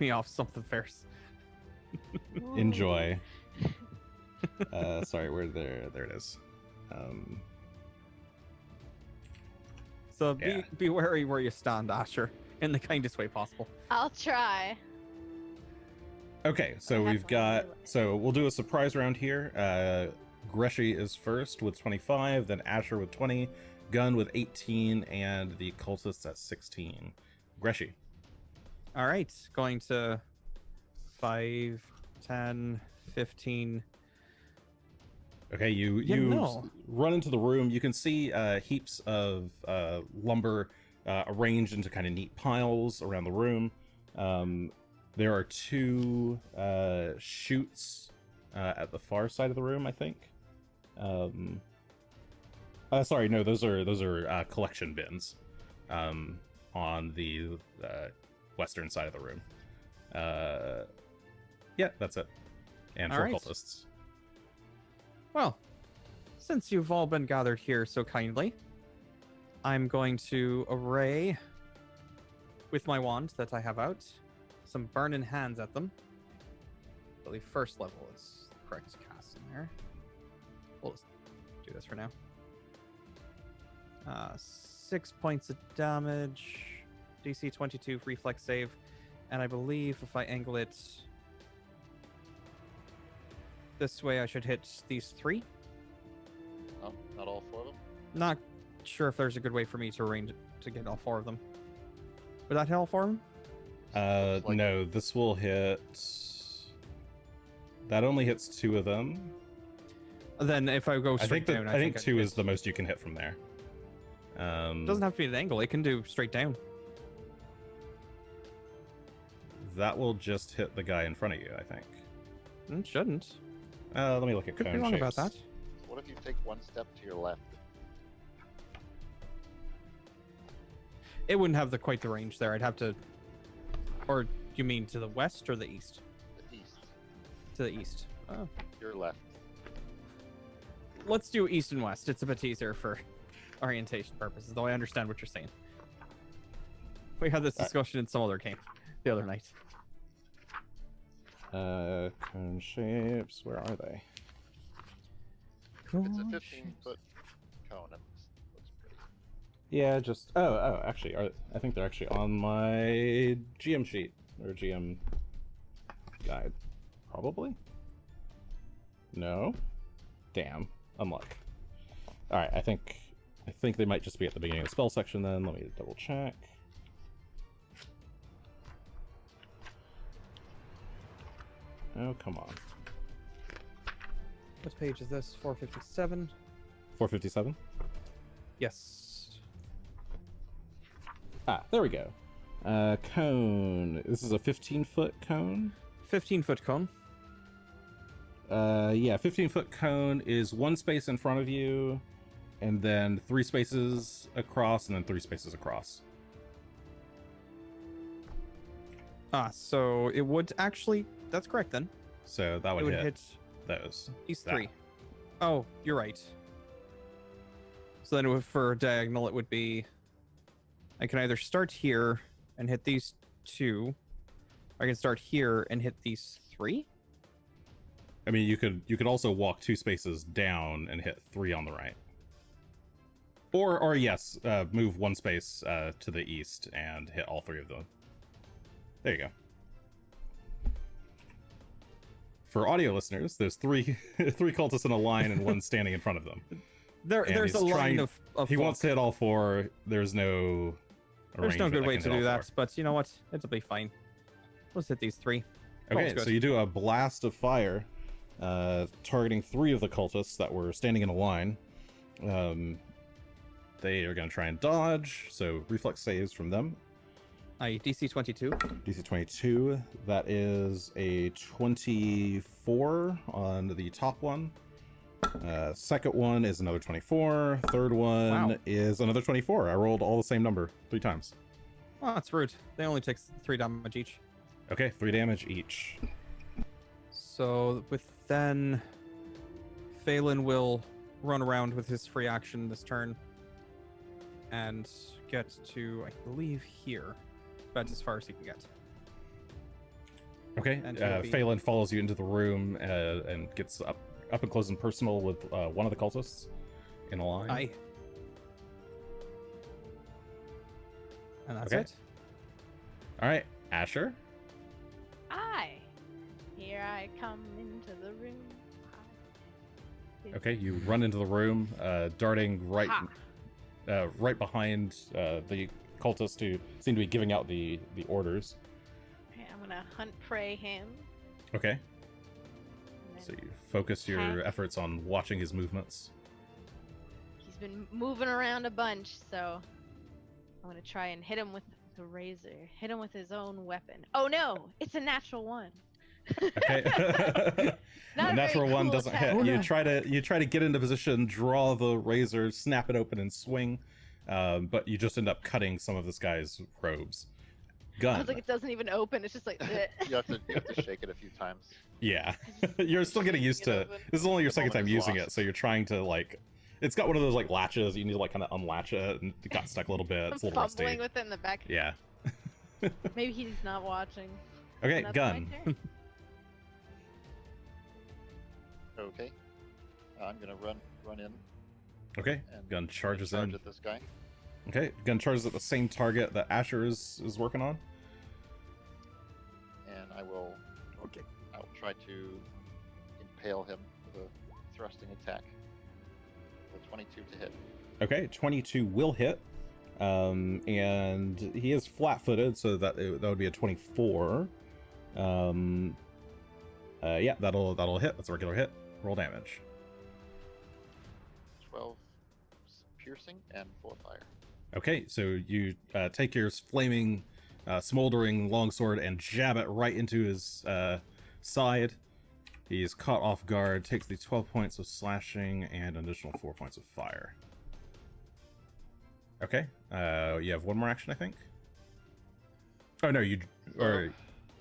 Speaker 3: me off something fierce.
Speaker 2: Ooh.
Speaker 1: Enjoy. Sorry, there it is.
Speaker 3: So
Speaker 1: Yeah.
Speaker 3: be wary where you stand, Asher, in the kindest way possible.
Speaker 2: I'll try.
Speaker 1: Okay, so
Speaker 2: I have
Speaker 1: we've
Speaker 2: one
Speaker 1: got.
Speaker 2: anyway.
Speaker 1: So we'll do a surprise round here. Greshy is first with 25, then Asher with 20, Gunn with 18, and the cultists at 16. Greshy.
Speaker 3: All right, going to 5, 10, 15.
Speaker 1: Okay, you
Speaker 3: Yeah, no.
Speaker 1: run into the room. You can see heaps of lumber arranged into kind of neat piles around the room. There are two chutes at the far side of the room, I think. Sorry, no, those are collection bins on the western side of the room. Yeah, that's it. And
Speaker 3: All
Speaker 1: for
Speaker 3: right.
Speaker 1: cultists.
Speaker 3: Well, since you've all been gathered here so kindly, I'm going to array with my wand that I have out some burning hands at them. I believe first level is the correct cast in there. We'll just do this for now. 6 points of damage, DC 22 reflex save, and I believe if I angle it this way, I should hit these 3.
Speaker 4: Oh, not all 4 of them.
Speaker 3: Not sure if there's a good way for me to arrange it to get all 4 of them. Would that hit all 4 of them?
Speaker 4: Looks like-
Speaker 1: No, this will hit. That only hits 2 of them.
Speaker 3: Then if I go
Speaker 1: I
Speaker 3: straight
Speaker 1: think
Speaker 3: down,
Speaker 1: I think
Speaker 3: I'd
Speaker 1: 2
Speaker 3: hit-
Speaker 1: is the most you can hit from there.
Speaker 3: It doesn't have to be at an angle. It can do straight down.
Speaker 1: That will just hit the guy in front of you, I think.
Speaker 3: It shouldn't.
Speaker 1: Let me look at
Speaker 3: Could be
Speaker 1: cone
Speaker 3: wrong about
Speaker 1: shapes.
Speaker 3: that.
Speaker 4: What if you take 1 step to your left?
Speaker 3: It wouldn't have quite the range there. I'd have to. Or you mean to the west or the east?
Speaker 4: The east.
Speaker 3: To the east. Oh.
Speaker 4: Your left.
Speaker 3: Let's do east and west. It's a bit easier for orientation purposes, though I understand what you're saying. We had this discussion in some other game the other night.
Speaker 1: Cone shapes, where are they?
Speaker 4: It's a 15-foot cone. It looks pretty.
Speaker 1: Yeah, just actually, I think they're actually on my GM sheet or GM guide. Probably. No. Damn. Unluck. All right, I think they might just be at the beginning of the spell section. Then let me double check. Oh, come on.
Speaker 3: What page is this? 457?
Speaker 1: 457?
Speaker 3: Yes.
Speaker 1: Ah, there we go. Cone. This is a 15-foot cone?
Speaker 3: 15-foot cone.
Speaker 1: Yeah, 15-foot cone is one space in front of you, and then 3 spaces across, and then 3 spaces across.
Speaker 3: So it would actually... That's correct, then.
Speaker 1: So that would,
Speaker 3: it would
Speaker 1: hit
Speaker 3: hit
Speaker 1: those.
Speaker 3: these
Speaker 1: That.
Speaker 3: 3. Oh, you're right. So then for diagonal, it would be... I can either start here and hit these 2, or I can start here and hit these 3.
Speaker 1: I mean, you could also walk 2 spaces down and hit 3 on the right. Or yes, move 1 space to the east and hit all 3 of them. There you go. For audio listeners, there's 3 cultists in a line and 1 standing in front of them.
Speaker 3: There's a line of
Speaker 1: he wants to hit all 4. There's no
Speaker 3: good way to do that, but you know what? It'll be fine. Let's hit these 3.
Speaker 1: Okay, so you do a blast of fire, targeting 3 of the cultists that were standing in a line. They are going to try and dodge, so reflex saves from them.
Speaker 3: DC 22.
Speaker 1: DC 22, that is a 24 on the top one. Second one is another 24. Third one is another 24. I rolled all the same number 3 times.
Speaker 3: Oh, that's rude. They only take 3 damage each.
Speaker 1: Okay, 3 damage each.
Speaker 3: So with then, Phelan will run around with his free action this turn and get to, I believe, here. That's as far as he can get.
Speaker 1: Okay, Phelan follows you into the room and gets up and close and personal with one of the cultists in a line.
Speaker 3: Aye. And that's
Speaker 1: Okay.
Speaker 3: it.
Speaker 1: All right, Asher.
Speaker 2: Aye. Here I come into the room.
Speaker 1: Okay, you run into the room, darting right
Speaker 2: Ha.
Speaker 1: right behind the cultists who seem to be giving out the orders.
Speaker 2: Okay, I'm gonna hunt prey him.
Speaker 1: Okay,
Speaker 2: and
Speaker 1: so
Speaker 2: then
Speaker 1: you focus your
Speaker 2: Hack.
Speaker 1: efforts on watching his movements.
Speaker 2: He's been moving around a bunch, so I'm gonna try and hit him with the razor. Hit him with his own weapon. Oh no, it's a natural 1.
Speaker 1: Okay,
Speaker 2: Not a
Speaker 1: natural
Speaker 2: very
Speaker 1: 1
Speaker 2: cool
Speaker 1: doesn't
Speaker 2: attack.
Speaker 1: hit.
Speaker 3: Oh,
Speaker 1: You
Speaker 3: no.
Speaker 1: try to get into position, draw the razor, snap it open, and swing, but you just end up cutting some of this guy's robes.
Speaker 2: I
Speaker 1: Gun.
Speaker 2: was like, it doesn't even open. It's just like, bleh.
Speaker 4: You have to shake it a few times.
Speaker 1: Yeah, you're still getting used to.
Speaker 2: Get open.
Speaker 1: This is only your
Speaker 4: The
Speaker 1: second
Speaker 4: moment
Speaker 1: time
Speaker 4: is
Speaker 1: using
Speaker 4: lost.
Speaker 1: it, so you're trying to like. It's got one of those like latches. You need to like kind of unlatch it, and it got stuck a little bit. It's a
Speaker 2: I'm
Speaker 1: little
Speaker 2: fumbling
Speaker 1: rusty.
Speaker 2: with it in the back.
Speaker 1: Yeah.
Speaker 2: Maybe he's not watching.
Speaker 1: Okay,
Speaker 2: And that's
Speaker 1: Gun.
Speaker 2: my turn.
Speaker 4: Okay. I'm gonna run in
Speaker 1: Okay,
Speaker 4: and
Speaker 1: Gun charges
Speaker 4: charge
Speaker 1: in.
Speaker 4: at this guy.
Speaker 1: Okay, Gun charges at the same target that Asher is working on.
Speaker 4: And I will try to impale him with a thrusting attack. The 22 to hit.
Speaker 1: Okay, 22 will hit, and he is flat-footed, so that would be a 24. Yeah, that'll hit. That's a regular hit. Roll damage.
Speaker 4: 12 piercing and 4 fire.
Speaker 1: Okay, so you take your flaming, smoldering longsword and jab it right into his side. He's caught off guard, takes the 12 points of slashing and an additional 4 points of fire. Okay, you have one more action, I think. Oh no, you or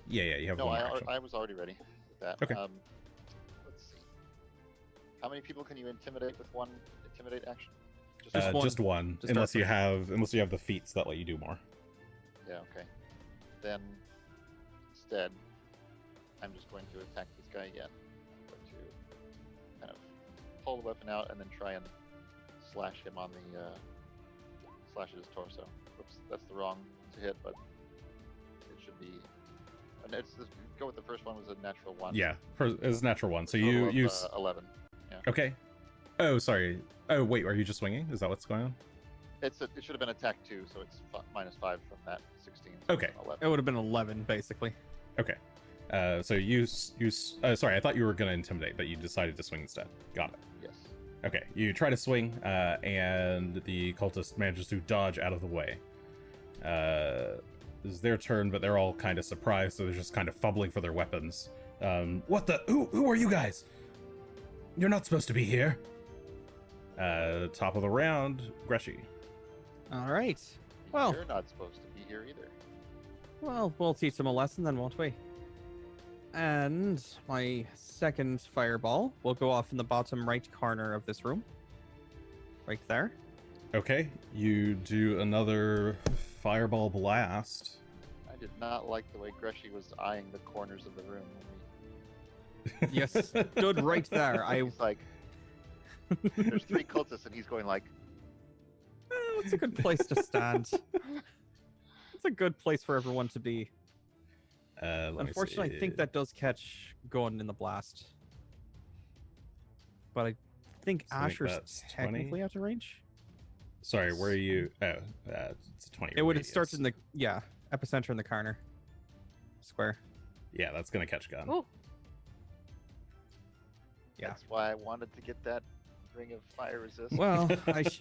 Speaker 1: yeah, you have
Speaker 4: No,
Speaker 1: one more action.
Speaker 4: I was already ready. with that.
Speaker 1: Okay.
Speaker 4: Let's see. How many people can you intimidate with one intimidate action?
Speaker 1: Just one,
Speaker 3: To
Speaker 1: unless
Speaker 3: start
Speaker 1: you have the feats that let you do more.
Speaker 4: Yeah. Okay. Then instead, I'm just going to attack this guy again. I'm going to kind of pull the weapon out and then try and slash him on the slash at his torso. Whoops, that's the wrong to hit, but it should be. And go with the first one was a natural one.
Speaker 1: Yeah, it's a natural one. So
Speaker 4: Total
Speaker 1: you
Speaker 4: of,
Speaker 1: use
Speaker 4: 11. Yeah.
Speaker 1: Okay. Oh, sorry. Oh, wait. Are you just swinging? Is that what's going on?
Speaker 4: It should have been attack 2, so it's -5 from that 16. So
Speaker 1: Okay.
Speaker 4: 11.
Speaker 3: It would have been 11, basically.
Speaker 1: Okay. So you sorry, I thought you were gonna intimidate, but you decided to swing instead. Got it.
Speaker 4: Yes.
Speaker 1: Okay. You try to swing, and the cultist manages to dodge out of the way. This is their turn, but they're all kind of surprised, so they're just kind of fumbling for their weapons. What the? Who are you guys? You're not supposed to be here. Top of the round, Greshy.
Speaker 3: All right. Well,
Speaker 4: You're not supposed to be here either.
Speaker 3: well, we'll teach them a lesson then, won't we? And my second fireball will go off in the bottom right corner of this room. Right there.
Speaker 1: Okay, you do another fireball blast.
Speaker 4: I did not like the way Greshy was eyeing the corners of the room.
Speaker 3: Yes, stood right there.
Speaker 4: He's like, there's 3 cultists, and he's going like,
Speaker 3: It's a good place to stand. It's a good place for everyone to be. Unfortunately, I think that does catch Gunn in the blast. But I think
Speaker 1: So I think
Speaker 3: Asher's
Speaker 1: that's 20.
Speaker 3: technically out of range.
Speaker 1: Sorry, where are you? Oh, it's a 20.
Speaker 3: It would have
Speaker 1: radius.
Speaker 3: started in the epicenter in the corner square.
Speaker 1: Yeah, that's gonna catch Gun.
Speaker 2: Ooh.
Speaker 3: Yeah.
Speaker 4: that's why I wanted to get that ring of fire resist.
Speaker 3: Well,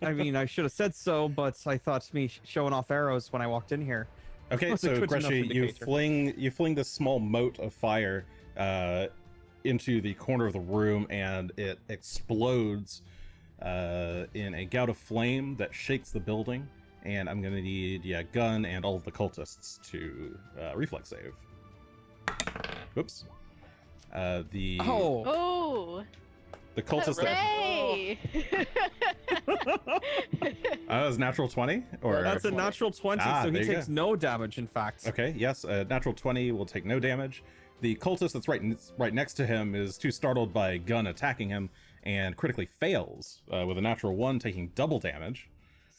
Speaker 3: I mean, I should have said so, but I thought me showing off arrows when I walked in here.
Speaker 1: Okay,
Speaker 3: was a
Speaker 1: so
Speaker 3: good enough
Speaker 1: Greshy, you
Speaker 3: indicator.
Speaker 1: fling this small mote of fire into the corner of the room, and it explodes in a gout of flame that shakes the building. And I'm gonna need Gunn and all of the cultists to reflex save. Whoops. The
Speaker 2: Oh,
Speaker 1: cultist that
Speaker 2: hooray!
Speaker 1: that was natural 20, or
Speaker 3: That's a natural 20,
Speaker 1: Ah,
Speaker 3: so he
Speaker 1: there you
Speaker 3: takes
Speaker 1: go.
Speaker 3: no damage, in fact.
Speaker 1: Okay, yes, a natural 20 will take no damage. The cultist that's right next to him is too startled by Gunn attacking him and critically fails with a natural 1, taking double damage.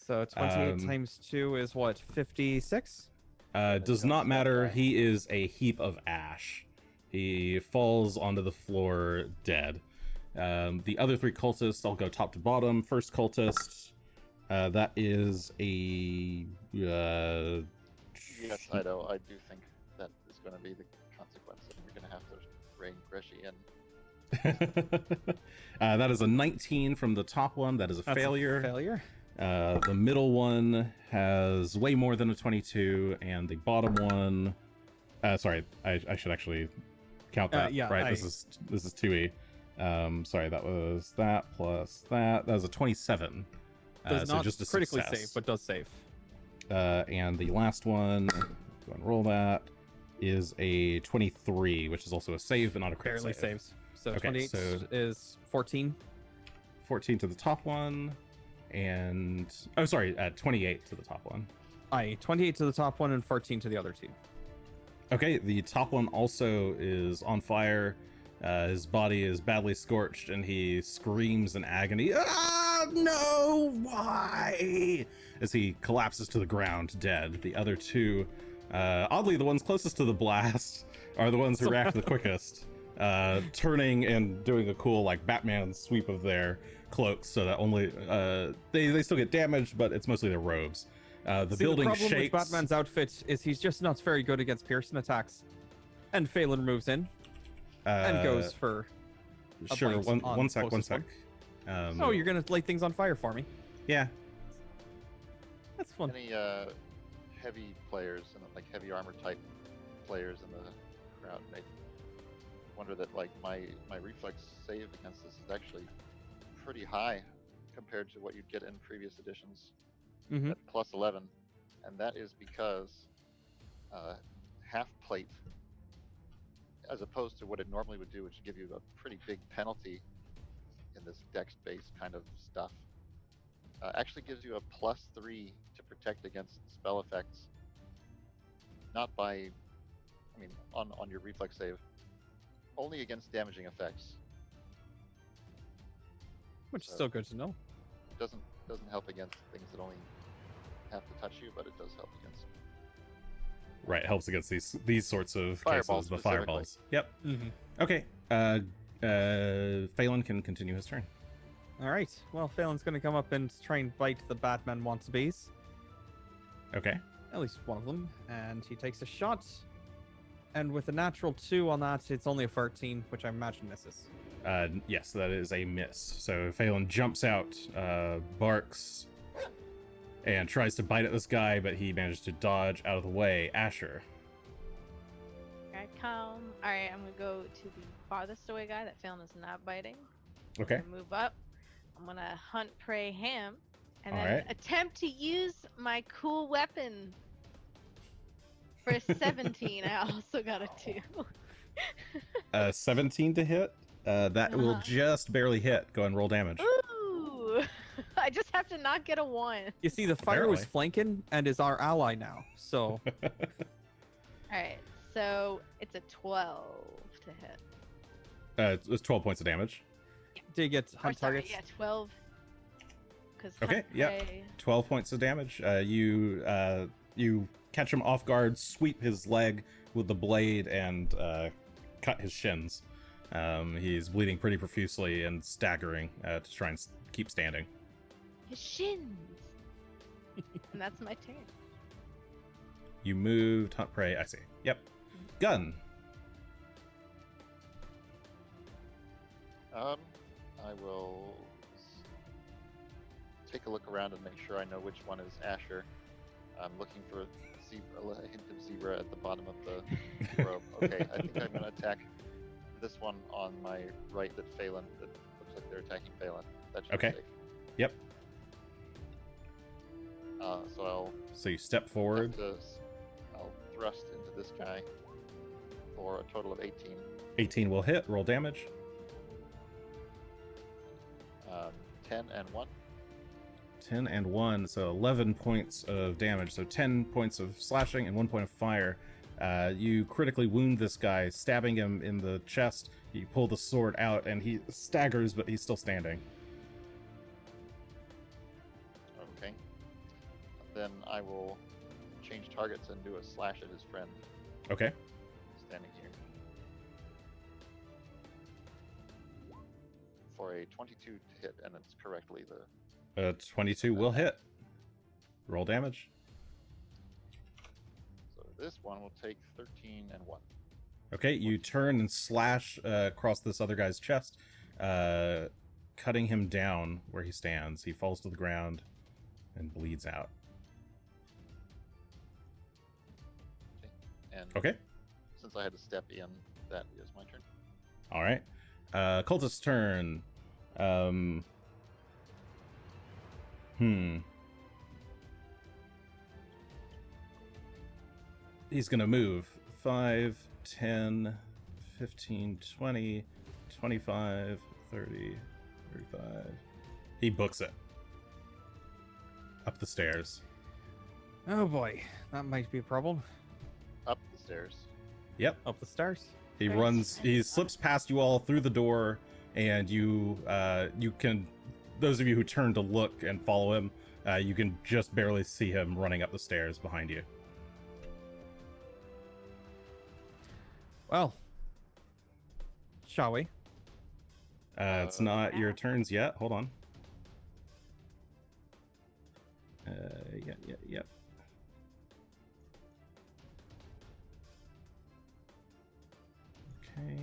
Speaker 3: So 28
Speaker 1: Um,
Speaker 3: times 2 is what, 56?
Speaker 1: Does not matter. He is a heap of ash. He falls onto the floor dead. The other 3 cultists, I'll go top to bottom. First cultist, that is a...
Speaker 4: Yes, I know. I do think that is going to be the consequence, and we're going to have to rein Greshy in.
Speaker 1: that is a 19 from the top one. That is a
Speaker 3: That's
Speaker 1: failure.
Speaker 3: A failure.
Speaker 1: The middle one has way more than a 22, and the bottom one... sorry, I should actually count that.
Speaker 3: Yeah,
Speaker 1: right, this is 2E. Sorry, that was that plus that. That was a 27.
Speaker 3: Does
Speaker 1: so
Speaker 3: not
Speaker 1: just a
Speaker 3: critically
Speaker 1: success.
Speaker 3: save, but does save.
Speaker 1: And the last one, go and roll that, is a 23, which is also a save, but not a crit
Speaker 3: Barely
Speaker 1: save.
Speaker 3: saves. So
Speaker 1: Okay,
Speaker 3: 28
Speaker 1: so-
Speaker 3: is 14.
Speaker 1: 14 to the top one, and... Oh, sorry, 28 to the top one.
Speaker 3: Aye, 28 to the top one and 14 to the other 2.
Speaker 1: Okay, the top one also is on fire. His body is badly scorched, and he screams in agony. Ah, no! Why? As he collapses to the ground, dead. The other 2, oddly, the ones closest to the blast, are the ones who react the quickest, turning and doing a cool like Batman sweep of their cloaks, so that only they still get damaged, but it's mostly their robes. The building
Speaker 3: the problem
Speaker 1: shakes.
Speaker 3: with Batman's outfit is he's just not very good against Pearson attacks. And Phelan moves in and goes for... a
Speaker 1: Sure,
Speaker 3: bite
Speaker 1: one sec.
Speaker 3: closest one.
Speaker 1: Oh,
Speaker 3: you're gonna light things on fire for me.
Speaker 1: yeah.
Speaker 3: That's fun.
Speaker 4: Any heavy players and like heavy armor type players in the crowd may wonder that like my reflex save against this is actually pretty high compared to what you'd get in previous editions
Speaker 3: Mhm.
Speaker 4: at plus 11, and that is because half plate as opposed to what it normally would do, which would give you a pretty big penalty in this dex-based kind of stuff, actually gives you a +3 to protect against spell effects. Not by, I mean, on your reflex save, only against damaging effects.
Speaker 3: Which is
Speaker 4: So-
Speaker 3: still good to know.
Speaker 4: Doesn't help against things that only have to touch you, but it does help against.
Speaker 1: Right, helps against these sorts of
Speaker 4: Fireballs
Speaker 1: cases, the
Speaker 4: specifically.
Speaker 1: fireballs. Yep.
Speaker 3: Mm-hmm.
Speaker 1: Okay. Phelan can continue his turn.
Speaker 3: All right. Well, Phelan's going to come up and try and bite the Batman wannabes.
Speaker 1: Okay.
Speaker 3: At least one of them. And he takes a shot. And with a natural 2 on that, it's only a 13, which I imagine misses.
Speaker 1: Yes, that is a miss. So Phelan jumps out, barks, and tries to bite at this guy, but he managed to dodge out of the way. Asher.
Speaker 2: Here I come. Alright, I'm gonna go to the farthest away guy that Phelan is not biting.
Speaker 1: Okay.
Speaker 2: I'm gonna move up. I'm gonna hunt prey ham. And then
Speaker 1: Alright.
Speaker 2: attempt to use my cool weapon. For a 17, I also got a 2.
Speaker 1: 17 to hit. That will
Speaker 2: Uh-huh.
Speaker 1: just barely hit. Go and roll damage.
Speaker 2: Ooh! I just have to not get a 1.
Speaker 3: You see, the fire was
Speaker 1: Apparently.
Speaker 3: flanking and is our ally now. So,
Speaker 2: Alright, so it's a 12 to hit.
Speaker 1: It's 12 points of damage.
Speaker 3: do you get
Speaker 2: Or
Speaker 3: hunt
Speaker 2: sorry,
Speaker 3: targets?
Speaker 2: yeah, 12. Because
Speaker 1: Okay, yeah. 12 points of damage. You catch him off guard, sweep his leg with the blade, and cut his shins. He's bleeding pretty profusely and staggering to try and keep standing.
Speaker 2: His shins! And that's my turn.
Speaker 1: You moved, hunt prey. I see. Yep. Gun.
Speaker 4: I will take a look around and make sure I know which one is Asher. I'm looking for a hint of zebra at the bottom of the robe. Okay, I think I'm going to attack this one on my right that looks like they're attacking Phelan. That should
Speaker 1: Okay.
Speaker 4: be safe.
Speaker 1: Yep.
Speaker 4: So
Speaker 1: So you step forward.
Speaker 4: I'll thrust into this guy for a total of 18.
Speaker 1: 18 will hit. Roll damage.
Speaker 4: 10 and 1.
Speaker 1: 10 and 1, so 11 points of damage. So 10 points of slashing and 1 point of fire. You critically wound this guy, stabbing him in the chest. You pull the sword out, and he staggers, but he's still standing.
Speaker 4: Okay. Then I will change targets and do a slash at his friend
Speaker 1: Okay.
Speaker 4: standing here. For a 22 to hit, and it's correctly the
Speaker 1: 22 will hit. Roll damage.
Speaker 4: so this one will take 13 and 1.
Speaker 1: Okay, you turn and slash across this other guy's chest, cutting him down where he stands. He falls to the ground and bleeds out.
Speaker 4: And
Speaker 1: Okay.
Speaker 4: since I had to step in, that is my turn.
Speaker 1: All right. Cultist's turn. He's gonna move 5, 10, 15, 20, 25, 30, 35. He books it. Up the stairs.
Speaker 3: Oh boy, that might be a problem.
Speaker 4: Up the stairs.
Speaker 1: Yep.
Speaker 3: Up the stairs.
Speaker 1: He
Speaker 2: Very
Speaker 1: runs. He slips past you all through the door, and you can. Those of you who turn to look and follow him, you can just barely see him running up the stairs behind you.
Speaker 3: Well, shall we?
Speaker 1: It's not your turns yet. Hold on. Yep. Okay.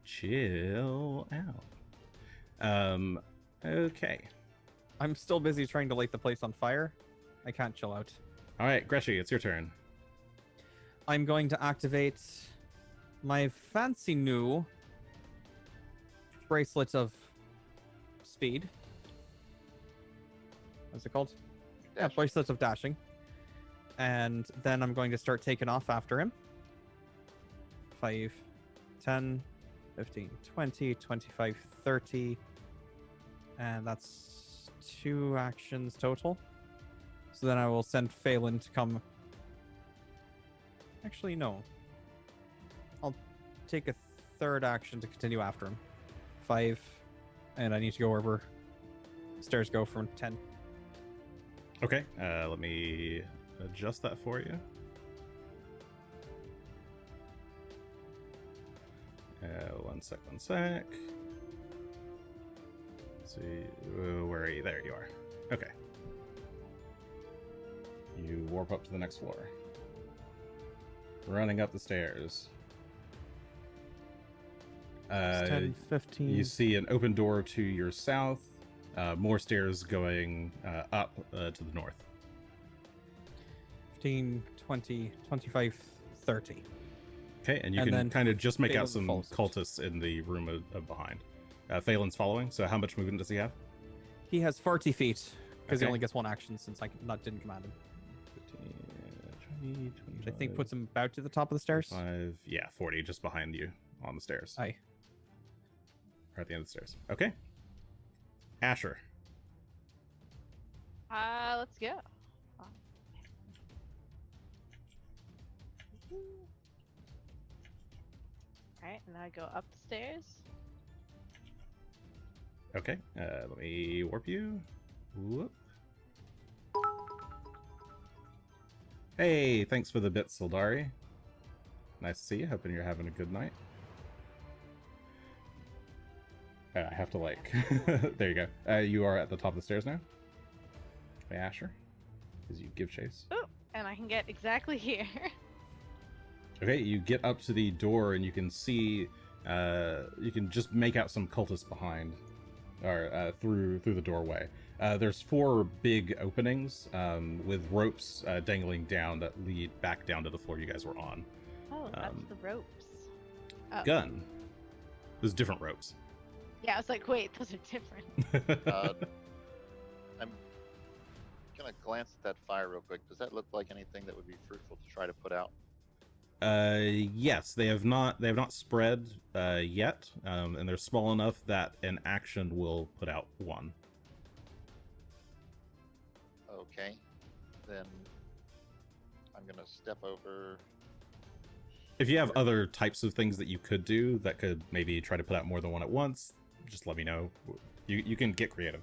Speaker 1: Chill out. Okay.
Speaker 3: I'm still busy trying to light the place on fire. I can't chill out.
Speaker 1: All right, Greshy, it's your turn.
Speaker 3: I'm going to activate my fancy new bracelet of speed. What's it called? Yeah,
Speaker 4: Dash.
Speaker 3: bracelet of dashing. And then I'm going to start taking off after him. 5, 10, 15, 20, 25, 30. And that's 2 actions total. So then I will send Phelan to come. Actually, no. I'll take a 3rd action to continue after him. 5. And I need to go wherever stairs go from 10.
Speaker 1: Okay, let me adjust that for you. One sec. Let's see, where are you? There you are. Okay. You warp up to the next floor. Running up the stairs.
Speaker 3: 10, 15.
Speaker 1: You see an open door to your south. More stairs going up to the north.
Speaker 3: 15, 20, 25, 30.
Speaker 1: Okay, and you
Speaker 3: And
Speaker 1: can
Speaker 3: then
Speaker 1: kind of just make out
Speaker 3: Phelan
Speaker 1: some
Speaker 3: follows suit.
Speaker 1: cultists in the room behind. Phelan's following, so how much movement does he have?
Speaker 3: He has 40 feet, because he
Speaker 1: Okay.
Speaker 3: only gets 1 action since I didn't command him.
Speaker 1: 15, 20,
Speaker 3: Which I think puts him about to the top of the stairs.
Speaker 1: 5, yeah, 40, just behind you on the stairs.
Speaker 3: Aye.
Speaker 1: Or at the end of the stairs. Okay. Asher.
Speaker 2: Let's go. Alright, and I go up the stairs.
Speaker 1: Okay, let me warp you. Whoop. Hey, thanks for the bit, Sildari. Nice to see you. Hoping you're having a good night. I have to like... there you go. You are at the top of the stairs now. By Asher. As you give chase.
Speaker 2: Oh, and I can get exactly here.
Speaker 1: Okay, you get up to the door and you can see... you can just make out some cultists behind. Or through the doorway. There's 4 big openings with ropes dangling down that lead back down to the floor you guys were on.
Speaker 2: Oh, that's the ropes. Oh.
Speaker 1: Gunn. There's different ropes.
Speaker 2: Yeah, I was like, wait, those are different.
Speaker 4: I'm gonna glance at that fire real quick. Does that look like anything that would be fruitful to try to put out?
Speaker 1: Yes, they have not spread yet, and they're small enough that an action will put out 1.
Speaker 4: Okay, then I'm gonna step over.
Speaker 1: If you have other types of things that you could do that could maybe try to put out more than 1 at once, just let me know. You can get creative.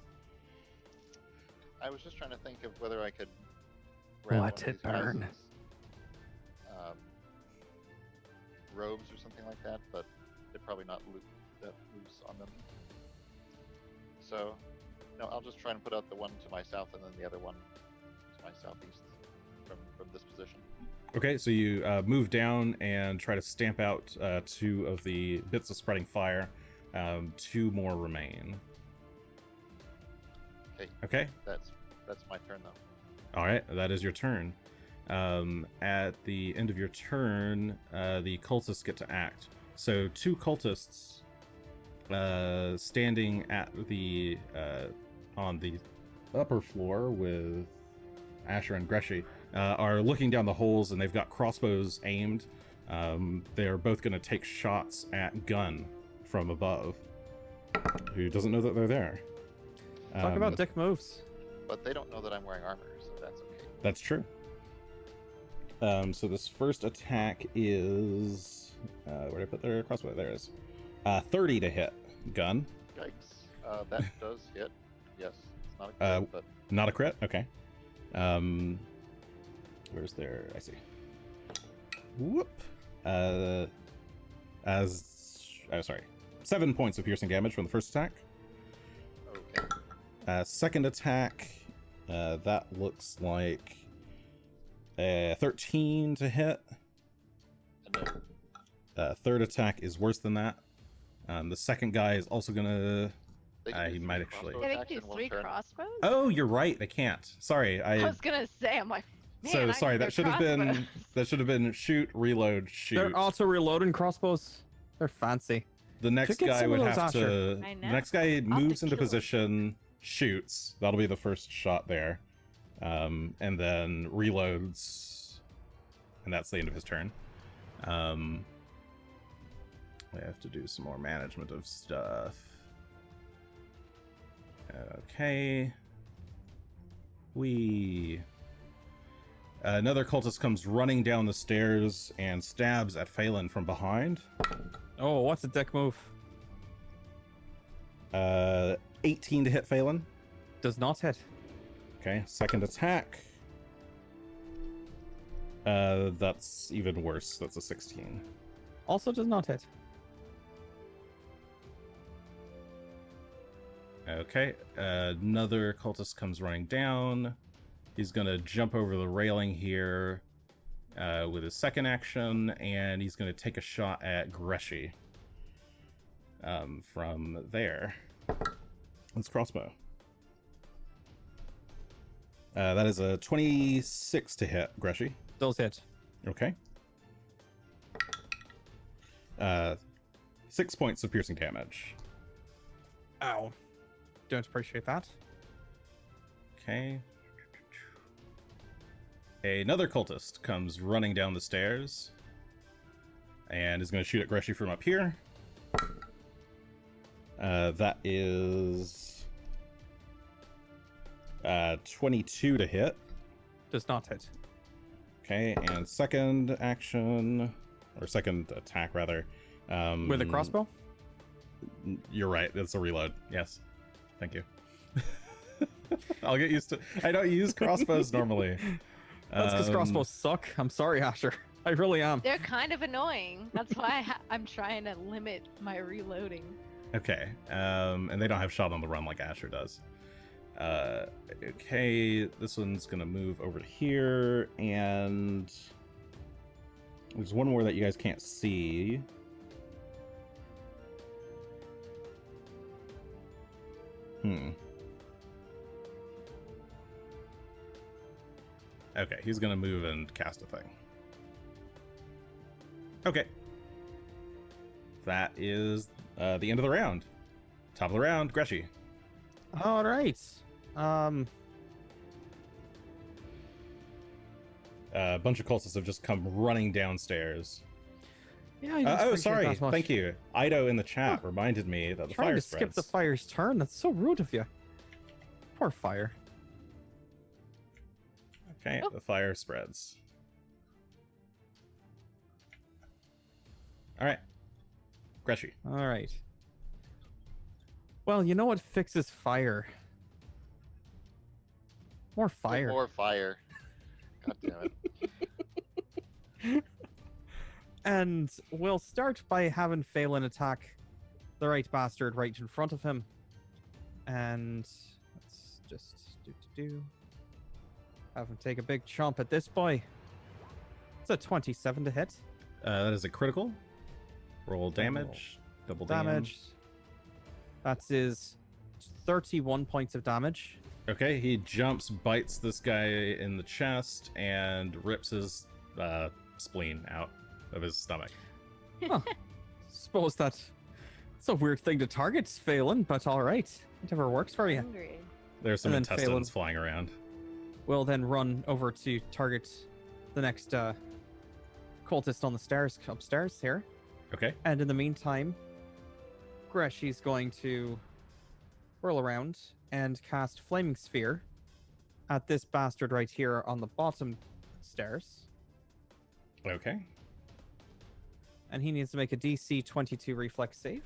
Speaker 4: I was just trying to think of whether I could grab
Speaker 5: Let
Speaker 4: one of
Speaker 5: it
Speaker 4: these
Speaker 5: burn.
Speaker 4: guys' robes or something like that, but they're probably not that loose on them. So, no, I'll just try and put out the one to my south and then the other one to my southeast from this position.
Speaker 1: Okay, so you move down and try to stamp out 2 of the bits of spreading fire. 2 more remain.
Speaker 4: Okay.
Speaker 1: Okay.
Speaker 4: That's my turn though.
Speaker 1: All right, that is your turn. At the end of your turn, the cultists get to act. So 2 cultists standing at the on the upper floor with Asher and Greshy are looking down the holes, and they've got crossbows aimed. They're both going to take shots at Gunn from above, who doesn't know that they're there.
Speaker 3: Talk about dick moves.
Speaker 4: But they don't know that I'm wearing armor, so that's okay.
Speaker 1: That's true. So this first attack is... where did I put their crossbow? There it is. 30 to hit. Gunn.
Speaker 4: Yikes. That does hit. Yes. It's not a crit, but...
Speaker 1: Not a crit? Okay. Where's their... I see. Whoop. Sorry. 7 points of piercing damage from the first attack.
Speaker 4: Okay.
Speaker 1: Second attack, that looks like 13 to hit. Third attack is worse than that. The second guy is also gonna... he might actually...
Speaker 2: Yeah, they can do 3 crossbows?
Speaker 1: Oh, you're right. They can't. Sorry.
Speaker 2: I was gonna say, I'm like, man,
Speaker 1: So
Speaker 2: I
Speaker 1: sorry.
Speaker 2: need
Speaker 1: That
Speaker 2: their
Speaker 1: should have been.
Speaker 2: crossbows.
Speaker 1: That should have been shoot, reload, shoot.
Speaker 3: They're auto reloading crossbows. They're fancy.
Speaker 1: The next
Speaker 3: Should get
Speaker 1: guy
Speaker 3: some
Speaker 1: would
Speaker 3: of those,
Speaker 1: have
Speaker 3: Asher.
Speaker 1: to.
Speaker 2: I
Speaker 1: The
Speaker 2: know.
Speaker 1: next guy
Speaker 2: I'll have
Speaker 1: moves
Speaker 2: to
Speaker 1: into
Speaker 2: kill him.
Speaker 1: position, shoots. That'll be the first shot there. and then reloads, and that's the end of his turn. We have to do some more management of stuff. Okay. Another cultist comes running down the stairs and stabs at Phelan from behind.
Speaker 3: Oh, what's a dick move?
Speaker 1: 18 to hit Phelan.
Speaker 3: Does not hit.
Speaker 1: Okay, second attack. That's even worse. That's a 16.
Speaker 3: Also does not hit.
Speaker 1: Okay, another cultist comes running down. He's gonna jump over the railing here with his second action, and he's gonna take a shot at Greshy from there. Let's crossbow. That is a 26 to hit, Greshy.
Speaker 3: Does hit.
Speaker 1: Okay. 6 points of piercing damage.
Speaker 3: Ow. Don't appreciate that.
Speaker 1: Okay. Another cultist comes running down the stairs and is going to shoot at Greshy from up here. That is 22 to hit.
Speaker 3: Does not hit.
Speaker 1: Okay, and second action, or second attack rather.
Speaker 3: With a crossbow?
Speaker 1: You're right, it's a reload. Yes. Thank you. I'll get used to. I don't use crossbows normally.
Speaker 3: That's because crossbows suck. I'm sorry, Asher. I really am.
Speaker 2: They're kind of annoying. That's why I'm trying to limit my reloading.
Speaker 1: Okay. And they don't have shot on the run like Asher does. Okay, this one's gonna move over to here, and there's one more that you guys can't see. Okay, he's gonna move and cast a thing. Okay. That is the end of the round. Top of the round, Greshy.
Speaker 3: All right.
Speaker 1: A bunch of cultists have just come running downstairs.
Speaker 3: Yeah. I don't appreciate
Speaker 1: Sorry.
Speaker 3: that much.
Speaker 1: Thank you. Ido in the chat
Speaker 3: Oh.
Speaker 1: reminded me that the
Speaker 3: Trying
Speaker 1: fire
Speaker 3: to
Speaker 1: spreads.
Speaker 3: skip the fire's turn. That's so rude of you. Poor fire.
Speaker 1: Okay,
Speaker 2: Oh.
Speaker 1: the fire spreads. All right, Greshy.
Speaker 3: All right. Well, you know what fixes fire? More fire.
Speaker 4: More fire. God damn it.
Speaker 3: And we'll start by having Phelan attack the right bastard right in front of him. And let's just have him take a big chomp at this boy. It's a 27 to hit.
Speaker 1: That is a critical. Roll damage. Double
Speaker 3: Damage. That's his 31 points of damage.
Speaker 1: Okay, he jumps, bites this guy in the chest, and rips his spleen out of his stomach.
Speaker 3: Suppose it's a weird thing to target, Phelan, but all right. Whatever works for you.
Speaker 2: Hungry.
Speaker 1: There's some
Speaker 3: And then
Speaker 1: intestines
Speaker 3: Phelan.
Speaker 1: flying around.
Speaker 3: We'll then run over to target the next cultist on the stairs upstairs here.
Speaker 1: Okay.
Speaker 3: And in the meantime, Greshy's going to whirl around and cast Flaming Sphere at this bastard right here on the bottom stairs.
Speaker 1: Okay.
Speaker 3: And he needs to make a DC 22 reflex save.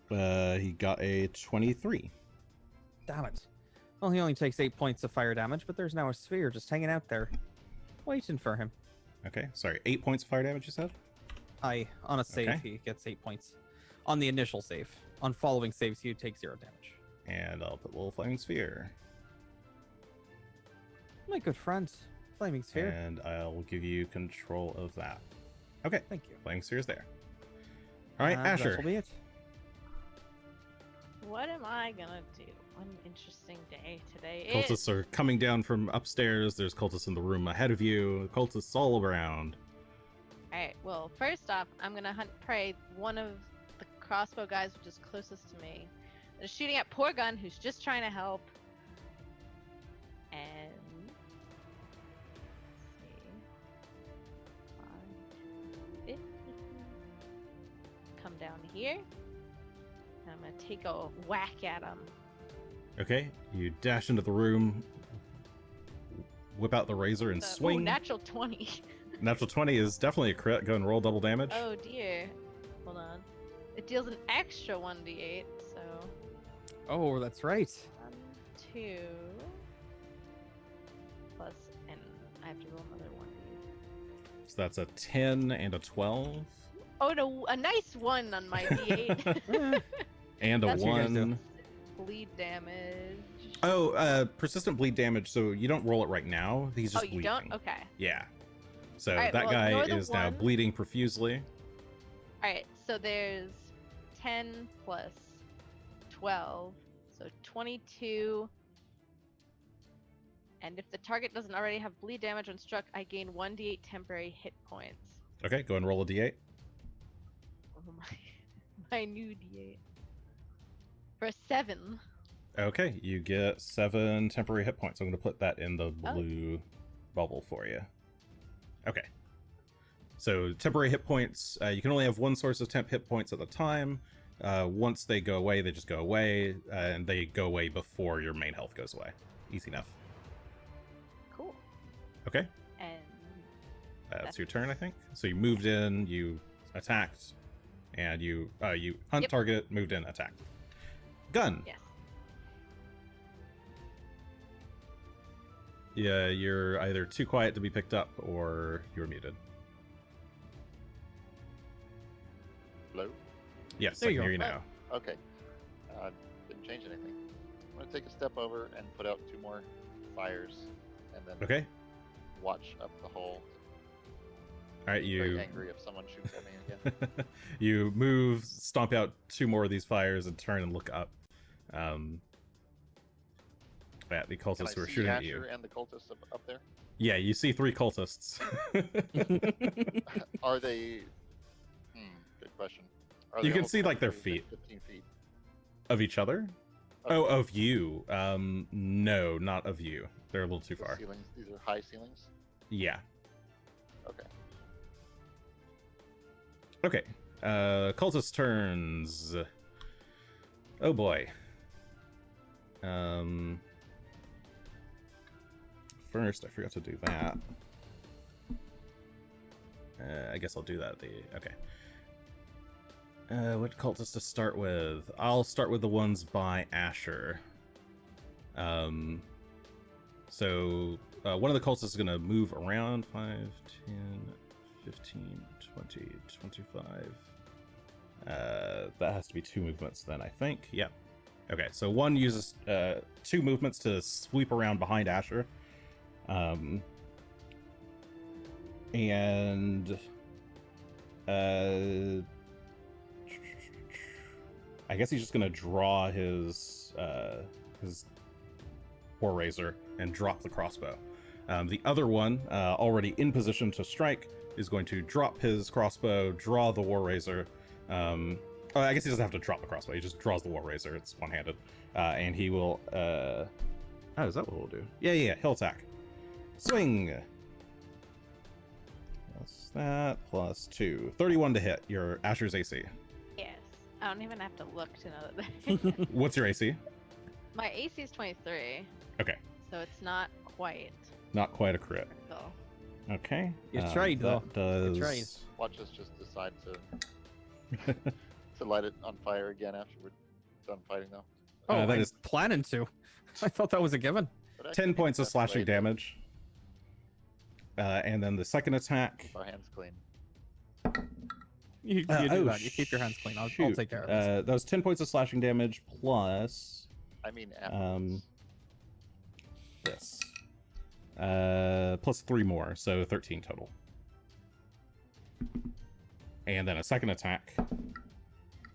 Speaker 1: He got a 23.
Speaker 3: Damn it. Well, he only takes 8 points of fire damage, but there's now a sphere just hanging out there, waiting for him.
Speaker 1: Okay, sorry, 8 points of fire damage, you said?
Speaker 3: On a save,
Speaker 1: Okay.
Speaker 3: he gets 8 points. On the initial save. On following saves, he take 0 damage.
Speaker 1: And I'll put a little flaming sphere.
Speaker 3: My good friend, Flaming Sphere.
Speaker 1: And I'll give you control of that. Okay,
Speaker 3: Thank you.
Speaker 1: flaming sphere is there. All right,
Speaker 3: And
Speaker 1: Asher.
Speaker 3: That'll be it.
Speaker 2: What am I gonna do? What an interesting day today.
Speaker 1: Cultists are coming down from upstairs. There's cultists in the room ahead of you. Cultists all around.
Speaker 2: Alright, well, first off, I'm gonna hunt prey. One of the crossbow guys, which is closest to me, is shooting at poor Gunn, who's just trying to help. down here. And I'm gonna take a whack at him.
Speaker 1: Okay, you dash into the room, whip out the razor, and swing.
Speaker 2: Ooh, natural 20.
Speaker 1: Natural 20 is definitely a crit. Go and roll double damage.
Speaker 2: Oh dear. Hold on. It deals an extra 1d8, so
Speaker 3: Oh, that's right.
Speaker 2: 1, 2 plus, and I have to roll another 1d8.
Speaker 1: So that's a 10 and a 12.
Speaker 2: Oh no, a nice 1 on my d8.
Speaker 1: And a
Speaker 2: That's
Speaker 3: what you guys do.
Speaker 1: 1.
Speaker 2: Bleed damage.
Speaker 1: Oh, persistent bleed damage, so you don't roll it right now. He's just
Speaker 2: Oh, you
Speaker 1: bleeding.
Speaker 2: don't? Okay.
Speaker 1: Yeah. So
Speaker 2: Alright,
Speaker 1: that
Speaker 2: well,
Speaker 1: guy
Speaker 2: ignore the
Speaker 1: is now
Speaker 2: 1.
Speaker 1: bleeding profusely.
Speaker 2: Alright, so there's 10 plus 12, so 22. And if the target doesn't already have bleed damage when struck, I gain 1d8 temporary hit points.
Speaker 1: Okay, go and roll a d8.
Speaker 2: Oh my new d8. For a 7.
Speaker 1: Okay, you get 7 temporary hit points. I'm going to put that in the
Speaker 2: Oh.
Speaker 1: blue bubble for you. Okay. So temporary hit points, you can only have one source of temp hit points at a time. Once they go away, they just go away, and they go away before your main health goes away. Easy enough.
Speaker 2: Cool.
Speaker 1: Okay,
Speaker 2: And
Speaker 1: that's your turn, I think. So you moved in, you attacked, and you hunt
Speaker 2: Yep.
Speaker 1: target, moved in, attacked. Gun.
Speaker 2: yes.
Speaker 1: Yeah, you're either too quiet to be picked up, or you're muted.
Speaker 4: Hello?
Speaker 1: Yes,
Speaker 3: There
Speaker 1: I
Speaker 3: you
Speaker 1: can
Speaker 3: go.
Speaker 1: hear you now.
Speaker 4: Okay. Didn't change anything. I'm going to take a step over and put out 2 more fires, and then
Speaker 1: Okay.
Speaker 4: watch up the hole.
Speaker 1: All right,
Speaker 4: Very
Speaker 1: you
Speaker 4: angry if someone shoots at me again.
Speaker 1: you move, stomp out 2 more of these fires, and turn and look up. At the
Speaker 4: Can I
Speaker 1: cultists who are
Speaker 4: see
Speaker 1: shooting at you.
Speaker 4: Asher and the cultists up there?
Speaker 1: Yeah, you see 3 cultists.
Speaker 4: Are they... good question. Are
Speaker 1: You
Speaker 4: they
Speaker 1: can
Speaker 4: all
Speaker 1: see, like, their
Speaker 4: collectively,
Speaker 1: feet.
Speaker 4: 15 feet.
Speaker 1: Of each other?
Speaker 4: Okay.
Speaker 1: Oh, of you. No, not of you. They're a little too
Speaker 4: The
Speaker 1: far.
Speaker 4: ceilings, these are high ceilings?
Speaker 1: Yeah.
Speaker 4: Okay.
Speaker 1: Okay. Cultist turns. Oh boy. First, I forgot to do that. I guess I'll do that. Okay. What cultist to start with? I'll start with the ones by Asher. So one of the cultists is going to move around 5, 10, 15, 20, 25. That has to be 2 movements then, I think. Yep. Okay, so one uses 2 movements to sweep around behind Asher. And I guess he's just gonna draw his war razor and drop the crossbow. The other one, already in position to strike, is going to drop his crossbow, draw the war razor. I guess he doesn't have to drop the crossbow. He just draws the war razor. It's one-handed, and he will. Oh, is that what we'll do? Yeah. He'll attack. Swing. Plus that. Plus 2. 31 to hit. Your Asher's AC.
Speaker 2: Yes. I don't even have to look to know that.
Speaker 1: What's your AC?
Speaker 2: My AC is 23.
Speaker 1: Okay.
Speaker 2: So it's not quite
Speaker 1: Not quite a crit.
Speaker 2: critical.
Speaker 1: Okay.
Speaker 3: You tried, though.
Speaker 1: That does.
Speaker 3: You tried.
Speaker 4: Watch us just decide to light it on fire again after we're done fighting, though.
Speaker 3: Oh,
Speaker 1: that
Speaker 3: I was
Speaker 1: is-
Speaker 3: planning to. I thought that was a given.
Speaker 4: But I
Speaker 1: 10
Speaker 4: think
Speaker 1: points of
Speaker 4: that's the way
Speaker 1: slashing
Speaker 4: to
Speaker 1: damage. And then the second attack.
Speaker 4: keep our hands clean.
Speaker 3: You do that. You keep your hands clean. I'll
Speaker 1: shoot.
Speaker 3: take care of it.
Speaker 1: That was 10 points of slashing damage plus
Speaker 4: I mean, afterwards.
Speaker 1: this. Plus 3 more, so 13 total. And then a second attack.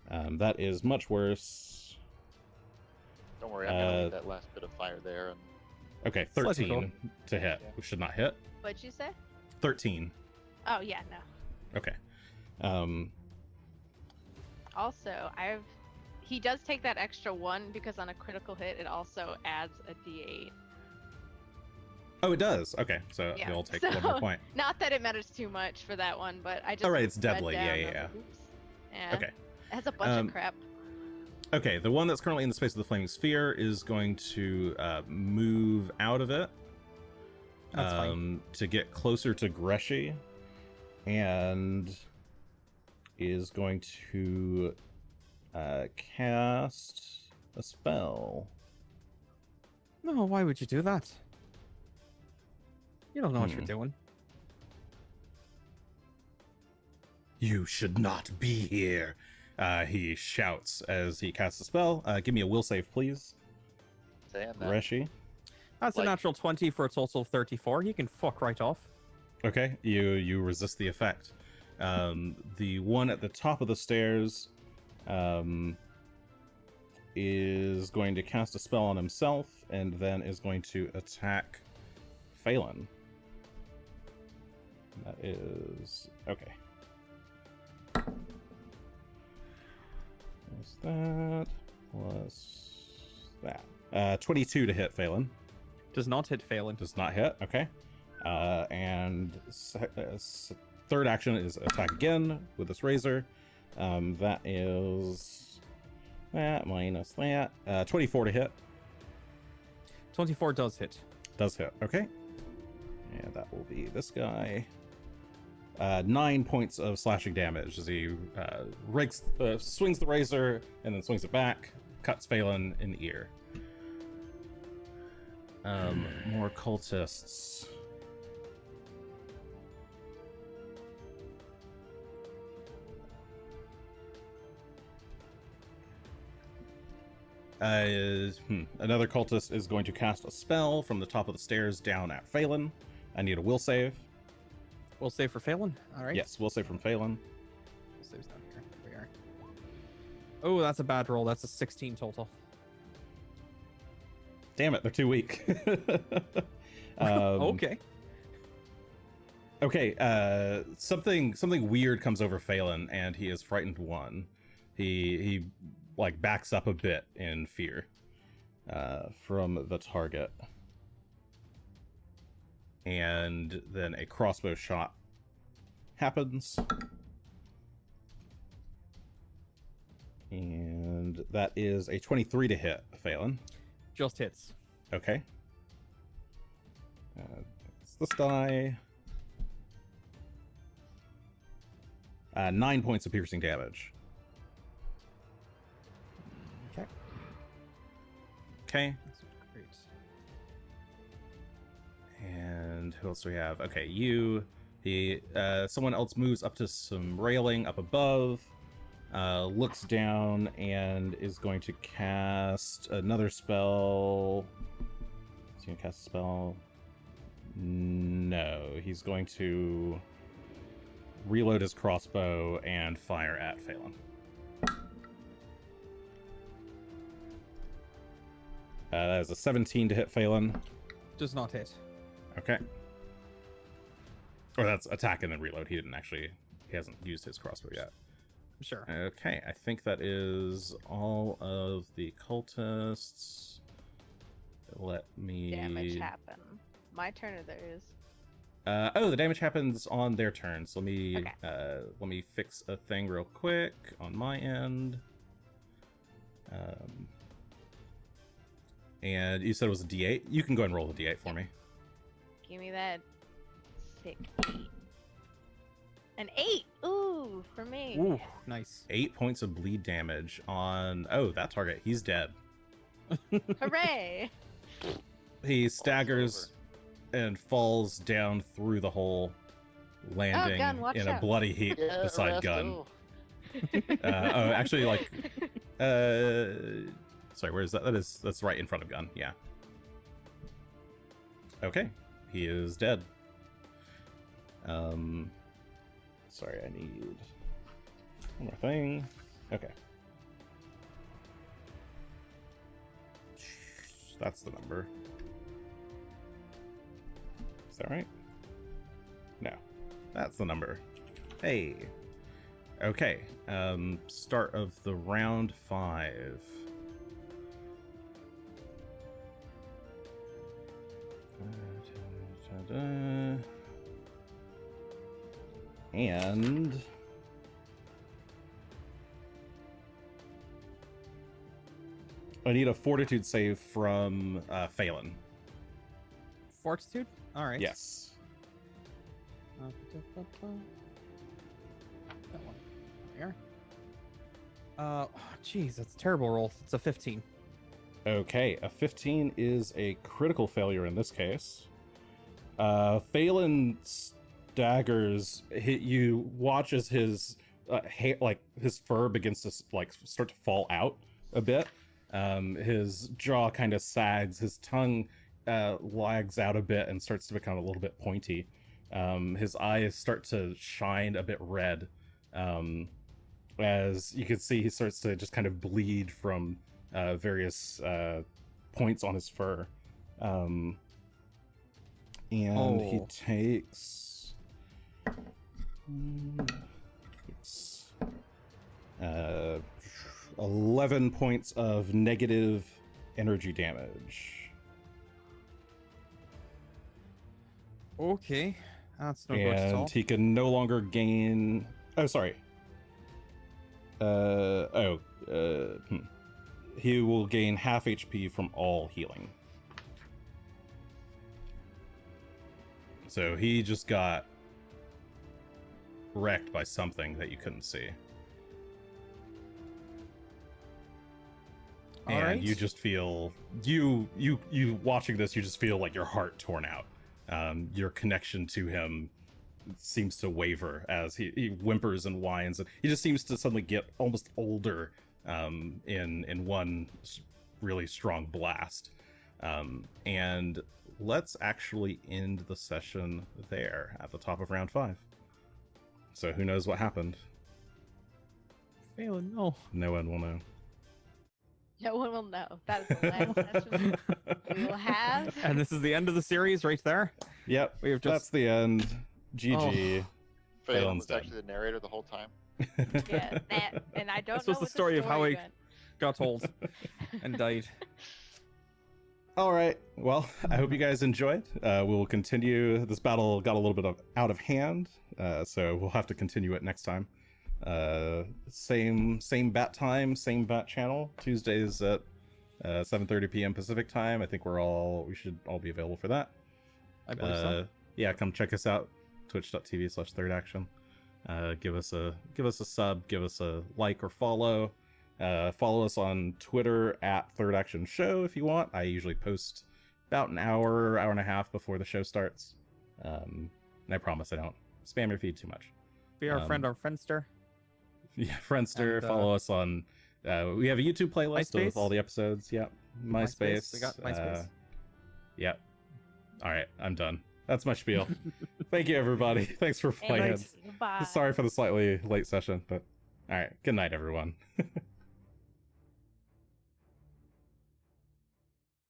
Speaker 1: That is much worse.
Speaker 4: Don't worry, I'm gonna leave that last bit of fire there. And
Speaker 1: Okay,
Speaker 3: Slightly
Speaker 1: 13 to hit.
Speaker 4: Yeah.
Speaker 1: We should not hit.
Speaker 2: What'd you say?
Speaker 1: 13.
Speaker 2: Oh yeah, no.
Speaker 1: Okay.
Speaker 2: Also, he does take that extra 1 because on a critical hit, it also adds a d8.
Speaker 1: Oh, it does. Okay, so
Speaker 2: Yeah,
Speaker 1: you'll take
Speaker 2: so-
Speaker 1: 1 more point.
Speaker 2: Not that it matters too much for that one, but I just.
Speaker 1: All right, it's
Speaker 2: read
Speaker 1: deadly.
Speaker 2: down
Speaker 1: Yeah,
Speaker 2: and I
Speaker 1: yeah,
Speaker 2: was like, oops. Yeah.
Speaker 1: Okay.
Speaker 2: It has a bunch of crap.
Speaker 1: Okay, the one that's currently in the space of the flaming sphere is going to move out of it.
Speaker 3: That's fine.
Speaker 1: To get closer to Greshy, and is going to cast a spell.
Speaker 3: No, why would you do that? You don't know what you're doing.
Speaker 1: You should not be here, he shouts as he casts a spell. Give me a will save, please.
Speaker 4: Saying that.
Speaker 1: Greshy.
Speaker 3: That's a natural 20 for a total of 34. He can fuck right off.
Speaker 1: Okay, you resist the effect. The one at the top of the stairs is going to cast a spell on himself, and then is going to attack Phelan. That is... okay. Plus that, plus that. 22 to hit Phelan.
Speaker 3: Does not hit Phelan.
Speaker 1: Does not hit, okay. And third action is attack again with this razor. That is that minus that. 24 to hit.
Speaker 3: 24 does hit.
Speaker 1: Does hit, okay. And that will be this guy. 9 points of slashing damage as he swings the razor and then swings it back, cuts Phelan in the ear. More cultists. Another cultist is going to cast a spell from the top of the stairs down at Phelan. I need a will save.
Speaker 3: Will save for Phelan? Alright.
Speaker 1: Yes, will save from Phelan.
Speaker 3: Will save's down here. There we are. Oh, that's a bad roll. That's a 16 total.
Speaker 1: Damn it, they're too weak.
Speaker 3: Okay.
Speaker 1: Okay, something weird comes over Phelan, and he is frightened one. He like backs up a bit in fear from the target. And then a crossbow shot happens. And that is a 23 to hit, Phelan.
Speaker 3: Just hits.
Speaker 1: Okay. It's this die. 9 points of piercing damage.
Speaker 3: Okay.
Speaker 1: Okay.
Speaker 3: That's great.
Speaker 1: And who else do we have? Okay, someone else moves up to some railing up above, looks down, and is going to cast another spell. Is he gonna cast a spell? No, he's going to reload his crossbow and fire at Phelan. That is a 17 to hit Phelan.
Speaker 3: Does not hit.
Speaker 1: Okay. Or that's attack and then reload. He hasn't used his crossbow yet.
Speaker 3: Sure.
Speaker 1: Okay, I think that is all of the cultists. Let me...
Speaker 2: Damage happen. My turn or theirs?
Speaker 1: The damage happens on their turn. So let me fix a thing real quick on my end. And you said it was a D8. You can go ahead and roll the D8 for me.
Speaker 2: Give me that sick 8. An 8! Ooh, for me.
Speaker 3: Ooh, nice.
Speaker 1: 8 points of bleed damage on... that target. He's dead.
Speaker 2: Hooray!
Speaker 1: He staggers and falls down through the hole, landing
Speaker 2: Gunn, watch
Speaker 1: in a
Speaker 2: out.
Speaker 1: bloody heap
Speaker 4: Yeah,
Speaker 1: beside
Speaker 4: let's
Speaker 1: Gunn.
Speaker 4: go.
Speaker 1: Actually, like... sorry, where is that? That's right in front of Gunn, yeah. Okay, he is dead. Sorry, I need one more thing. Okay. That's the number. Is that right? No, that's the number. Hey. Okay. Start of the round 5. And I need a fortitude save from Phelan.
Speaker 3: Fortitude? All right.
Speaker 1: Yes.
Speaker 3: That one. There. Jeez, that's a terrible roll. It's a 15.
Speaker 1: Okay, a 15 is a critical failure in this case. Phelan staggers. You watch as his his fur begins to start to fall out a bit. His jaw kind of sags. His tongue lags out a bit and starts to become a little bit pointy. His eyes start to shine a bit red. As you can see, he starts to just kind of bleed from various points on his fur. He takes 11 points of negative energy damage.
Speaker 3: Okay, that's no good at all.
Speaker 1: And he can no longer gain. Oh, sorry. He will gain half HP from all healing. So he just got wrecked by something that you couldn't see. And you just feel you watching this, you just feel like your heart torn out. Your connection to him seems to waver as he whimpers and whines, and he just seems to suddenly get almost older in one really strong blast. And let's actually end the session there at the top of round 5. So who knows what happened?
Speaker 3: Phelan, no.
Speaker 1: No one will know.
Speaker 2: No one will know. That is the last session we will have.
Speaker 3: And this is the end of the series right there.
Speaker 1: Yep,
Speaker 3: We have just
Speaker 1: that's the end. GG.
Speaker 4: Phelan
Speaker 1: Phelan's
Speaker 4: was
Speaker 1: dead.
Speaker 4: actually the narrator the whole time.
Speaker 2: Yeah, that, and I don't
Speaker 3: This
Speaker 2: know
Speaker 3: was the
Speaker 2: what
Speaker 3: story of how
Speaker 2: story
Speaker 3: he got told and died.
Speaker 1: All right. Well, I hope you guys enjoyed. We will continue. This battle got a little bit out of hand, so we'll have to continue it next time. Same bat time, same bat channel. Tuesdays at 7:30 p.m. Pacific time. I think we should all be available for that.
Speaker 3: I believe so.
Speaker 1: Yeah, come check us out. Twitch.tv/thirdaction. Give us a sub, give us a like or follow. Follow us on Twitter at Third Action Show if you want. I usually post about an hour and a half before the show starts. And I promise I don't spam your feed too much.
Speaker 3: Be our friend on Friendster.
Speaker 1: Yeah, Friendster.
Speaker 3: And,
Speaker 1: follow us on. We have a YouTube playlist
Speaker 3: MySpace?
Speaker 1: with all the episodes. Yep. MySpace.
Speaker 3: We got MySpace.
Speaker 1: Yep. All right, I'm done. That's my spiel. Thank you, everybody. Thanks for playing.
Speaker 2: Goodbye.
Speaker 1: Sorry for the slightly late session, but all right. Good night, everyone.